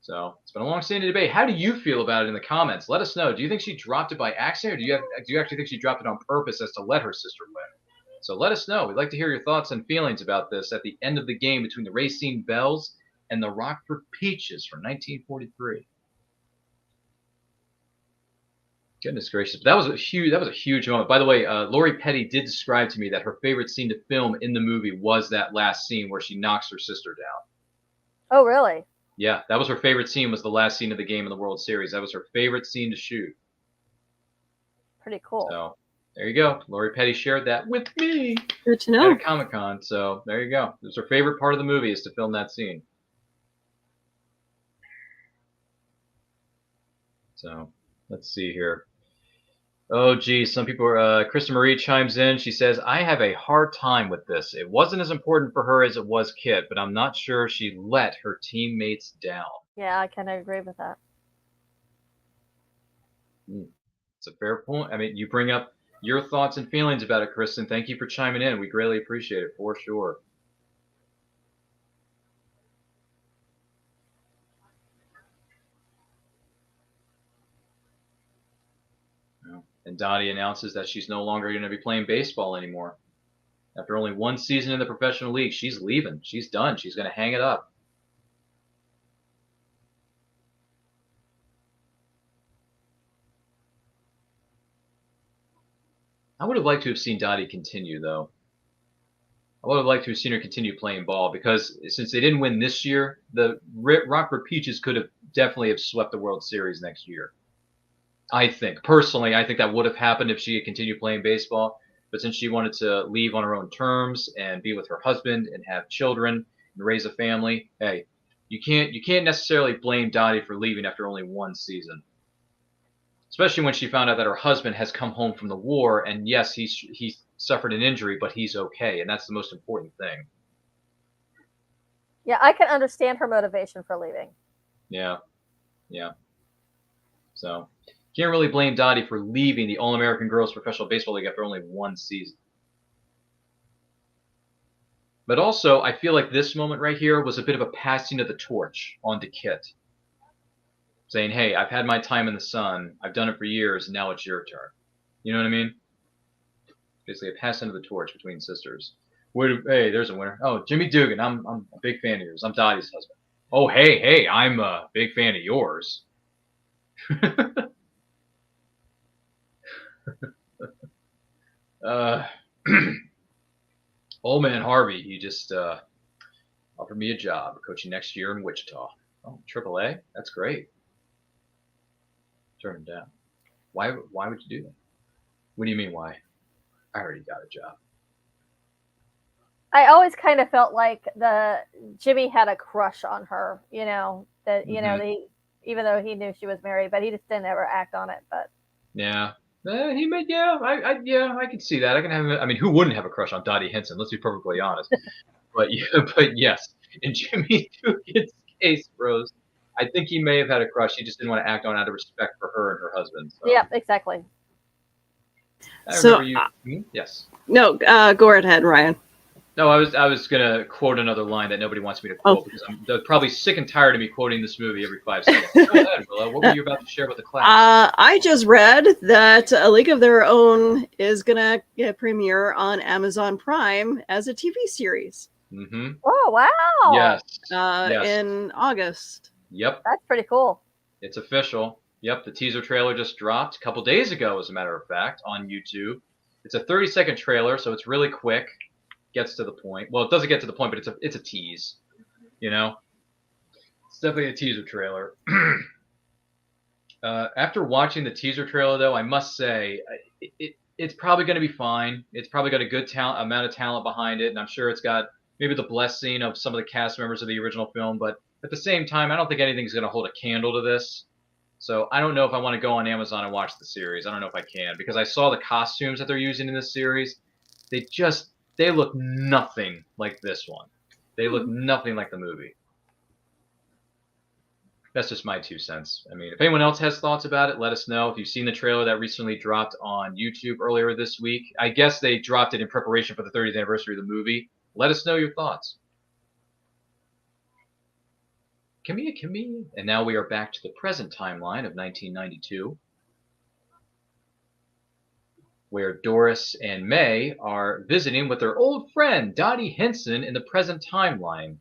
So it's been a long-standing debate. How do you feel about it in the comments? Let us know. Do you think she dropped it by accident, or do you actually think she dropped it on purpose as to let her sister win? So let us know. We'd like to hear your thoughts and feelings about this at the end of the game between the Racine Bells and the Rockford Peaches from 1943. Goodness gracious. That was a huge moment. By the way, Lori Petty did describe to me that her favorite scene to film in the movie was that last scene where she knocks her sister down. Oh, really? Yeah, that was her favorite scene, was the last scene of the game in the World Series. That was her favorite scene to shoot. Pretty cool. So there you go. Lori Petty shared that with me Good to know. at a Comic-Con. So there you go. It was her favorite part of the movie, is to film that scene. So let's see here. Oh, geez, some people are. Krista Marie chimes in. She says, I have a hard time with this. It wasn't as important for her as it was Kit, but I'm not sure she let her teammates down. Yeah, I kind of agree with that. It's a fair point. I mean, you bring up your thoughts and feelings about it, Kristen. Thank you for chiming in. We greatly appreciate it, for sure. And Dottie announces that she's no longer going to be playing baseball anymore. After only one season in the professional league, she's leaving. She's done. She's going to hang it up. I would have liked to have seen Dottie continue, though. I would have liked to have seen her continue playing ball, because since they didn't win this year, the Rockford Peaches could have definitely have swept the World Series next year. I think, personally, I think that would have happened if she had continued playing baseball. But since she wanted to leave on her own terms and be with her husband and have children and raise a family, hey, you can't necessarily blame Dottie for leaving after only one season. Especially when she found out that her husband has come home from the war, and yes, he suffered an injury, but he's okay, and that's the most important thing. Yeah, I can understand her motivation for leaving. Yeah. So can't really blame Dottie for leaving the All-American Girls Professional Baseball League after only one season. But also, I feel like this moment right here was a bit of a passing of the torch onto Kit. Saying, hey, I've had my time in the sun. I've done it for years. Now it's your turn. You know what I mean? Basically, a passing of the torch between sisters. Hey, there's a winner. Oh, Jimmy Dugan. I'm a big fan of yours. I'm Dottie's husband. Oh, hey, I'm a big fan of yours. Old man Harvey, he just offered me a job coaching next year in Wichita. Oh, AAA? That's great. Turn him down. Why would you do that? What do you mean why? I already got a job. I always kind of felt like Jimmy had a crush on her, that even though he knew she was married, but he just didn't ever act on it. But yeah, he made I can see that. I can have. I mean, who wouldn't have a crush on Dottie Hinson? Let's be perfectly honest. But yes, in Jimmy Dugan's case, Rose, I think he may have had a crush. He just didn't want to act on it out of respect for her and her husband. So. Yeah, exactly. I remember you. Yes. No, go ahead, Ryan. No, I was gonna quote another line that nobody wants me to quote because they're probably sick and tired of me quoting this movie every 5 seconds. Go ahead, Willow. What were you about to share with the class? I just read that A League of Their Own is gonna premiere on Amazon Prime as a TV series. Mm-hmm. Oh wow! Yes. In August. Yep. That's pretty cool. It's official. Yep. The teaser trailer just dropped a couple days ago, as a matter of fact, on YouTube. It's a 30-second trailer, so it's really quick. Gets to the point. Well, it doesn't get to the point, but it's a tease. It's definitely a teaser trailer. After watching the teaser trailer, though, I must say it's probably going to be fine. It's probably got a good amount of talent behind it, and I'm sure it's got maybe the blessing of some of the cast members of the original film. But at the same time, I don't think anything's going to hold a candle to this. So I don't know if I want to go on Amazon and watch the series. I don't know if I can, because I saw the costumes that they're using in this series. They look nothing like this one. They look nothing like the movie. That's just my 2 cents. I mean, if anyone else has thoughts about it, let us know. If you've seen the trailer that recently dropped on YouTube earlier this week, I guess they dropped it in preparation for the 30th anniversary of the movie. Let us know your thoughts. Kimmy. And now we are back to the present timeline of 1992. Where Doris and May are visiting with their old friend Dottie Hinson in the present timeline.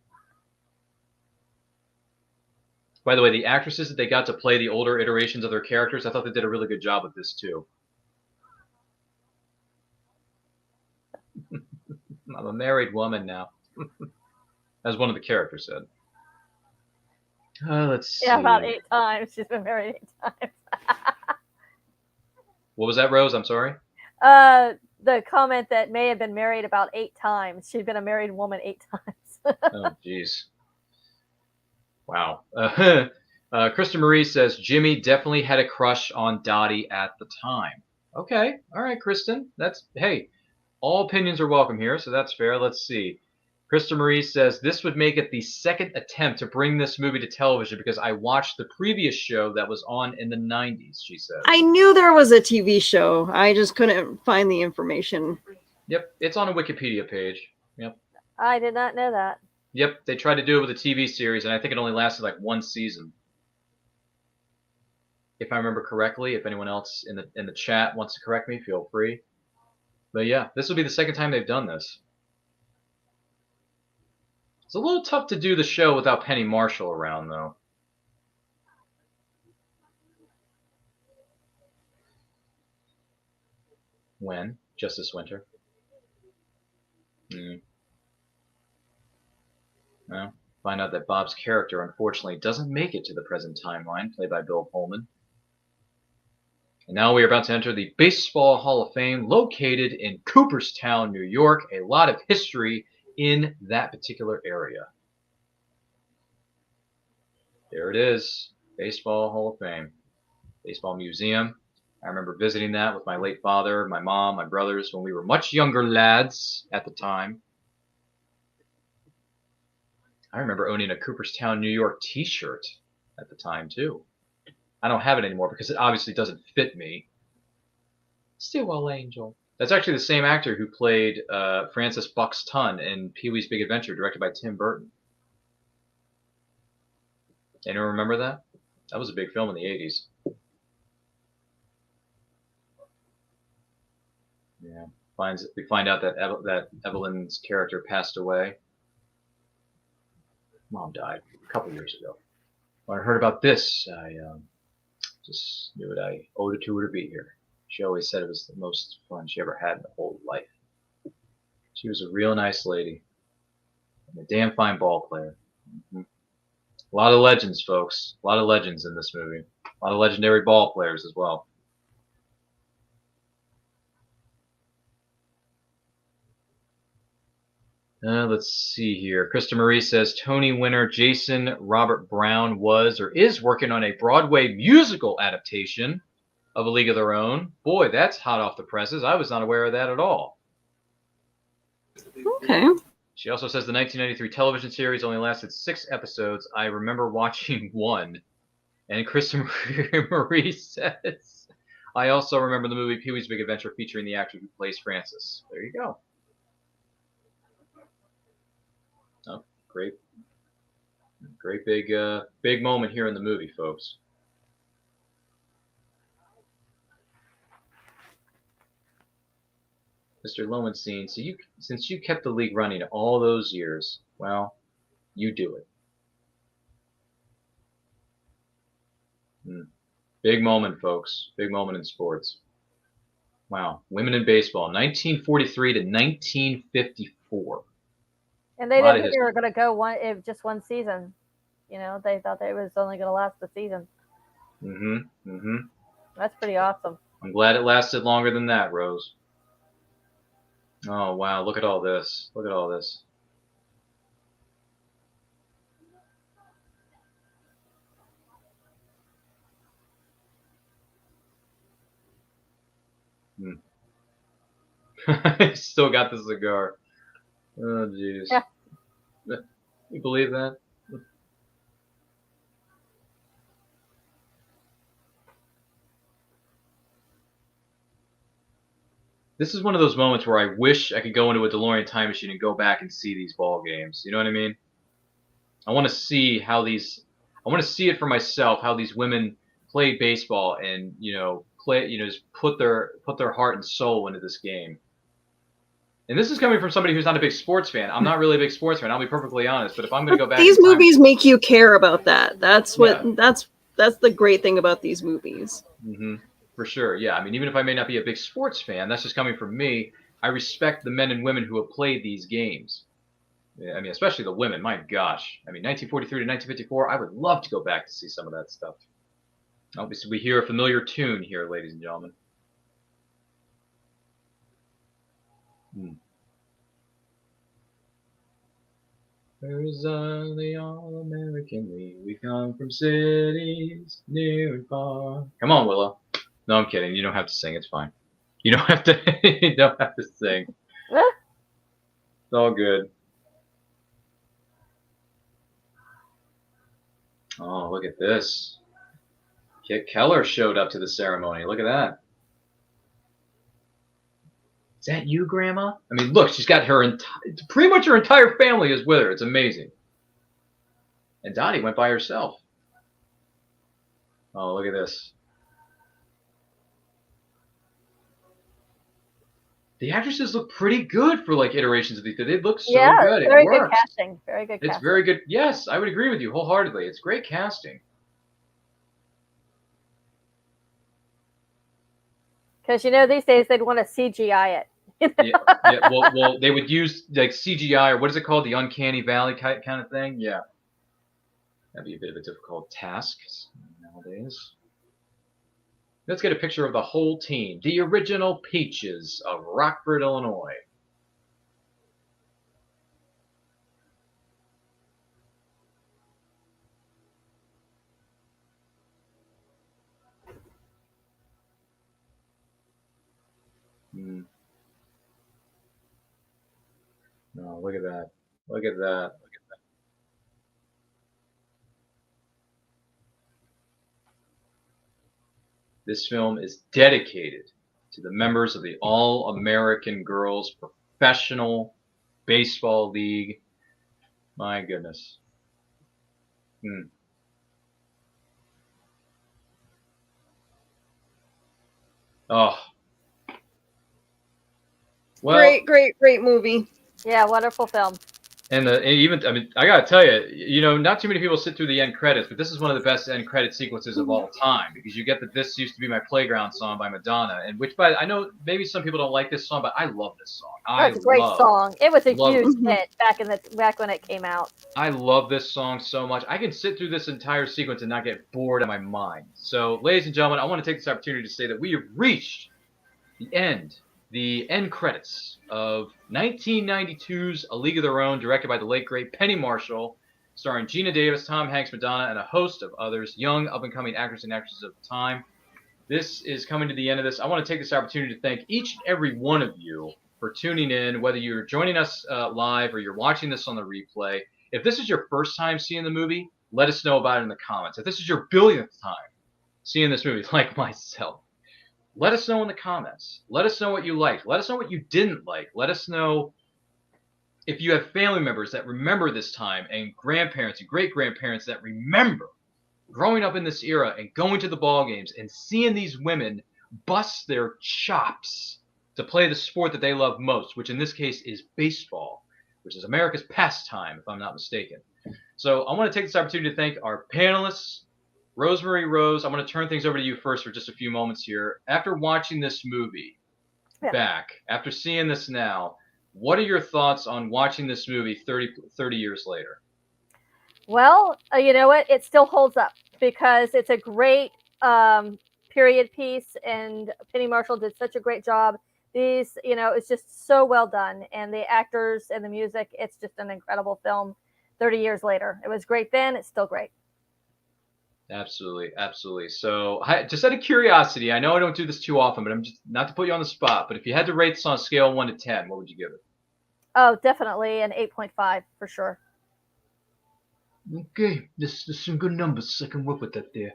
By the way, the actresses that they got to play the older iterations of their characters, I thought they did a really good job with this too. I'm a married woman now, as one of the characters said. Let's see. Yeah, about 8 times. She's been married 8 times. What was that, Rose? I'm sorry. The comment that May have been married about 8 times. She's been a married woman 8 times. Oh, jeez. Wow. Krista Marie says, Jimmy definitely had a crush on Dottie at the time. Okay. All right, Kristen. Hey, all opinions are welcome here, so that's fair. Let's see. Krista Marie says, this would make it the second attempt to bring this movie to television because I watched the previous show that was on in the 90s, she says. I knew there was a TV show. I just couldn't find the information. Yep, it's on a Wikipedia page. Yep. I did not know that. Yep, they tried to do it with a TV series, and I think it only lasted like 1 season. If I remember correctly, if anyone else in the chat wants to correct me, feel free. But yeah, this will be the second time they've done this. It's a little tough to do the show without Penny Marshall around, though. When? Just this winter? Well, find out that Bob's character, unfortunately, doesn't make it to the present timeline, played by Bill Pullman. And now we are about to enter the Baseball Hall of Fame, located in Cooperstown, New York. A lot of history in that particular area. There it is, Baseball Hall of Fame, Baseball Museum. I remember visiting that with my late father, my mom, my brothers when we were much younger lads at the time. I remember owning a Cooperstown, New York t-shirt at the time too. I don't have it anymore because it obviously doesn't fit me. Stillwell Angel. That's actually the same actor who played Francis Bucks Tunn in Pee-wee's Big Adventure, directed by Tim Burton. Anyone remember that? That was a big film in the 80s. Yeah, we find out that Evelyn's character passed away. Mom died a couple years ago. When I heard about this, I just knew it. I owed it to her to be here. She always said it was the most fun she ever had in her whole life. She was a real nice lady. And a damn fine ball player. Mm-hmm. A lot of legends, folks. A lot of legends in this movie. A lot of legendary ball players as well. Let's see here. Krista Marie says Tony winner Jason Robert Brown was or is working on a Broadway musical adaptation of A League of Their Own. Boy, that's hot off the presses. I was not aware of that at all. Okay. She also says the 1993 television series only lasted 6 episodes. I remember watching one. And Krista Marie says, I also remember the movie Pee-wee's Big Adventure featuring the actor who plays Francis. There you go. Oh, great big moment here in the movie, folks. Mr. Lowenstein, so since you kept the league running all those years, well, you do it. Big moment, folks. Big moment in sports. Wow. Women in baseball, 1943 to 1954. And they didn't think they were going to go just one season. You know, they thought that it was only going to last the season. That's pretty awesome. I'm glad it lasted longer than that, Rose. Oh, wow. Look at all this. Look at all this. I still got the cigar. Oh, jeez. Yeah. You believe that? This is one of those moments where I wish I could go into a DeLorean time machine and go back and see these ball games. You know what I mean? I want to see how these. I want to see it for myself. How these women play baseball and just put their heart and soul into this game. And this is coming from somebody who's not a big sports fan. I'm not really a big sports fan. I'll be perfectly honest. But if I'm going to go back, these movies make you care about that. That's what. That's the great thing about these movies. For sure, yeah. I mean, even if I may not be a big sports fan, that's just coming from me. I respect the men and women who have played these games. I mean, especially the women. My gosh. I mean, 1943 to 1954, I would love to go back to see some of that stuff. Obviously, we hear a familiar tune here, ladies and gentlemen. Arizona, the All-American League. We come from cities near and far. Come on, Willow. No, I'm kidding. You don't have to sing. It's fine. You don't have to. You don't have to sing. It's all good. Oh, look at this. Kit Keller showed up to the ceremony. Look at that. Is that you, Grandma? I mean, look, she's got pretty much her entire family is with her. It's amazing. And Dottie went by herself. Oh, look at this. The actresses look pretty good for like iterations of these. They look so good. Very good casting. Very good casting. It's very good. Yes, I would agree with you wholeheartedly. It's great casting. Because these days they'd want to CGI it. Well, they would use like CGI or what is it called, the Uncanny Valley kind of thing. Yeah, that'd be a bit of a difficult task nowadays. Let's get a picture of the whole team. The original Peaches of Rockford, Illinois. No, look at that. Look at that. This film is dedicated to the members of the All-American Girls Professional Baseball League. My goodness. Oh. Well, great movie. Yeah, wonderful film. And I mean, I gotta tell you, not too many people sit through the end credits, but this is one of the best end credit sequences of all time because you get that "This Used to Be My Playground" song by Madonna, and I know maybe some people don't like this song, but I love this song. It's a great song. It was a huge hit back when it came out. I love this song so much. I can sit through this entire sequence and not get bored out of my mind. So, ladies and gentlemen, I want to take this opportunity to say that we have reached the end the end credits of 1992's A League of Their Own, directed by the late great Penny Marshall, starring Gina Davis, Tom Hanks, Madonna, and a host of others, young up-and-coming actors and actresses of the time. This is coming to the end of this. I want to take this opportunity to thank each and every one of you for tuning in, whether you're joining us live or you're watching this on the replay. If this is your first time seeing the movie, let us know about it in the comments. If this is your billionth time seeing this movie, like myself, let us know in the comments. Let us know what you liked. Let us know what you didn't like. Let us know if you have family members that remember this time, and grandparents and great-grandparents that remember growing up in this era and going to the ball games and seeing these women bust their chops to play the sport that they love most, which in this case is baseball, which is America's pastime, if I'm not mistaken. So I want to take this opportunity to thank our panelists. Rosemary Rose, I'm going to turn things over to you first for just a few moments here. After watching this movie back, after seeing this now, what are your thoughts on watching this movie 30 years later? Well, you know what? It still holds up because it's a great period piece, and Penny Marshall did such a great job. These, it's just so well done, and the actors and the music, it's just an incredible film 30 years later. It was great then, it's still great. Absolutely, absolutely. So, just out of curiosity, I know I don't do this too often, but I'm just not to put you on the spot, but if you had to rate this on a scale of 1 to 10, what would you give it? Oh, definitely an 8.5 for sure. Okay, this is some good numbers. I can work with that there.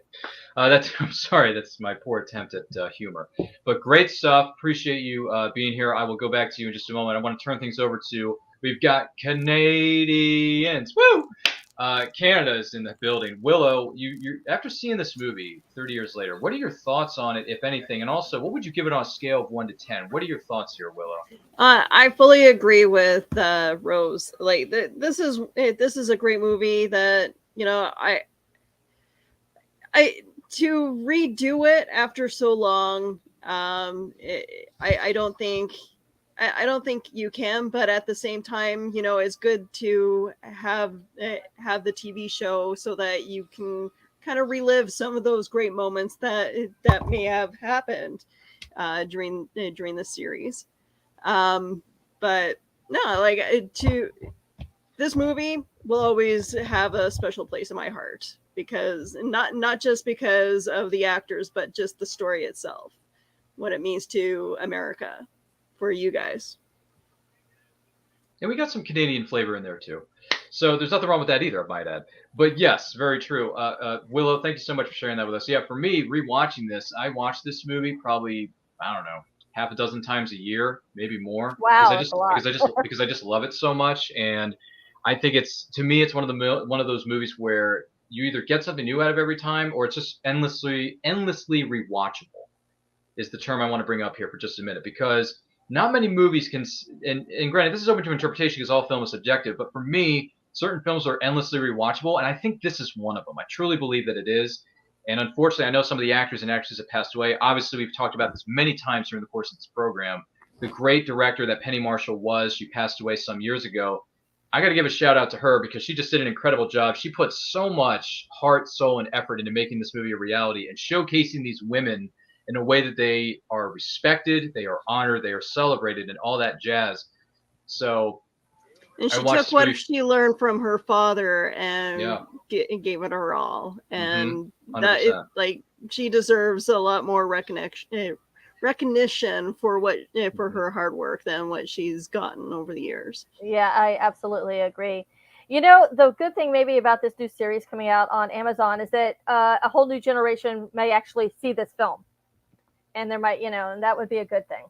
I'm sorry, that's my poor attempt at humor. But great stuff. Appreciate you being here. I will go back to you in just a moment. I want to turn things over to, we've got Canadians. Woo! Canada is in the building. Willow, you after seeing this movie 30 years later, what are your thoughts on it, if anything? And also, what would you give it on a scale of 1 to 10? What are your thoughts here, Willow? I fully agree with Rose. Like this is a great movie that I to redo it after so long. I don't think. I don't think you can, but at the same time, it's good to have the TV show so that you can kind of relive some of those great moments that may have happened during the series. But no, this movie will always have a special place in my heart because not just because of the actors, but just the story itself, what it means to America. For you guys. And we got some Canadian flavor in there too. So there's nothing wrong with that either, I might add. But yes, very true. Willow, thank you so much for sharing that with us. Yeah, for me, rewatching this, I watch this movie probably, I don't know, half a dozen times a year, maybe more. Wow, because I just love it so much, and I think to me it's one of those movies where you either get something new out of every time, or it's just endlessly rewatchable. Is the term I want to bring up here for just a minute, because not many movies can, and granted, this is open to interpretation because all film is subjective, but for me, certain films are endlessly rewatchable, and I think this is one of them. I truly believe that it is, and unfortunately, I know some of the actors and actresses have passed away. Obviously, we've talked about this many times during the course of this program. The great director that Penny Marshall was, she passed away some years ago. I got to give a shout out to her because she just did an incredible job. She put so much heart, soul, and effort into making this movie a reality and showcasing these women in a way that they are respected, they are honored, they are celebrated, and all that jazz. So, and she took what she learned from her father and gave it her all, and she deserves a lot more recognition for her hard work than what she's gotten over the years. Yeah, I absolutely agree. The good thing maybe about this new series coming out on Amazon is that a whole new generation may actually see this film. And there might, and that would be a good thing.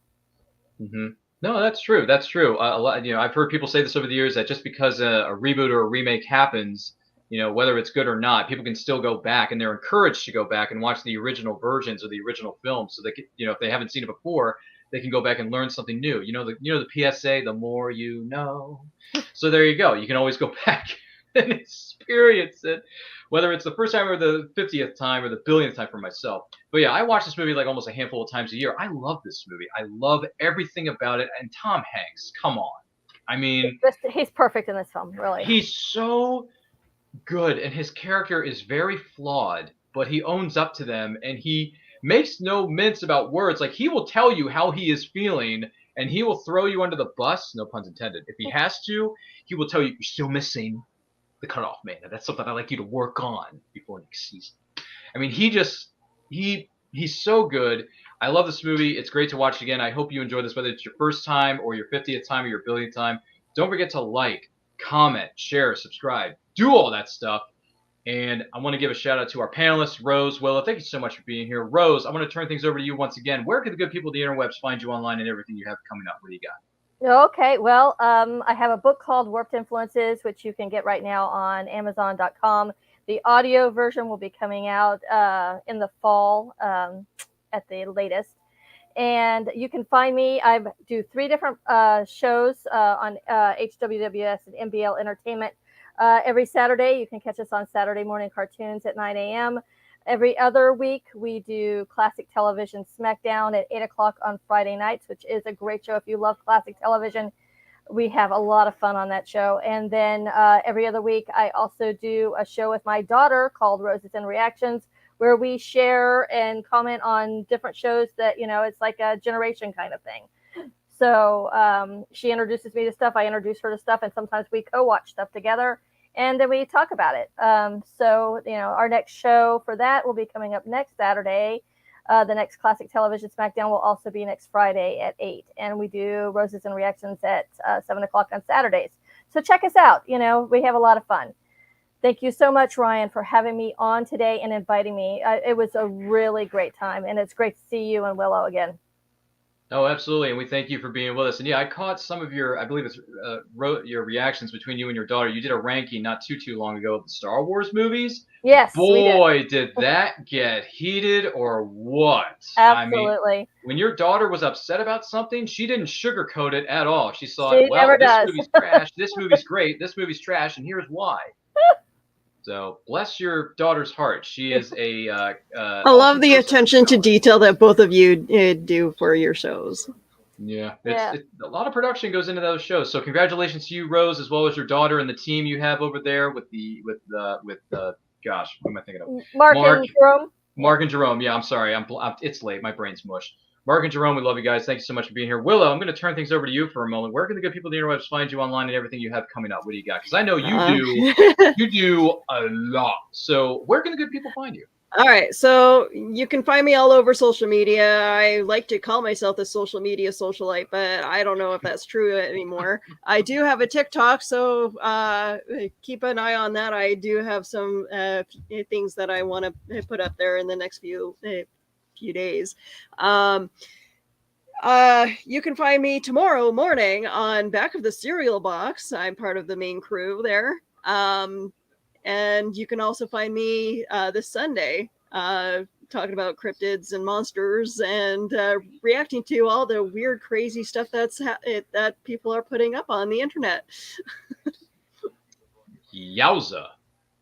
Mm-hmm. No, that's true. That's true. A lot, I've heard people say this over the years that just because a reboot or a remake happens, whether it's good or not, people can still go back, and they're encouraged to go back and watch the original versions or the original films, so they can, if they haven't seen it before, they can go back and learn something new. The PSA, the more you know. So there you go. You can always go back and experience it, whether it's the first time or the 50th time or the billionth time for myself. But yeah, I watch this movie like almost a handful of times a year. I love this movie. I love everything about it. And Tom Hanks, come on. I mean, he's perfect in this film, really. He's so good, and his character is very flawed, but he owns up to them, and he makes no mince about words. Like, he will tell you how he is feeling, and he will throw you under the bus, no puns intended. If he has to, he will tell you, you're still missing the cutoff man. That's something I'd like you to work on before next season. I mean, he's so good. I love this movie. It's great to watch again. I hope you enjoy this, whether it's your first time or your 50th time or your billionth time. Don't forget to like, comment, share, subscribe, do all that stuff. And I want to give a shout out to our panelists, Rose, Willow. Thank you so much for being here. Rose, I want to turn things over to you once again. Where can the good people of the interwebs find you online and everything you have coming up? What do you got? Okay, well, I have a book called Warped Influences, which you can get right now on Amazon.com. The audio version will be coming out in the fall at the latest. And you can find me. I do 3 different shows on HWWS and MBL Entertainment. Every Saturday, you can catch us on Saturday morning cartoons at 9 a.m. Every other week, we do Classic Television Smackdown at 8 o'clock on Friday nights, which is a great show. If you love classic television, we have a lot of fun on that show. And then every other week, I also do a show with my daughter called Roses and Reactions, where we share and comment on different shows that, it's like a generation kind of thing. So she introduces me to stuff, I introduce her to stuff, and sometimes we co-watch stuff together, and then we talk about it. So our next show for that will be coming up next Saturday. The next Classic Television Smackdown will also be next Friday at 8, and we do Roses and Reactions at 7 o'clock on Saturdays. So check us out. We have a lot of fun. Thank you so much, Ryan, for having me on today and inviting me. It was a really great time, and it's great to see you and Willow again. Oh, absolutely, and we thank you for being with us. And yeah, I caught some of your, I believe it's your reactions between you and your daughter. You did a ranking not too long ago of the Star Wars movies. Yes, boy, did that get heated or what? Absolutely. I mean, when your daughter was upset about something, she didn't sugarcoat it at all. She thought, she well, this does. movie's trash, this movie's great, this movie's trash, and here's why. So bless your daughter's heart. She is I love the attention to detail that both of you do for your shows. Yeah, it's a lot of production goes into those shows. So congratulations to you, Rose, as well as your daughter and the team you have over there with gosh, what am I thinking of? Mark and Jerome. Mark and Jerome. Yeah, I'm sorry. It's late. My brain's mush. Mark and Jerome, we love you guys. Thank you so much for being here. Willow, I'm going to turn things over to you for a moment. Where can the good people of the interwebs find you online and everything you have coming up? What do you got? Because I know you do a lot. So where can the good people find you? All right, so you can find me all over social media. I like to call myself a social media socialite, but I don't know if that's true anymore. I do have a TikTok, so keep an eye on that. I do have some things that I want to put up there in the next few days. You can find me tomorrow morning on Back of the Cereal Box. I'm part of the main crew there. And you can also find me this Sunday talking about cryptids and monsters and reacting to all the weird, crazy stuff that people are putting up on the internet. Yowza.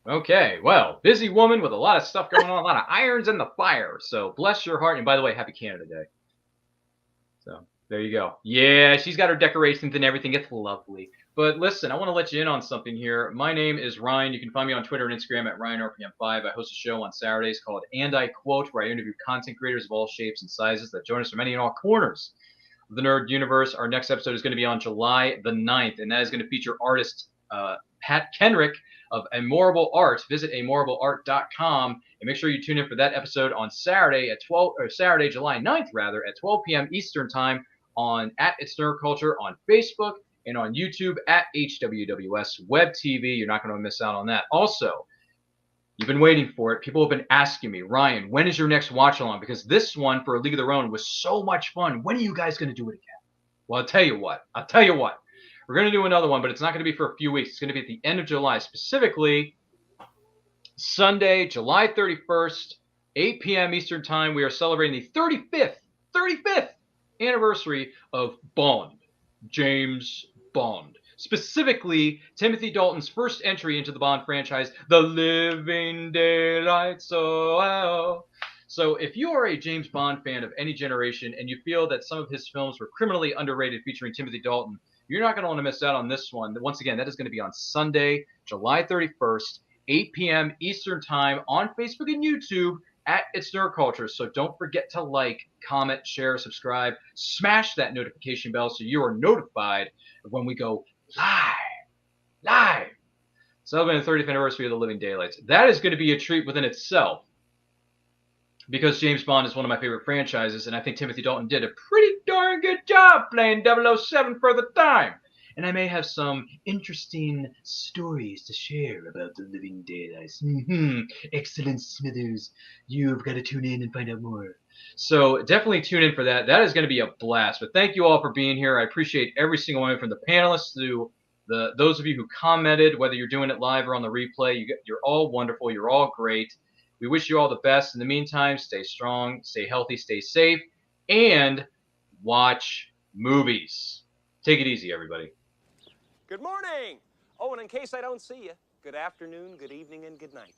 Okay, well, busy woman with a lot of stuff going on, a lot of irons in the fire. So bless your heart. And by the way, happy Canada Day. So there you go. Yeah, she's got her decorations and everything. It's lovely. But listen, I want to let you in on something here. My name is Ryan. You can find me on Twitter and Instagram at RyanRPM5. I host a show on Saturdays called And I Quote, where I interview content creators of all shapes and sizes that join us from any and all corners of the nerd universe. Our next episode is going to be on July the 9th, and that is going to feature artist Pat Kenrick of Amorable Art. Visit amorableart.com and make sure you tune in for that episode on Saturday Saturday, July 9th, rather, at 12 p.m. Eastern Time at It's Nerd Culture on Facebook and on YouTube at HWWS Web TV. You're not going to miss out on that. Also, you've been waiting for it. People have been asking me, Ryan, when is your next watch along? Because this one for A League of Their Own was so much fun. When are you guys going to do it again? Well, I'll tell you what. We're going to do another one, but it's not going to be for a few weeks. It's going to be at the end of July, specifically Sunday, July 31st, 8 p.m. Eastern Time. We are celebrating the 35th anniversary of Bond, James Bond. Specifically, Timothy Dalton's first entry into the Bond franchise, The Living Daylights. So if you are a James Bond fan of any generation and you feel that some of his films were criminally underrated featuring Timothy Dalton, you're not going to want to miss out on this one. Once again, that is going to be on Sunday, July 31st, 8 p.m. Eastern Time on Facebook and YouTube at It's Nerd Culture. So don't forget to like, comment, share, subscribe, smash that notification bell so you are notified of when we go live. Celebrating the 30th anniversary of the Living Daylights. That is going to be a treat within itself, because James Bond is one of my favorite franchises, and I think Timothy Dalton did a pretty darn good job playing 007 for the time. And I may have some interesting stories to share about the Living Daylights. Excellent, Smithers. You've got to tune in and find out more. So definitely tune in for that. That is going to be a blast. But thank you all for being here. I appreciate every single one, from the panelists to those of you who commented, whether you're doing it live or on the replay. You're all wonderful. You're all great. We wish you all the best. In the meantime, stay strong, stay healthy, stay safe, and watch movies. Take it easy, everybody. Good morning. Oh, and in case I don't see you, good afternoon, good evening, and good night.